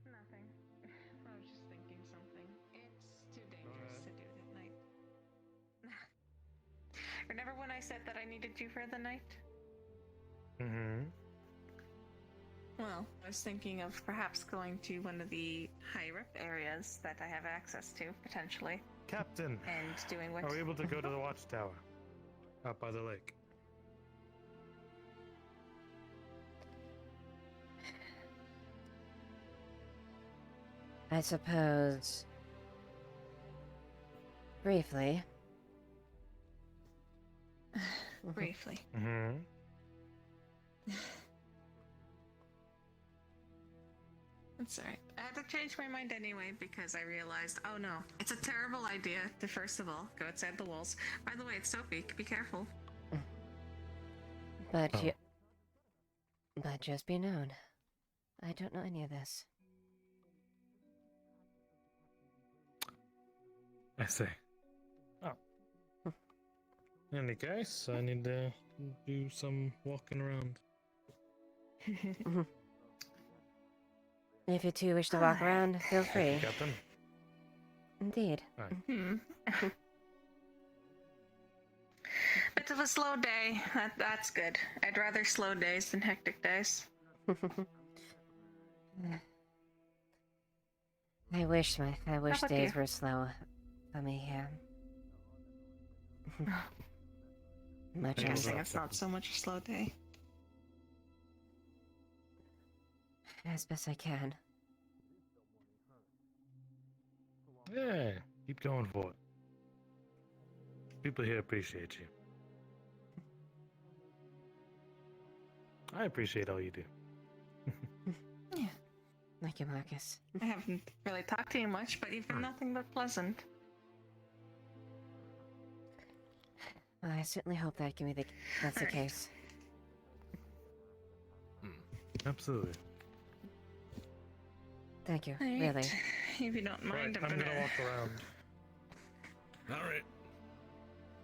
Nothing. I was just thinking something. It's too dangerous to do it at night. Remember when I said that I needed you for the night? Mm-hmm. Well, I was thinking of perhaps going to one of the high rip areas that I have access to, potentially. Captain, And doing what? are we able to go to the watchtower? Out by the lake. I suppose... Briefly. Briefly. Mm-hmm. It's alright. I had to change my mind anyway because I realized, oh no, it's a terrible idea to first of all go outside the walls. By the way, it's Sophie. Be careful. But Oh. but just be known, I don't know any of this. I see. Oh. In any case, I need to do some walking around. If you two wish to walk around, feel free. Captain. Indeed. Bit of a slow day. That's good. I'd rather slow days than hectic days. I wish about days you? were slow for me here. Much I'm guessing as it's not so much a slow day. best I can. Yeah, keep going for it. People here appreciate you. I appreciate all you do. Yeah. Thank you, Marcus. I haven't really talked to you much, but you've been nothing but pleasant. Well, I certainly hope that's the case. Absolutely. Thank you, Alright. really. If you don't mind, I'm gonna walk around. Alright.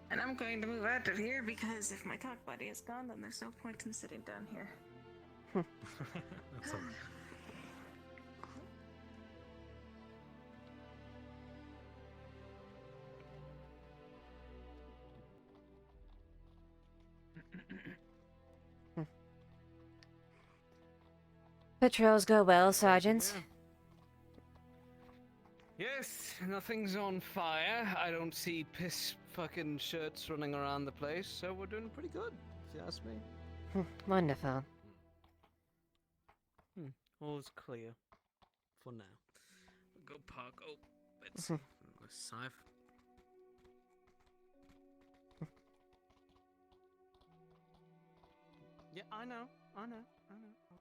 And I'm going to move out of here because if my talk buddy is gone, then there's no point in sitting down here. That's all right. Patrols go well, Sergeant. Yes, nothing's on fire. I don't see piss fucking shirts running around the place, so we're doing pretty good, if you ask me. Wonderful. All's clear. For now. We'll go park. Oh, let's see. Scythe. Yeah, I know.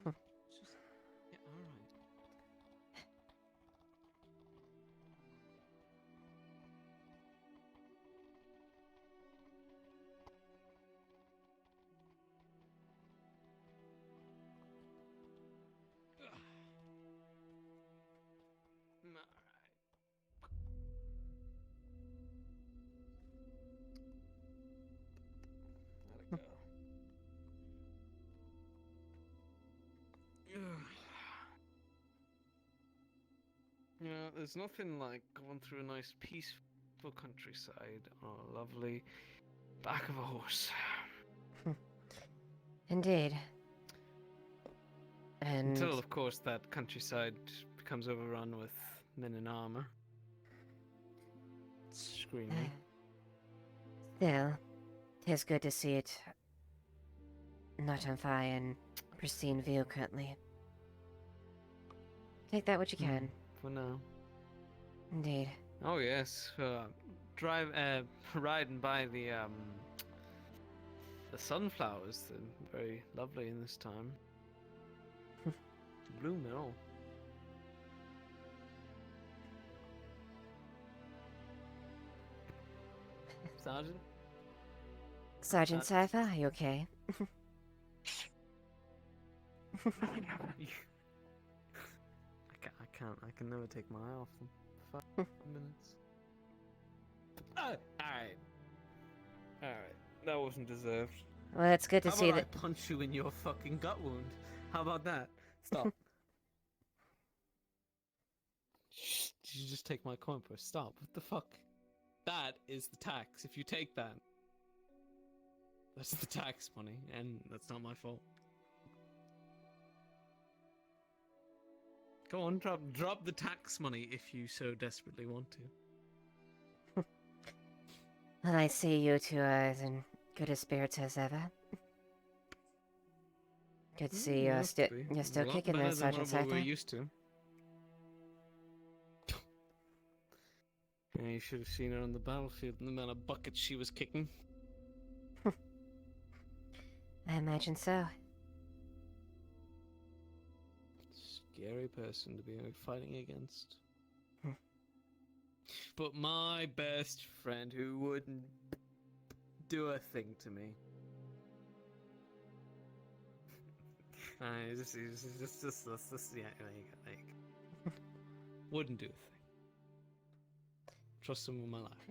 It's just, yeah, alright. You know, there's nothing like going through a nice peaceful countryside on a lovely back of a horse. Indeed. And Until, of course, that countryside becomes overrun with men in armor. Screaming. Still, 'tis good to see it not on fire and pristine view currently. Take that what you can. For now. Indeed. Oh yes, riding by the sunflowers. They're very lovely in this time. Bloom and all. Sergeant? Sergeant Cypher, are you okay? I can never take my eye off them for 5 minutes. Alright. That wasn't deserved. Well, it's good to How see about that. I punch you in your fucking gut wound? How about that? Stop. Did you just take my coin purse? Stop. What the fuck? That is the tax. If you take that, that's the tax money, and that's not my fault. Go on, drop the tax money if you so desperately want to. Well, I see you two are in good as spirits as ever. Good to see you're still kicking there, Sergeant What we're Cypher. used to. Yeah, you should have seen her on the battlefield and the amount of buckets she was kicking. I imagine so. scary person to be fighting against. But my best friend who wouldn't do a thing to me. Just yeah, like, wouldn't do a thing. Trust him with my life.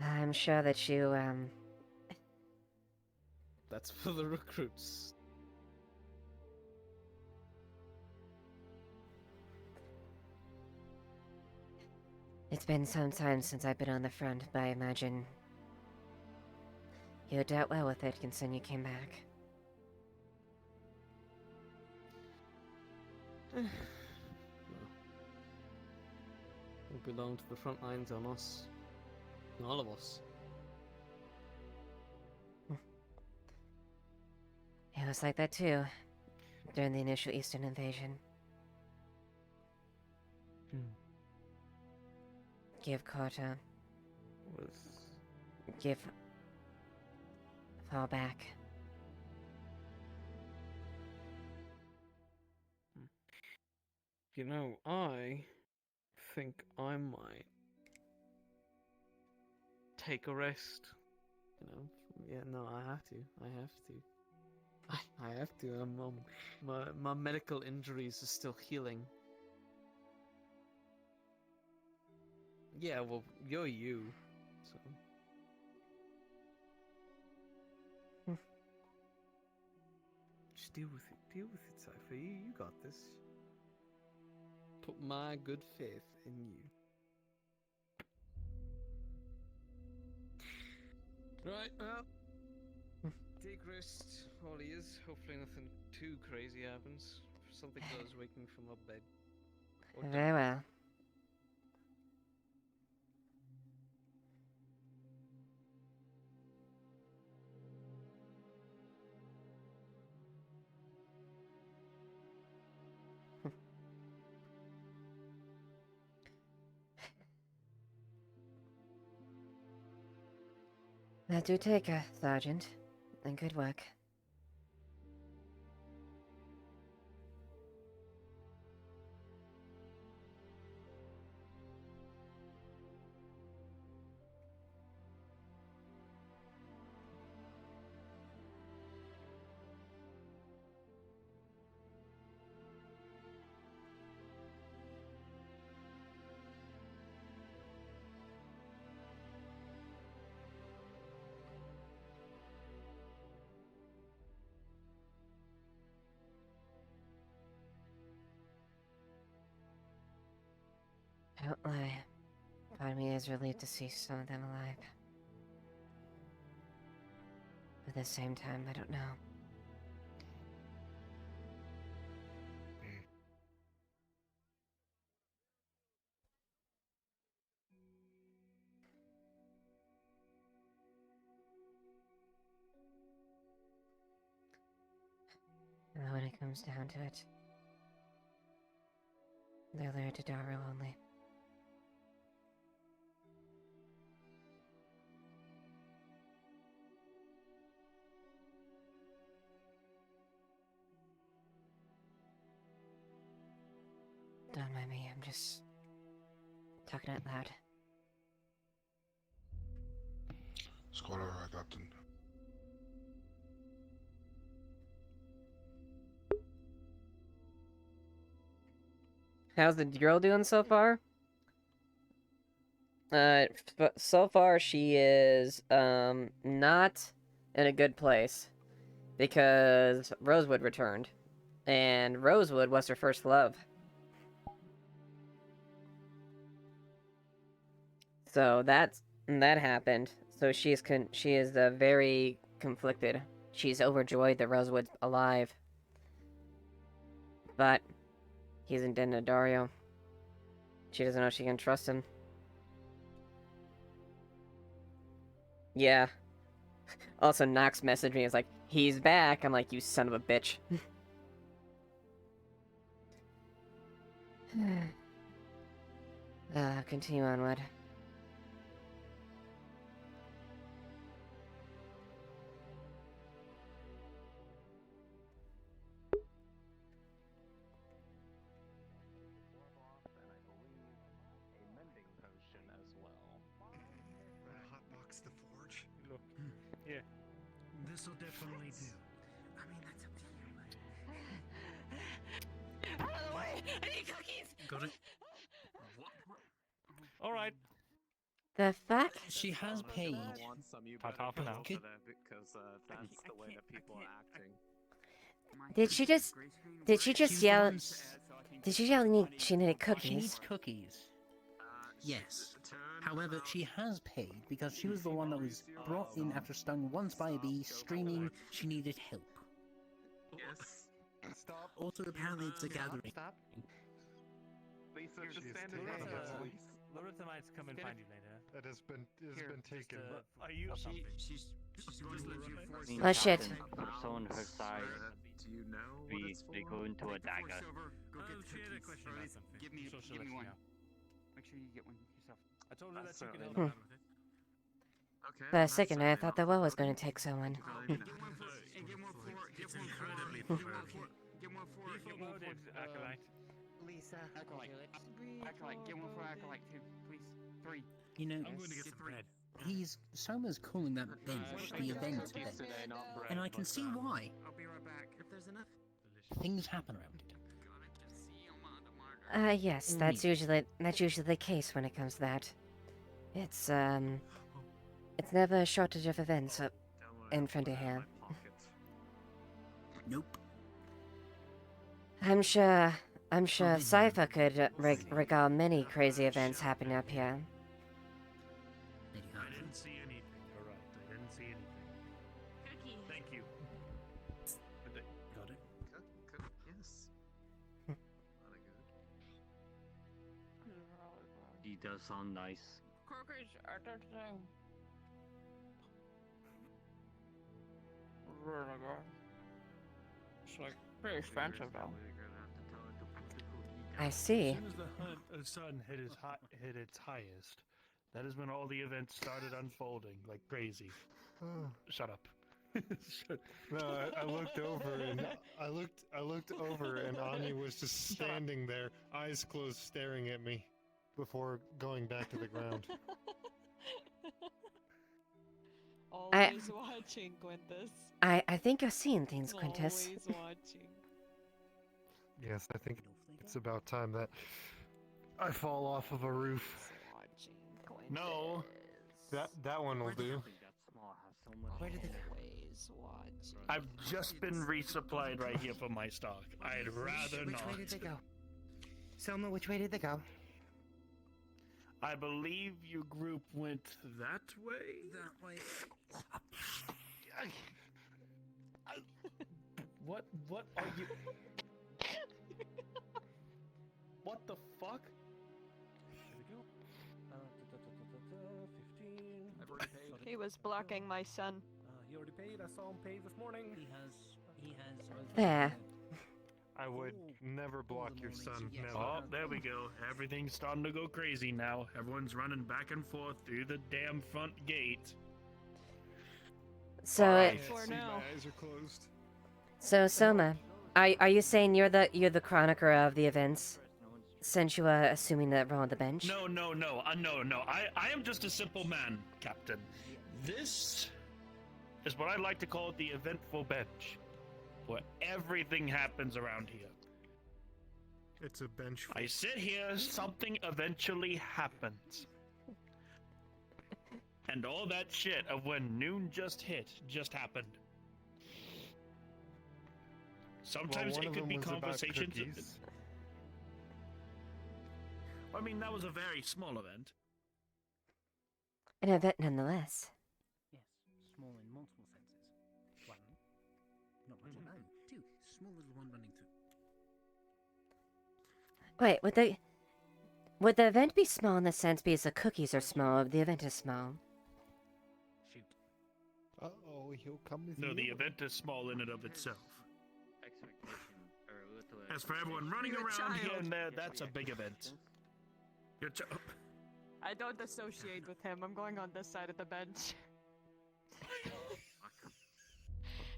I'm sure that you, That's for the recruits. It's been some time since I've been on the front, but I imagine you dealt well with it considering you came back. We belong to the front lines on us. All of us. It was like that too, during the initial Eastern invasion. Give Kota. Give... fall back. You know, I think I might take a rest. You know, yeah, no, I have to. I have to. My medical injuries are still healing. Yeah, well, you're you, so. Just deal with it, Cypher. You got this. Put my good faith in you. Right, well, take rest, all he is. Hopefully nothing too crazy happens. If something does, wake me from my bed. Or Very well. That do take her, Sergeant. And good work. Don't lie. Part of me is relieved to see some of them alive. But at the same time, I don't know. And when it comes down to it, they're there to Daru only. Don't mind me, I'm just talking out loud. Scholar, I got them. How's the girl doing so far? So far she is, not in a good place. Because Rosewood returned. And Rosewood was her first love. So that happened. So she is very conflicted. She's overjoyed that Rosewood's alive. But he's in Dario. She doesn't know she can trust him. Yeah. Also, Nox messaged me. It's like, he's back. I'm like, you son of a bitch. Continue onward. This'll definitely do. I mean, that's up to you. Out of the way! I need cookies! Got it. All right. The fuck? She has paid. Cut off now. Could- because that's the way that people are acting. Did she just She's the yell? one Did she yell she needed She cookies? needs cookies. Yes. However, she has paid because she was the one that was brought in after stung once by a bee, screaming she needed help. Yes. Stop. Also, apparently it's a gathering. Stop. Lisa, Here, just she's stand taken. in front of us. Larissa might come and find you later. It has been taken. Are you? She's going to let you force. Oh shit. For someone her size, Do you know what it's for? they go into a dagger. Go get the she had a cookies. question about something. Give me, So she'll give me let you one. know. Make sure you get one yourself. I told her that she could Certainly help not. me with it. Okay. For a second, I thought the well was going to take someone. Get one for Acolyte. Lisa. Acolyte. Acolyte. Get one for Acolyte too, please. 3. You know, I'm going to get some bread. Soma's calling that bench the event bench, and I can see why. I'll be right back. If there's enough. Things happen around it. Yes, that's usually the case when it comes to that. It's never a shortage of events up in front of here. Nope. I'm sure Cypher could recall many crazy events happening up here. I didn't see anything. All right. I didn't see anything. Cookie. Thank you. Got it. Yes. Not good. He does sound nice. Cookies are the thing. Really good. It's like pretty expensive though. I see. As soon as the sun hit its highest, that is when all the events started unfolding like crazy. Shut up. No, I looked over and I looked over and Anya was just standing there, eyes closed, staring at me before going back to the ground. Always watching, Quintus. I think you're seeing things, Quintus. Always watching. Yes, I think it's about time that I fall off of a roof. No. That one will do. Where did Always watching. I've just been resupplied right here for my stock. I'd rather Which not. way did they go? Selma, which way did they go? I believe your group went that way. That way. What are you? What the fuck? There we go. 15. I've already paid. He was blocking my son. He already paid. I saw him pay this morning. He has. There. I would never block your son. Never. Oh, there we go. Everything's starting to go crazy now. Everyone's running back and forth through the damn front gate. So, Alright. For now. My eyes are closed. so Soma, are you saying you're the chronicler of the events? Since you are assuming that role on the bench? No. No. I am just a simple man, Captain. This is what I like to call the eventful bench, where everything happens around here. It's a bench. I sit here, something eventually happens. And all that shit of when noon just hit just happened. Sometimes one it of could them be was about conversations. cookies. I mean, that was a very small event. An event nonetheless. Yes, small in multiple senses. One, not much of man. Two, small little one running through. Wait, would the event be small in the sense because the cookies are small, or the event is small? Shoot. Uh-oh, he'll come with No, you. the event is small in and of itself. As for everyone running You're a around here child. and there, that's a big event. You're I don't associate with him. I'm going on this side of the bench.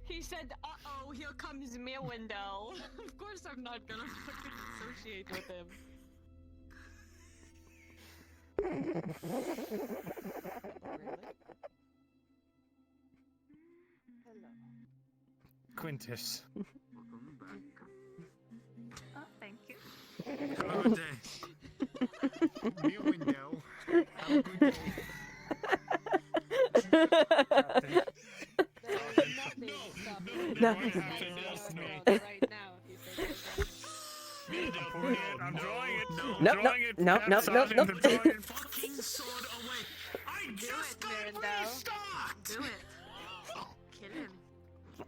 He said, uh-oh, here comes me window. Of course I'm not gonna fucking associate with him. Hello. Quintus. Oh, thank you. Have a good day. Near window. Have a good day. No. Right now, if you say I'm drawing it. Nope, nope, nope, nope, nope, nope. Fucking sword away. I just got restocked. Do it. Kill him.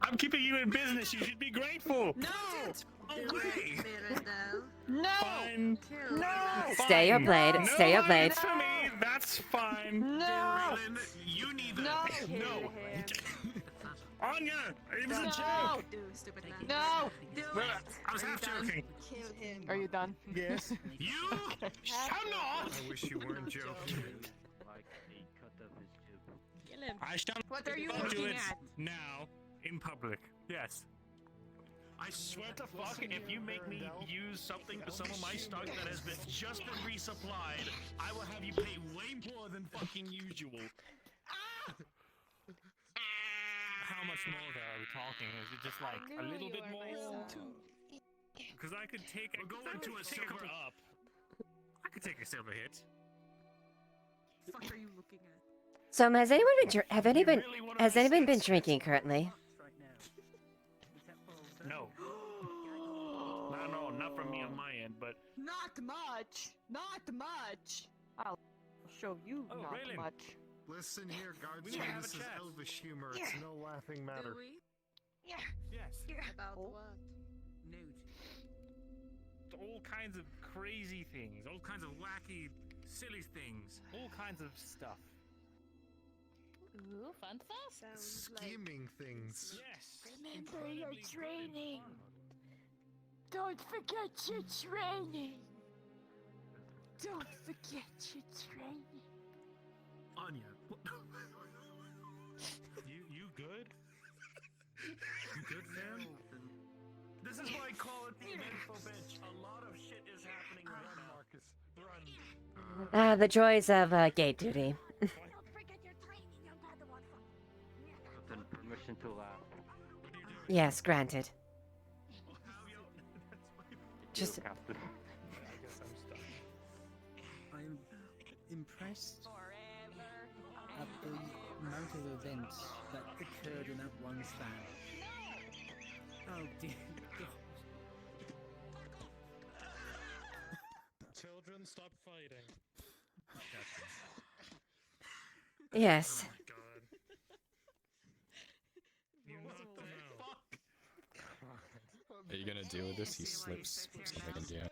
I'm keeping you in business. You should be grateful. No. Away. No. Fine. No. Stay your blade. No Stay your blade. lines for me. That's fine. No. You neither. No. Anya, it was a No. joke. Do stupid man. No. Do Well, it. I was half joking. Kill him. Are you done? Yes. You. I'm not. I wish you weren't joking. Like he cut up his tube. Kill him. I shall What are you do looking it at? now in public. Yes. I swear to fuck, if you make me use some of my stock that has just been resupplied, I will have you pay way more than fucking usual. How much more though are we talking? Is it just like a little bit more? Because I could take a silver up. I could take a silver hit. What the fuck are you looking at? So has anyone been drinking currently? No. No, not from me on my end, but Not much. Not much. I'll show you not Raylan. much. Listen here, guardsman. We need to have a This is chat. elvish humor. It's no laughing matter. Do we? yes, About what? nude. All kinds of crazy things, all kinds of wacky, silly things, all kinds of stuff. Ooh, fun stuff. Sounds Scheming things. Yes. Remember your training. Don't forget your training. Don't forget your training. Anya, you good? You good, fam? This is why I call it the info bench. A lot of shit is happening right now. Marcus, run. The joys of gate duty. But then permission to laugh. Yes, granted. Just Captain. I'm impressed at the amount of events that occurred in that one stand. Oh dear God. Children, stop fighting. yes. Are you gonna deal with this? He slips something into you. Like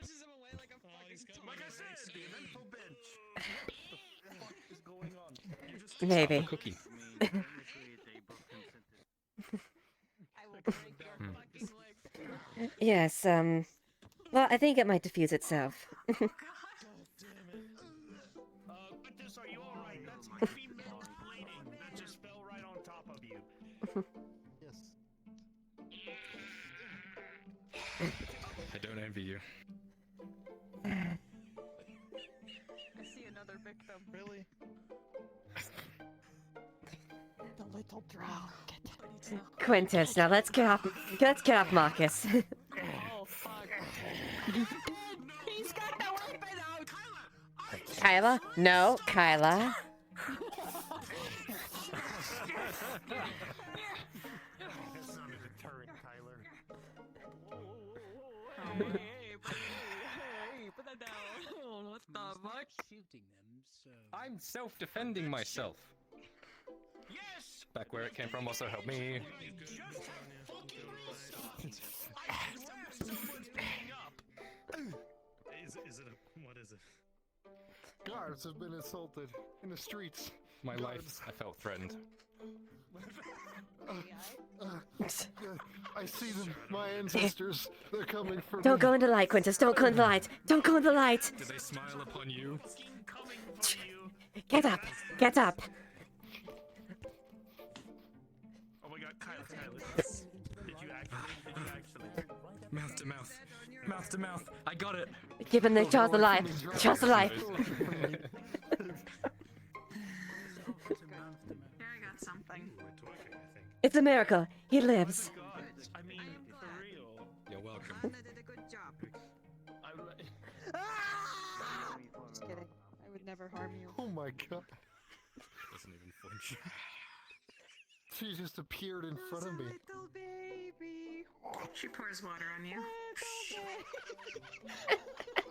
I said, the eventful bench. What the fuck is going on? You just Maybe. Cookie. I will break your fucking leg. Yes, well, I think it might diffuse itself. Quintus, are you alright? That's female bleeding. That just fell right on top of you. Yes. I don't envy you. I see another victim. Really? The little drow. Quintus, now let's get off Marcus. Oh fuck. He's got the weapon out. Kyla? No, Kyla. That's not a deterrent, Kyler. Hey, put that down. What the fuck? Shooting them, so I'm self-defending myself. Yes! Back where it came from also helped me. Just have fucking real stuff. I swear someone's picking up. Is it a what is it? Guards have been assaulted in the streets. My life, Guards. I felt threatened. I see them, my ancestors. They're coming for Don't me. go into the light, Quintus. Don't go into the light. Don't go into the light. Did they smile upon you? Get up. Get up. Oh my god, Kyler. Did you actually? Mouth to mouth. Mouth to mouth. I got it. Give him the jaws of life. Jaws of life. Here, I got something. It's a miracle. He lives. never harm you. Oh my god. Doesn't even flinch. She just appeared in front of me. Little baby. She pours water on you.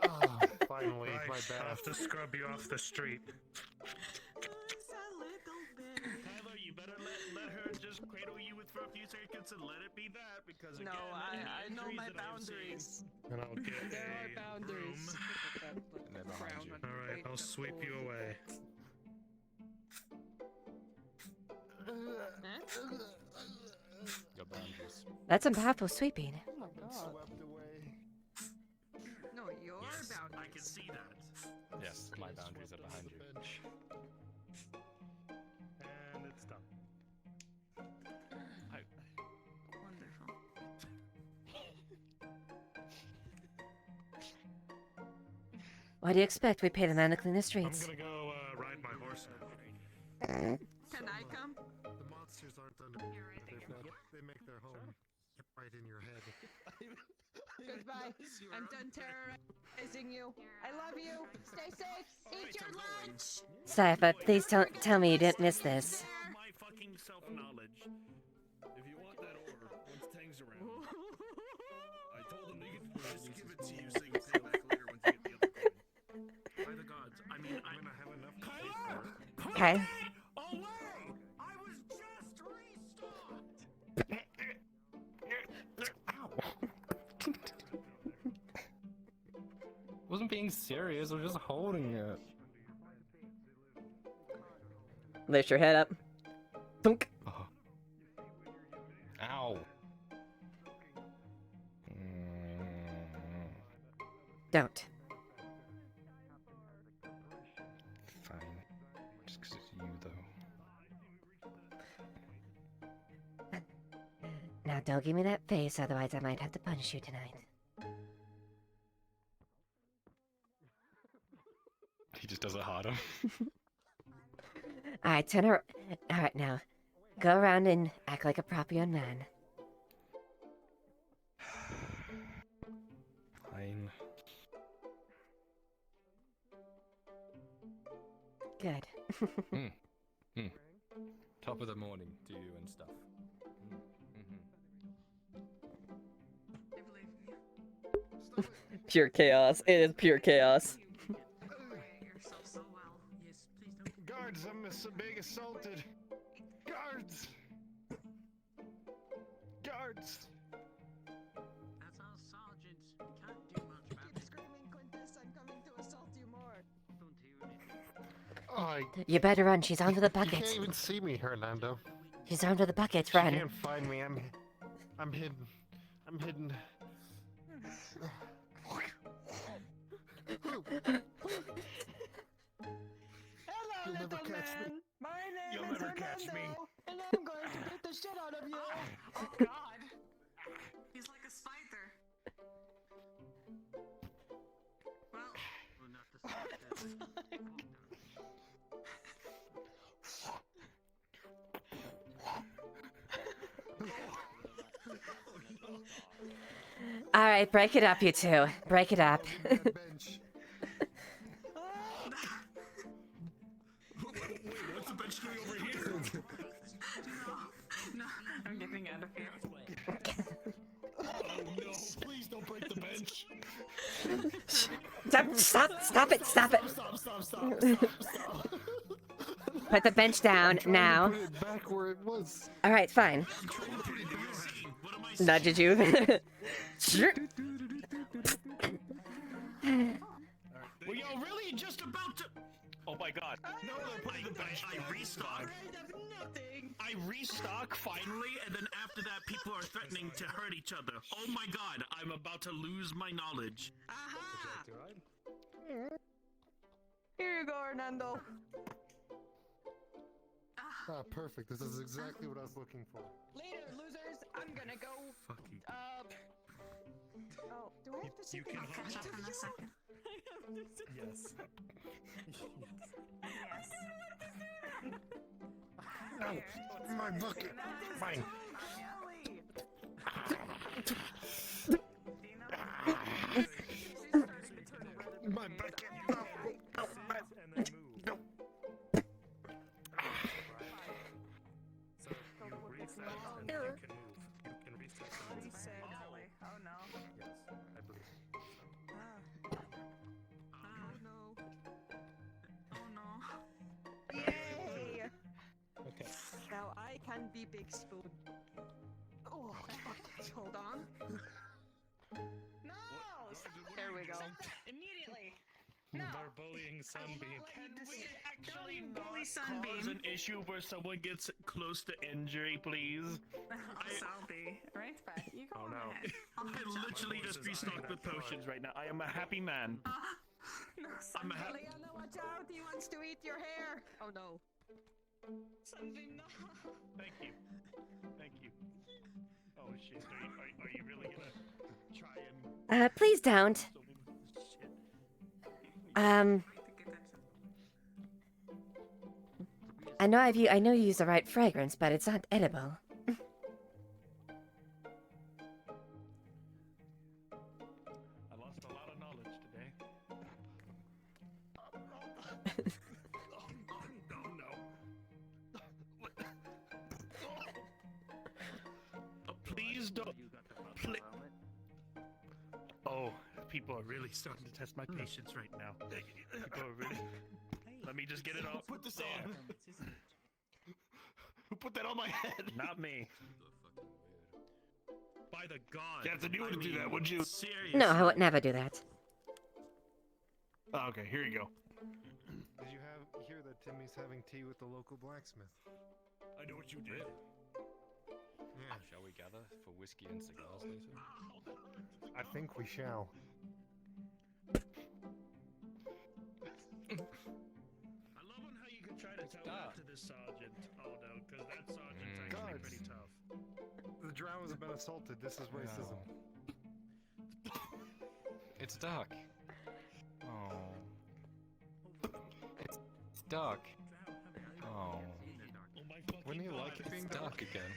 Oh, finally, Right, my I bad. have to scrub you off the street. It's a little baby. Tyler, you better let her just cradle you for a few seconds and let it be that, because No, again, I know injuries my that I've seen- boundaries. And I'll get There a are boundaries. broom. Frown on All right, I'll sweep you away. Your boundaries. That's some powerful sweeping. Oh my god. Swept away. No, your Yes, boundaries. I can see that. Yes, my boundaries are behind you. And it's done. Wonderful. What do you expect? We pay the man to clean the I'm streets. gonna go ride my horse now. Can I come? The monsters aren't under. They make their home right in your head. Goodbye. I'm done terrorizing you. I love you. Stay safe. Eat your lunch. Cypher, please tell me you didn't miss this. My fucking self-knowledge. If you want that order, once Tang's around. I told him to just give it to you so you can pay back later once you get the other coin. By the gods, I mean, I'm gonna have enough to pay for it. Okay. Away! I was just restocked! Wasn't being serious. I was just holding it. Lift your head up. Thunk. Ow. Don't. Fine. Just 'cause it's you, though. Now don't give me that face, otherwise I might have to punish you tonight. He just does it harder. Alright, turn around. Alright, now. Go around and act like a proper young man. Fine. Good. Top of the morning to you and stuff. Pure chaos. It is pure chaos. Guards, I'm being assaulted. Guards! Guards! That's our sergeant. Can't do much about Keep screaming, Quintus. I'm coming to assault you more. Oh, You better run. She's onto the You bucket. can't even see me, Hernando. She's onto the bucket. You Run. can't find me. I'm hidden. I'm hidden. Hello, You'll never little catch me. man. My name You'll is never catch me. Hernando, and I'm going to beat the shit out of you. Oh God. He's like a spider. Well, Alright, break it up, you two. Break it up. What's the bench doing over here? no, I'm getting out of here. Oh no, please don't break the bench. Stop it. Stop. Put the bench down now. Put it back where it was. Alright, fine. Nudges you. Were y'all really just about to? Oh my god. No, they're putting the bench. I restock. I restock finally, and then after that, people are threatening to hurt each other. Oh my god, I'm about to lose my knowledge. Aha! Here you go, Hernando. Ah, perfect. This is exactly what I was looking for. Later, losers. I'm gonna go. Fuck you. Oh, do I have to You sit can in Catch up in a second. Yes. No, my bucket. Fine. My bucket. And then move. handy big spoon. Oh, okay, hold on. No! There we go. Immediately. They're bullying Sunbeam. Don't you bully Cause Sunbeam. an issue where someone gets close to injury, please. Salty. Right back. You go Oh on no. ahead. I literally just restocked with potions right now. I am a happy man. No, I'm a Sunbeam. Leiliana, watch out! He wants to eat your hair! Oh no. Sunbeam, no. Thank you. Thank you. Oh shit, are you really gonna try and... Please don't. Shit. I know you use the right fragrance, but it's not edible. I lost a lot of knowledge today. Oh no. Please don't. Oh, people are really starting to test my patience right now. People are really. Let me just get it off. Put this on. Who put that on my head? Not me. By the god. Captain, you wouldn't do that, would you? Seriously. No, I would never do that. Oh, okay, here you go. Did you hear that Timmy's having tea with the local blacksmith? I know what you did. Yeah. Shall we gather for whiskey and cigars later? I think we shall. I love on how you can try to tell that to this sergeant, Aldo, because that sergeant's actually pretty tough. The drow has been assaulted. This is racism. It's dark. Oh. It's dark. Oh. Wouldn't you like it being dark again?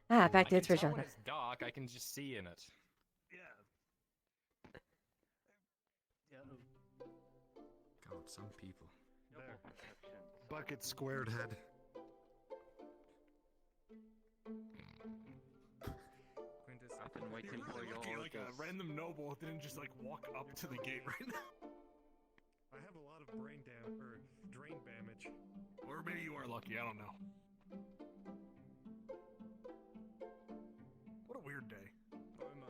Ah, back to its I can tell original. when it's dark, I can just see in it. God, some people. Bucket squared head. I've been waiting for your Looking like a orders. random noble didn't just like walk up to the gate right now. I have a lot of brain drain damage. Or maybe you are lucky, I don't know. What a weird day. I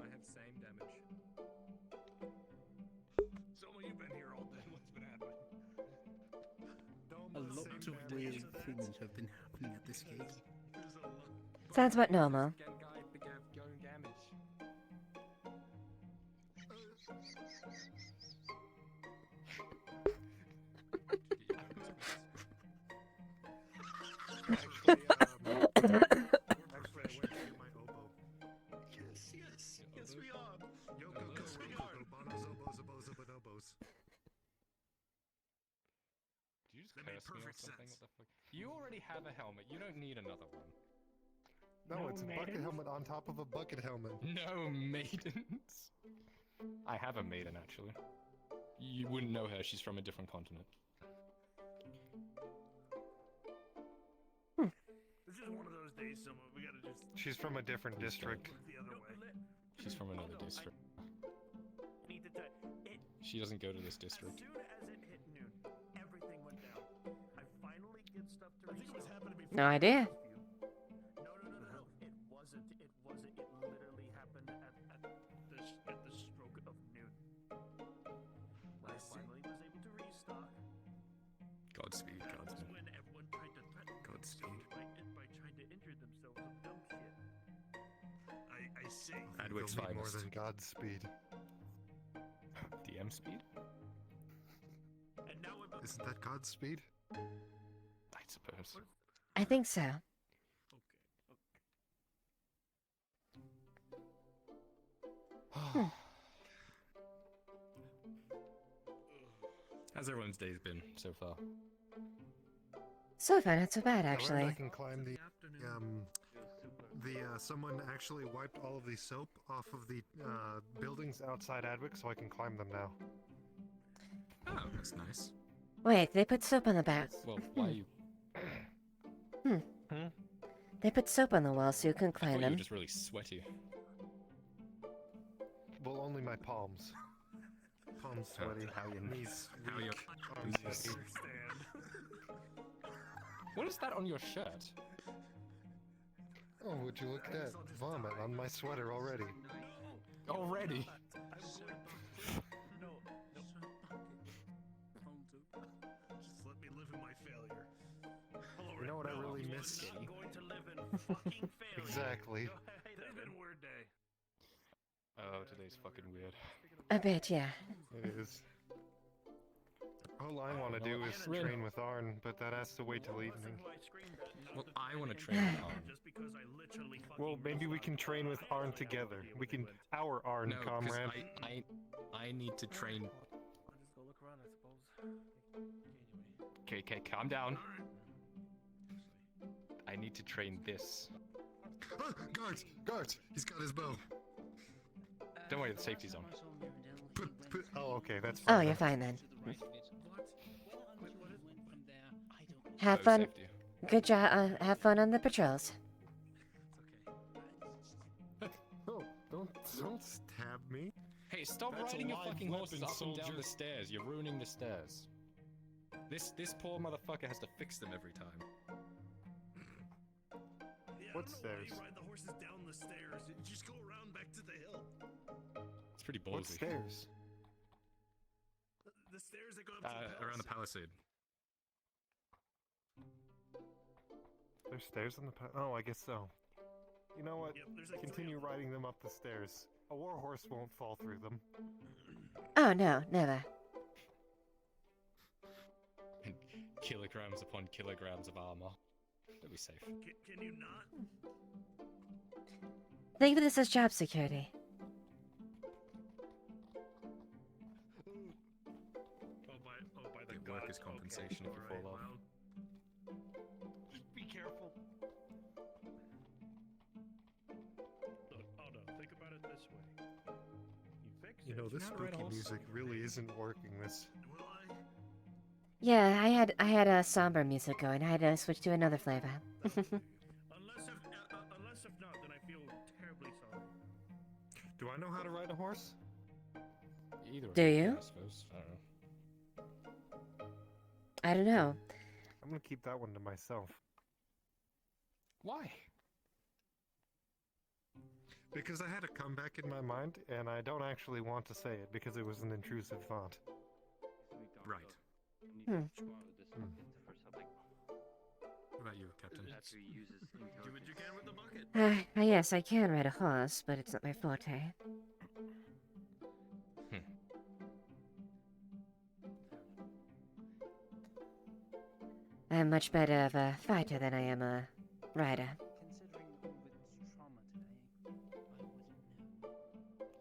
have same damage. Someone, you've been here all day. What's been happening? A lot of weird things have been happening at this gate. Sounds about normal. Yes, we are. Yes, we are. Do you just That made curse me or perfect something? sense. What the fuck? You already have a helmet. You don't need another one. No, it's a bucket helmet on top of a bucket helmet. No maidens. I have a maiden actually. You wouldn't know her. She's from a different continent. This is one of those days, someone we gotta just. She's from a different district. The other way. She's from another district. Need to tell it. She doesn't go to this district. As soon as it hit noon, everything went down. I finally get stuff to restock. I think it was happening before. No idea. No. It wasn't. It literally happened at the stroke of noon. I finally was able to restock. Godspeed, That was Godspeed. when everyone tried to threaten me Godspeed. by trying to injure themselves with dumb shit. I see. Adwick's You'll need more finest. than Godspeed. DM speed? And now we're Isn't that Godspeed? I suppose. I think so. How's everyone's days been so far? So far, not so bad, I learned I actually. can climb someone actually wiped all of the soap off of the buildings outside Adwick, so I can climb them now. Oh, that's nice. Wait, they put soap on the back. Well, why you... They put soap on the walls so you couldn't I climb thought you were them. just really sweaty. Well, only my palms. Palms sweaty. How you Knees how you weak. Arms sweaty. What is that on your shirt? Oh, would you look at that? Vomit on my sweater already. Already? Just let me live in my failure. You know what I really miss? I'm going to live in fucking failure. Exactly. Live in word day. Oh, today's fucking weird. A bit, yeah. It is. All I want to do is train with Arn, but that has to wait till evening. Well, I want to train with Arn. Well, maybe we can train with Arn together. We can, our Arn, No, 'cause comrade. I need to train. I'll just go look around, I suppose. Okay, calm down. I need to train this. Ah, guards! Guards! He's got his bow. Don't worry, the safety's on. Oh, okay, that's fine. Oh, you're fine then. Oh, Have fun. safety. Good job. Have fun on the patrols. Oh, don't stab me. Hey, stop That's a riding your live fucking horses weapon, up and down soldier. the stairs. You're ruining the stairs. This poor motherfucker has to fix them every time. What stairs? You ride the horses down the stairs. You just go around back to the hill. It's pretty ballsy. What stairs? The stairs that go up to the Around the palisade. There's stairs on the oh, I guess so. You know what? Yep, there's like Continue riding them up the stairs. A war horse won't fall through them. Oh, no, never. And kilograms upon kilograms of armor. They'll be safe. Can you not? Think of this as job security. By the Get workers' compensation if you fall off. Just be careful. Look, hold on. Think about it this way. You fix You know, this Not right, spooky horse. music really isn't working. This. Will I? Yeah, I had a somber music going. I had to switch to another flavor. Unless if not, then I feel terribly sorry. Do I know how to ride a horse? Either of Do them, you? I suppose. I don't know. I don't know. I'm gonna keep that one to myself. Why? Because I had a comeback in my mind, and I don't actually want to say it because it was an intrusive thought. Right. Hmm. What about you, Captain? Do what you can with the bucket. Yes, I can ride a horse, but it's not my forte. I'm much better of a fighter than I am a rider.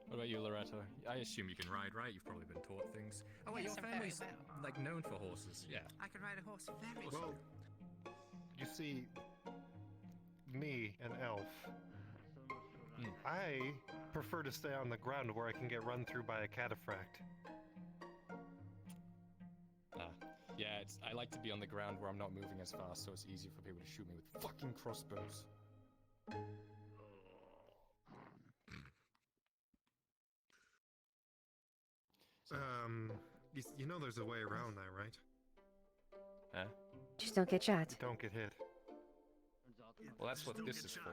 What about you, Loretto? I assume you can ride, right? You've probably been taught things. Oh wait, Yes, your I'm very family's well. like known for horses. Yeah. I can ride a horse very Well, you see, me, an elf, I prefer to stay on the ground where I can get run through by a cataphract. Yeah, I like to be on the ground where I'm not moving as fast, so it's easier for people to shoot me with fucking crossbows. You know there's a way around that, right? Huh? Just don't get shot. Don't get hit. Well, that's what this is for.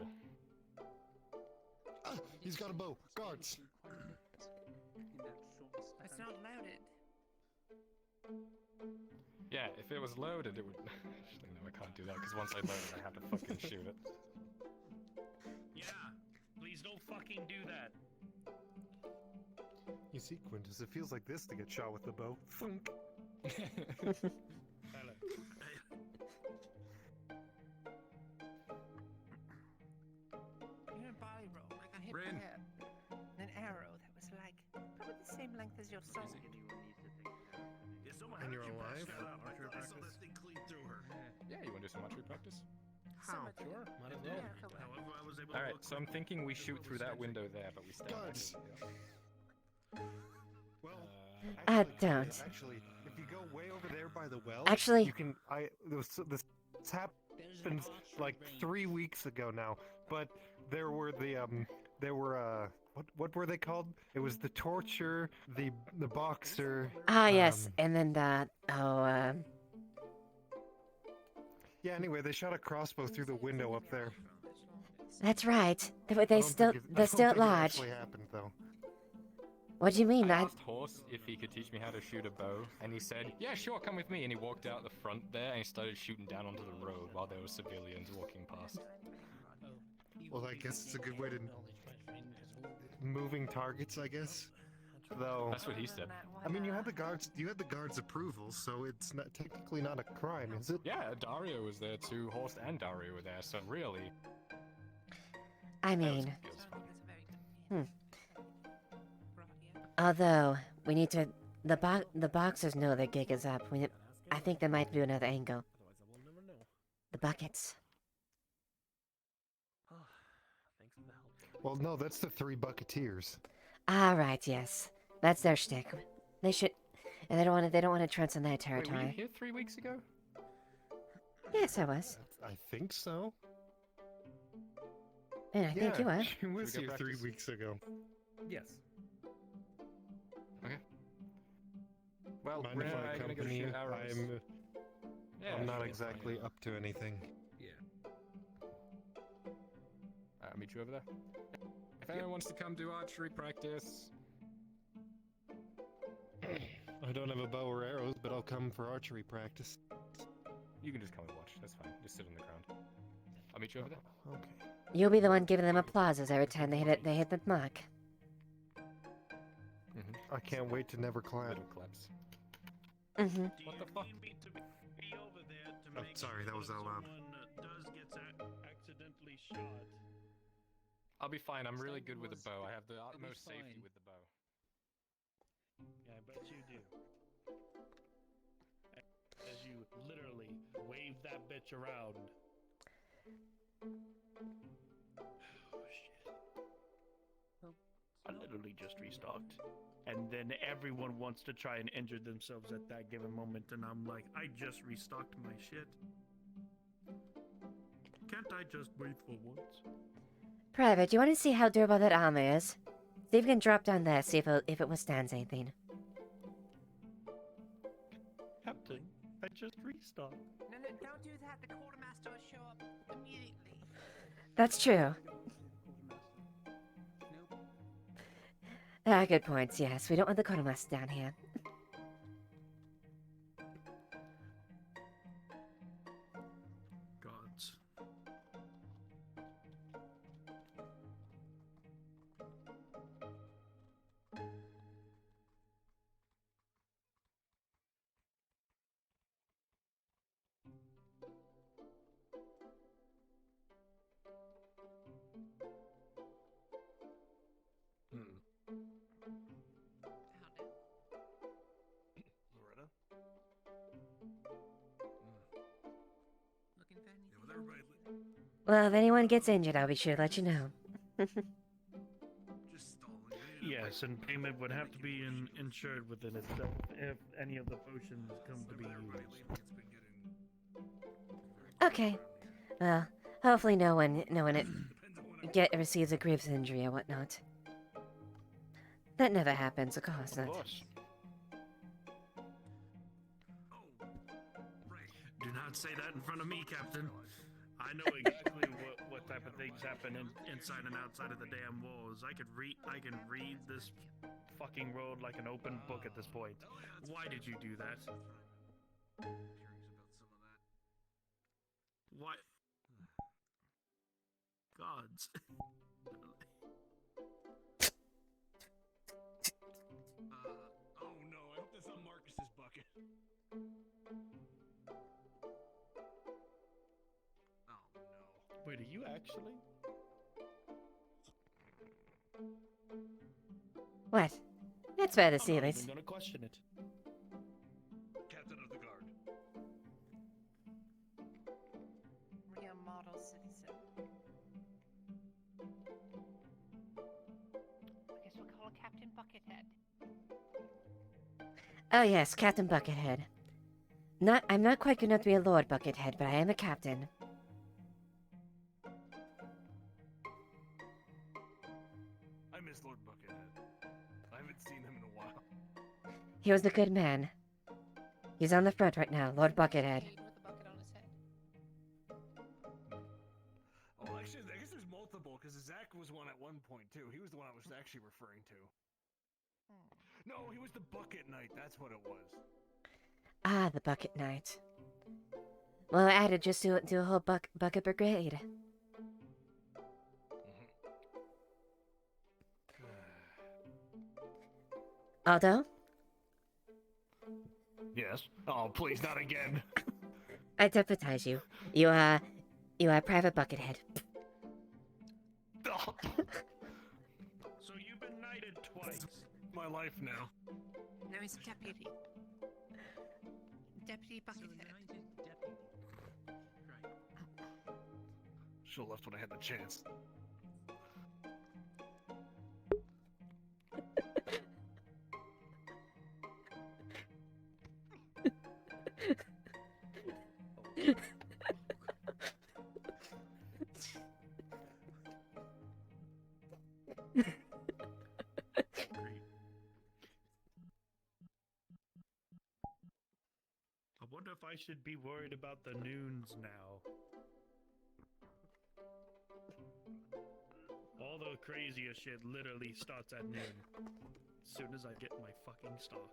Ah, he's got a bow. Guards! It's not loaded. Yeah, if it was loaded, it would... Actually, no, I can't do that, because once I load it, I have to fucking shoot it. Yeah. Please don't fucking do that. You see, Quintus, it feels like this to get shot with the bow. Thunk. You know, body roll. I got hit Rin. with an arrow that was like probably the same length as your sword. And you're alive? I saw that thing clean through her. Yeah, you want to do some archery practice? How? Sure, might as well. However, I was able to Alright, look so I'm thinking we shoot through that window there, but we stay on Guards! Well, Don't. Actually, if you go way over there by the well, Actually- you can. This happened happened like 3 weeks ago now. But there were what were they called? It was the torture, the boxer. Ah, yes, and then the Yeah. Anyway, they shot a crossbow through the window up there. that's right. I They're don't still think it, I they're don't still at think it large. actually happened though. What do you mean? I asked Horse if he could teach me how to shoot a bow, and he said, "Yeah, sure, come with me." And he walked out the front there, and he started shooting down onto the road while there were civilians walking past. Well, I guess it's a good way to moving targets, I guess. Though That's what he said. I mean, you had the guards' approval, so it's not technically not a crime, is it? Yeah, Dario was there too. Horst and Dario were there, so really. I mean, although we need to, the boxers know their gig is up. I think they might do another angle. The buckets. Well, no, that's the three bucketeers. Ah, right, yes, that's their shtick. They should, and they don't want to tread on their Wait, were you territory. here 3 weeks ago? Yes, I was. I think so. And I think you were. She was here 3 weeks ago. Yes. Okay. Well, Mind we're if I gonna go accompany you? shoot arrows. I'm not exactly up to anything. Yeah. I'll meet you over there. If anyone wants to come do archery practice. I don't have a bow or arrows, but I'll come for archery practice. You can just come and watch. That's fine. Just sit on the ground. I'll meet you over there. Okay. You'll be the one giving them applauses every time they hit the mark. I can't wait to never clap. Little claps. Mm-hmm. What the fuck? Oh, sorry, that was out loud. Accidentally shot. I'll be fine. I'm really good with a bow. I have the utmost safety with the bow. Yeah, I bet you do. As you literally wave that bitch around. Oh shit. I literally just restocked. And then everyone wants to try and injure themselves at that given moment, and I'm like, I just restocked my shit. Can't I just wait for once? Private, you want to see how durable that armor is? See if you can drop down there, see if it withstands anything. Captain, I just restocked. No, don't do that. The quartermaster will show up immediately. That's true. Ah, good points, yes. We don't want the quartermaster down here. Gods. Loretta? Looking for anything? Yeah, with everybody. Well, if anyone gets injured, I'll be sure to let you know. Just stalling. Yes, and payment would have to be insured within itself if any of the potions come to be used. Okay. Well, hopefully no one receives a grievous injury or whatnot. That never happens, of course not. Do not say that in front of me, Captain. I know exactly what type of things happen inside and outside of the damn walls. I can read this fucking road like an open book at this point. Why did you do that? Why? Gods. Oh no, I hope that's not Marcus's bucket. Oh no. Wait, are you actually? What? It's fair to I'm see, not at even least. gonna question it. Captain of the guard. Real model citizen. I guess we'll call Captain Buckethead. Oh yes, Captain Buckethead. I'm not quite good enough to be a Lord Buckethead, but I am a captain. miss Lord Buckethead. I haven't seen him in a while. He was a good man. He's on the front right now, Lord Buckethead. Oh, actually, I guess there's multiple, because Zach was one at one point, too. He was the one I was actually referring to. No, he was the Bucket Knight. That's what it was. Ah, the Bucket Knight. Well, I had to just do a whole bucket brigade. Aldo? Yes. Oh, please, not again. I deputize you. You are Private Buckethead. So you've been knighted twice. My life now. No, he's deputy. Deputy Buckethead. Should've left when I had the chance. I wonder if I should be worried about the noons now. All the craziest shit literally starts at noon. As soon as I get my fucking stock.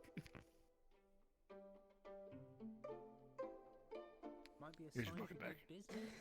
Might be a Here's sign your of fucking bag. good business.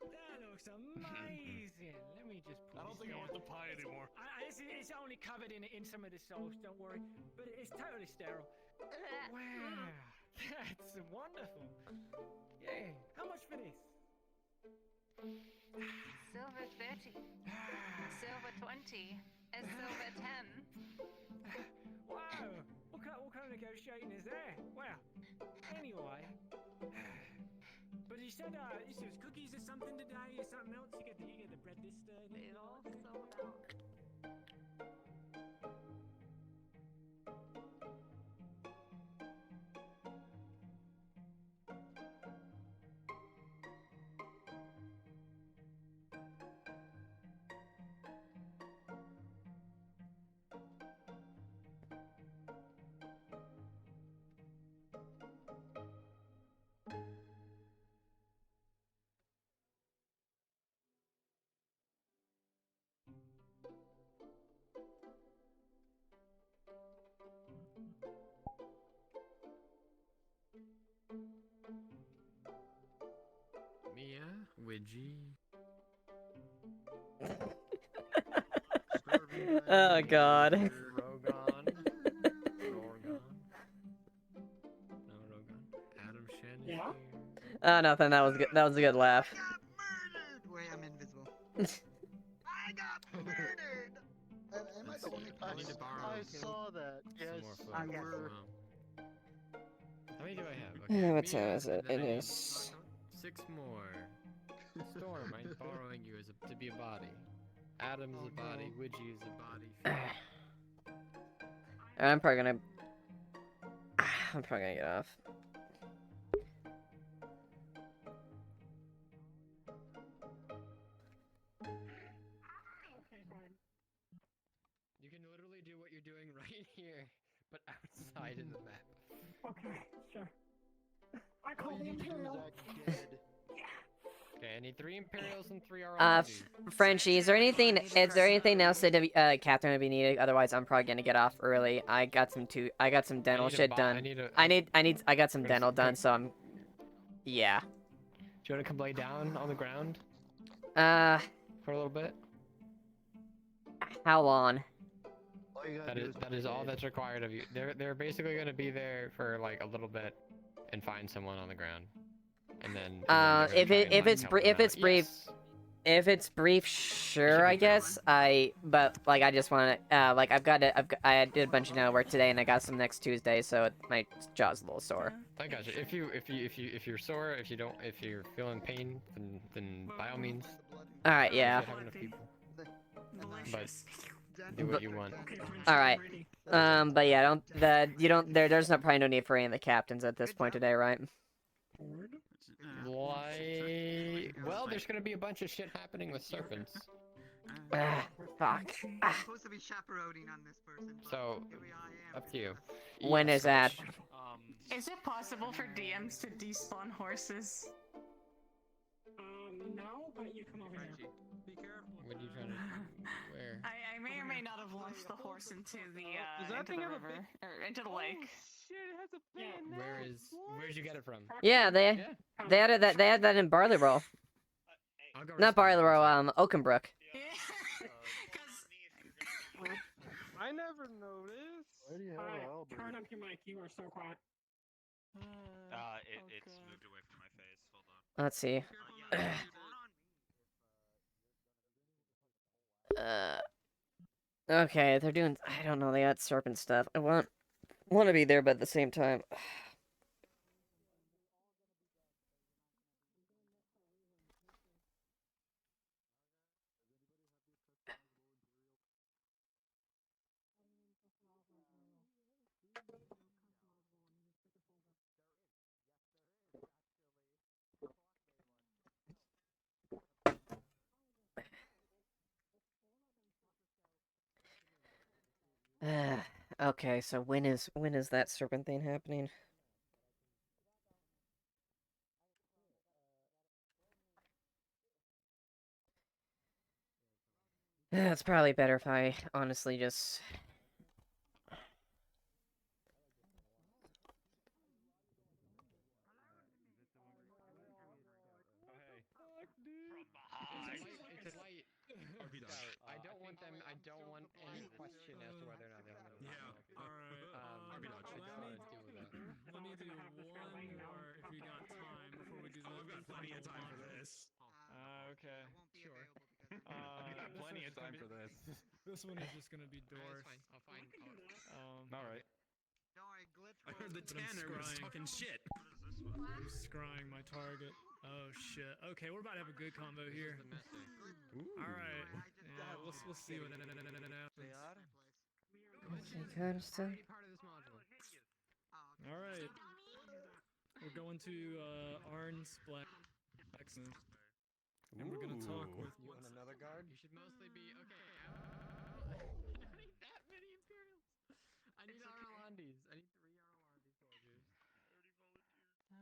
That looks amazing. Let me just put I don't this think I down. want the pie anymore. It's only covered in some of the sauce, don't worry. But it's totally sterile. Wow, that's wonderful. Yeah, how much for this? Silver 30. Silver 20. And silver 10. Wow, what kind of negotiating is that? Well, anyway. But you said it was cookies or something today, or something else. You get the bread this It all sold out. Mia, Widgie. Oh god. Rogon. Rorgon. No, Rogon. Oh, nothing. That was good. That was a good laugh. Wait, I'm invisible. I got murdered! Am I the only I need to borrow I saw that. some more Yes, folks. you were. How many do I have? Okay, What Mia, time is it? and then It I need is. 6 more. Storm, I'm borrowing you to be a body. Adam's a body. Widgie is a body. I'm probably gonna. I'm probably gonna get off. You can literally do what you're doing right here, but outside in the map. Okay, sure. I All call you the need to do is Imperial. act dead. Okay, I need 3 Imperials and 3 RLGs. Frenchie, is there anything else that Captain would be needed? Otherwise, I'm probably gonna get off early. I got some dental shit done. I got some dental done, so I'm. Yeah. Do you want to come lay down on the ground? For a little bit. How long? That is all that's required of you. They're basically gonna be there for like a little bit, and find someone on the ground, and then. If it's brief, sure, I guess. But like I just want to like I did a bunch of dental work today, and I got some next Tuesday, so my jaw's a little sore. I gotcha. If you're sore, if you're feeling pain, then by all means. All right, yeah. Have enough people. But do what you want. All right. But yeah, there's probably no need for any of the captains at this point today, right? Well, there's gonna be a bunch of shit happening with serpents. Fuck. I'm supposed to be chaperoning on this person. But So, here I am. up to you. When is that? Is it possible for DMs to despawn horses? No, but you come over here. Be careful. What are you trying to? Where? I may or may not have launched the horse into the Does that into thing the have a river big- or into the lake. Shit, it has a bayonet. Where'd you get it from? Yeah, they had that in Barley Roll. Not Barley Roll, Oakenbrook. I never noticed. Why do you have an elbow? Turn up your mic. You are so quiet. It's moved away from my face. Hold on. Let's see. Okay, they're doing. I don't know. They got serpent stuff. I want to be there, but at the same time. Okay, so when is that serpent thing happening? It's probably better if I honestly just. It's a light. I don't want them. I don't want any question as to whether or not they have it. Yeah. All right. I just want to deal with that. Let me do one more if you got time before we do the. I've got plenty of time for this. Okay. Sure. Plenty of time for this. This one is just gonna be Dwarf. I'll find. All right. Don't worry, glitch. I heard the But I'm Tanner was scrying. talking shit. I'm scrying my target. Oh shit. Okay, we're about to have a good combo here. All right. Yeah, we'll see what happens. Okay, kind of stuff. All right. We're going to Arn's blacksmith. And we're gonna talk with. You want another guard? You should mostly be okay. I don't need that many Imperials. I need Arlandes. I need 3 Arlandi soldiers.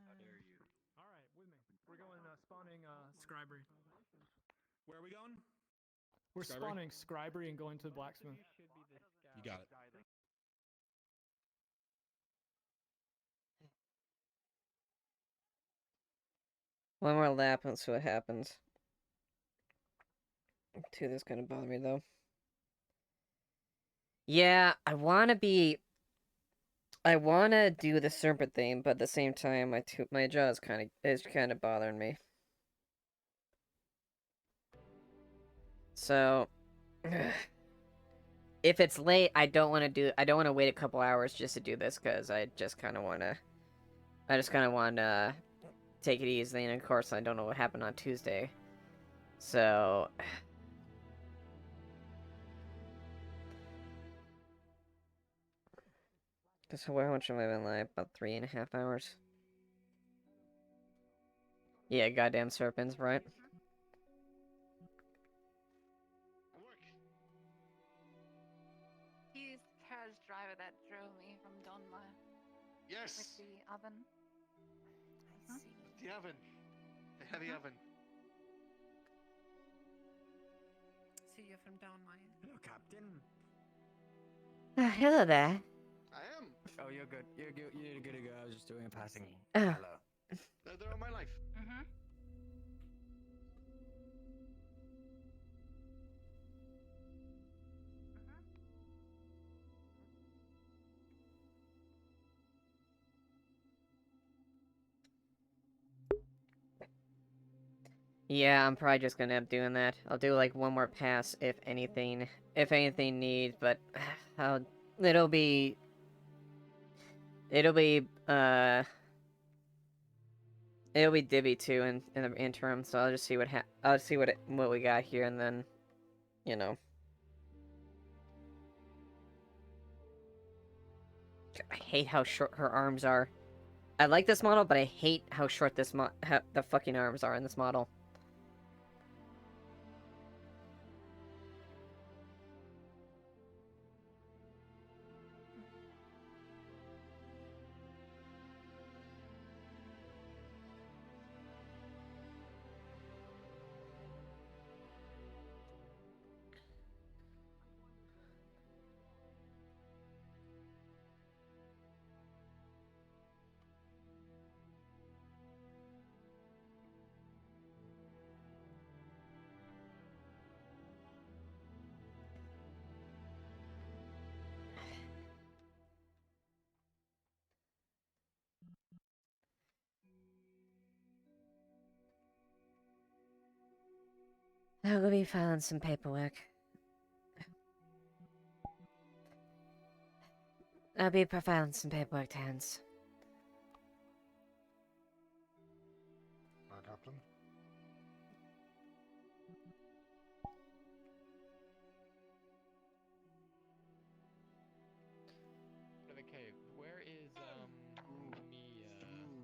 How dare you? All right, with me. We're going spawning Scribery. Where are we going? We're Scribery? spawning Scribery and going to the blacksmith. You got it. One more lap and see what happens. Two, that's gonna bother me though. Yeah, I want to be. I wanna do the serpent thing, but at the same time, my jaw is kind of bothering me. So, if it's late, I don't want to wait a couple hours just to do this, because I just kind of want to take it easy, and of course, I don't know what happened on Tuesday. So, so how much have I been live? About 3.5 hours. Yeah, goddamn serpents, right? He's the carriage driver that drove me from Donma. Yes. With the oven. I see. The oven. The heavy oven. So you're from Donma. Hello, Captain. Hello there. I am. Oh, you're good. You're good. You're good to go. I was just doing a passing. Oh. Hello. They're on my life. Mm-hmm. Yeah, I'm probably just gonna end up doing that. I'll do like one more pass if anything needs, but it'll be Divvy too in the interim, so I'll just see what we got here, and then, you know. I hate how short her arms are. I like this model, but I hate how short the fucking arms are in this model. I'll go be filing some paperwork. I'll be filing some paperwork, Tans. My captain. For the cave, where is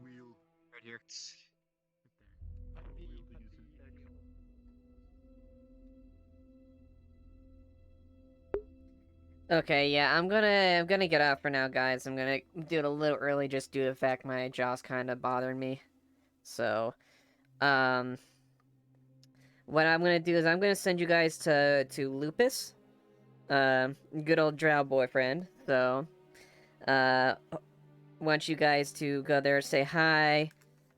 wheel. Right here. Okay, yeah, I'm gonna get off for now, guys. I'm gonna do it a little early just due to the fact my jaw's kind of bothering me. So, what I'm gonna do is I'm gonna send you guys to Lupus, good old drow boyfriend. So, want you guys to go there, say hi.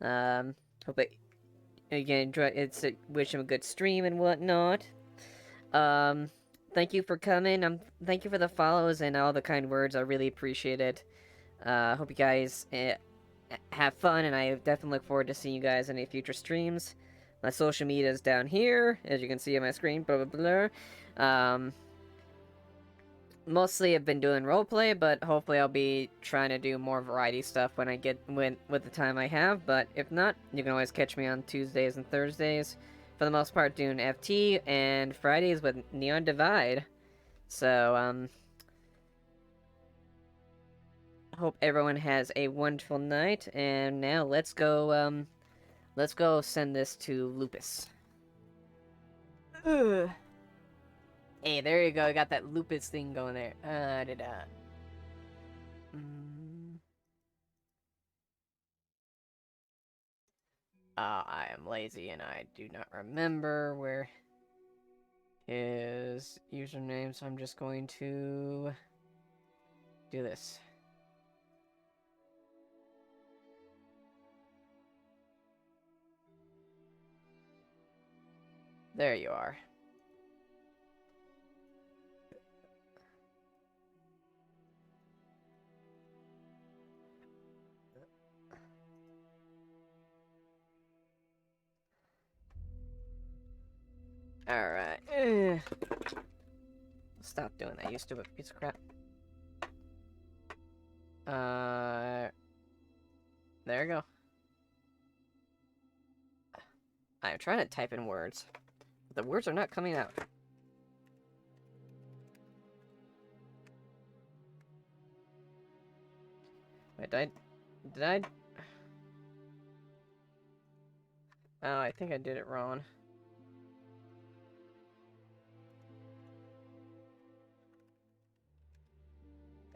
Hope it again. Wish him a good stream and whatnot. Thank you for coming. Thank you for the follows and all the kind words. I really appreciate it. Hope you guys have fun, and I definitely look forward to seeing you guys in any future streams. My social media is down here, as you can see on my screen. Blah blah blah. Mostly I've been doing roleplay, but hopefully I'll be trying to do more variety stuff when with the time I have. But if not, you can always catch me on Tuesdays and Thursdays. For the most part, doing FT, and Fridays with Neon Divide. So, hope everyone has a wonderful night, and now let's go send this to Lupus. Ugh. Hey, there you go, I got that Lupus thing going there. I am lazy and I do not remember where his username, so I'm just going to do this. There you are. Alright. Stop doing that, you stupid piece of crap. There you go. I'm trying to type in words. The words are not coming out. Wait, did I? Oh, I think I did it wrong.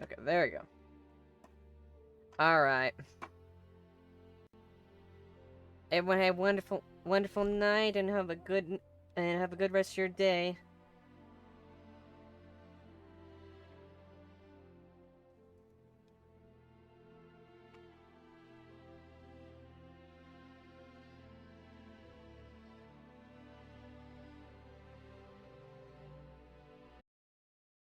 Okay, there we go. Alright. Everyone have a wonderful night and have a good rest of your day.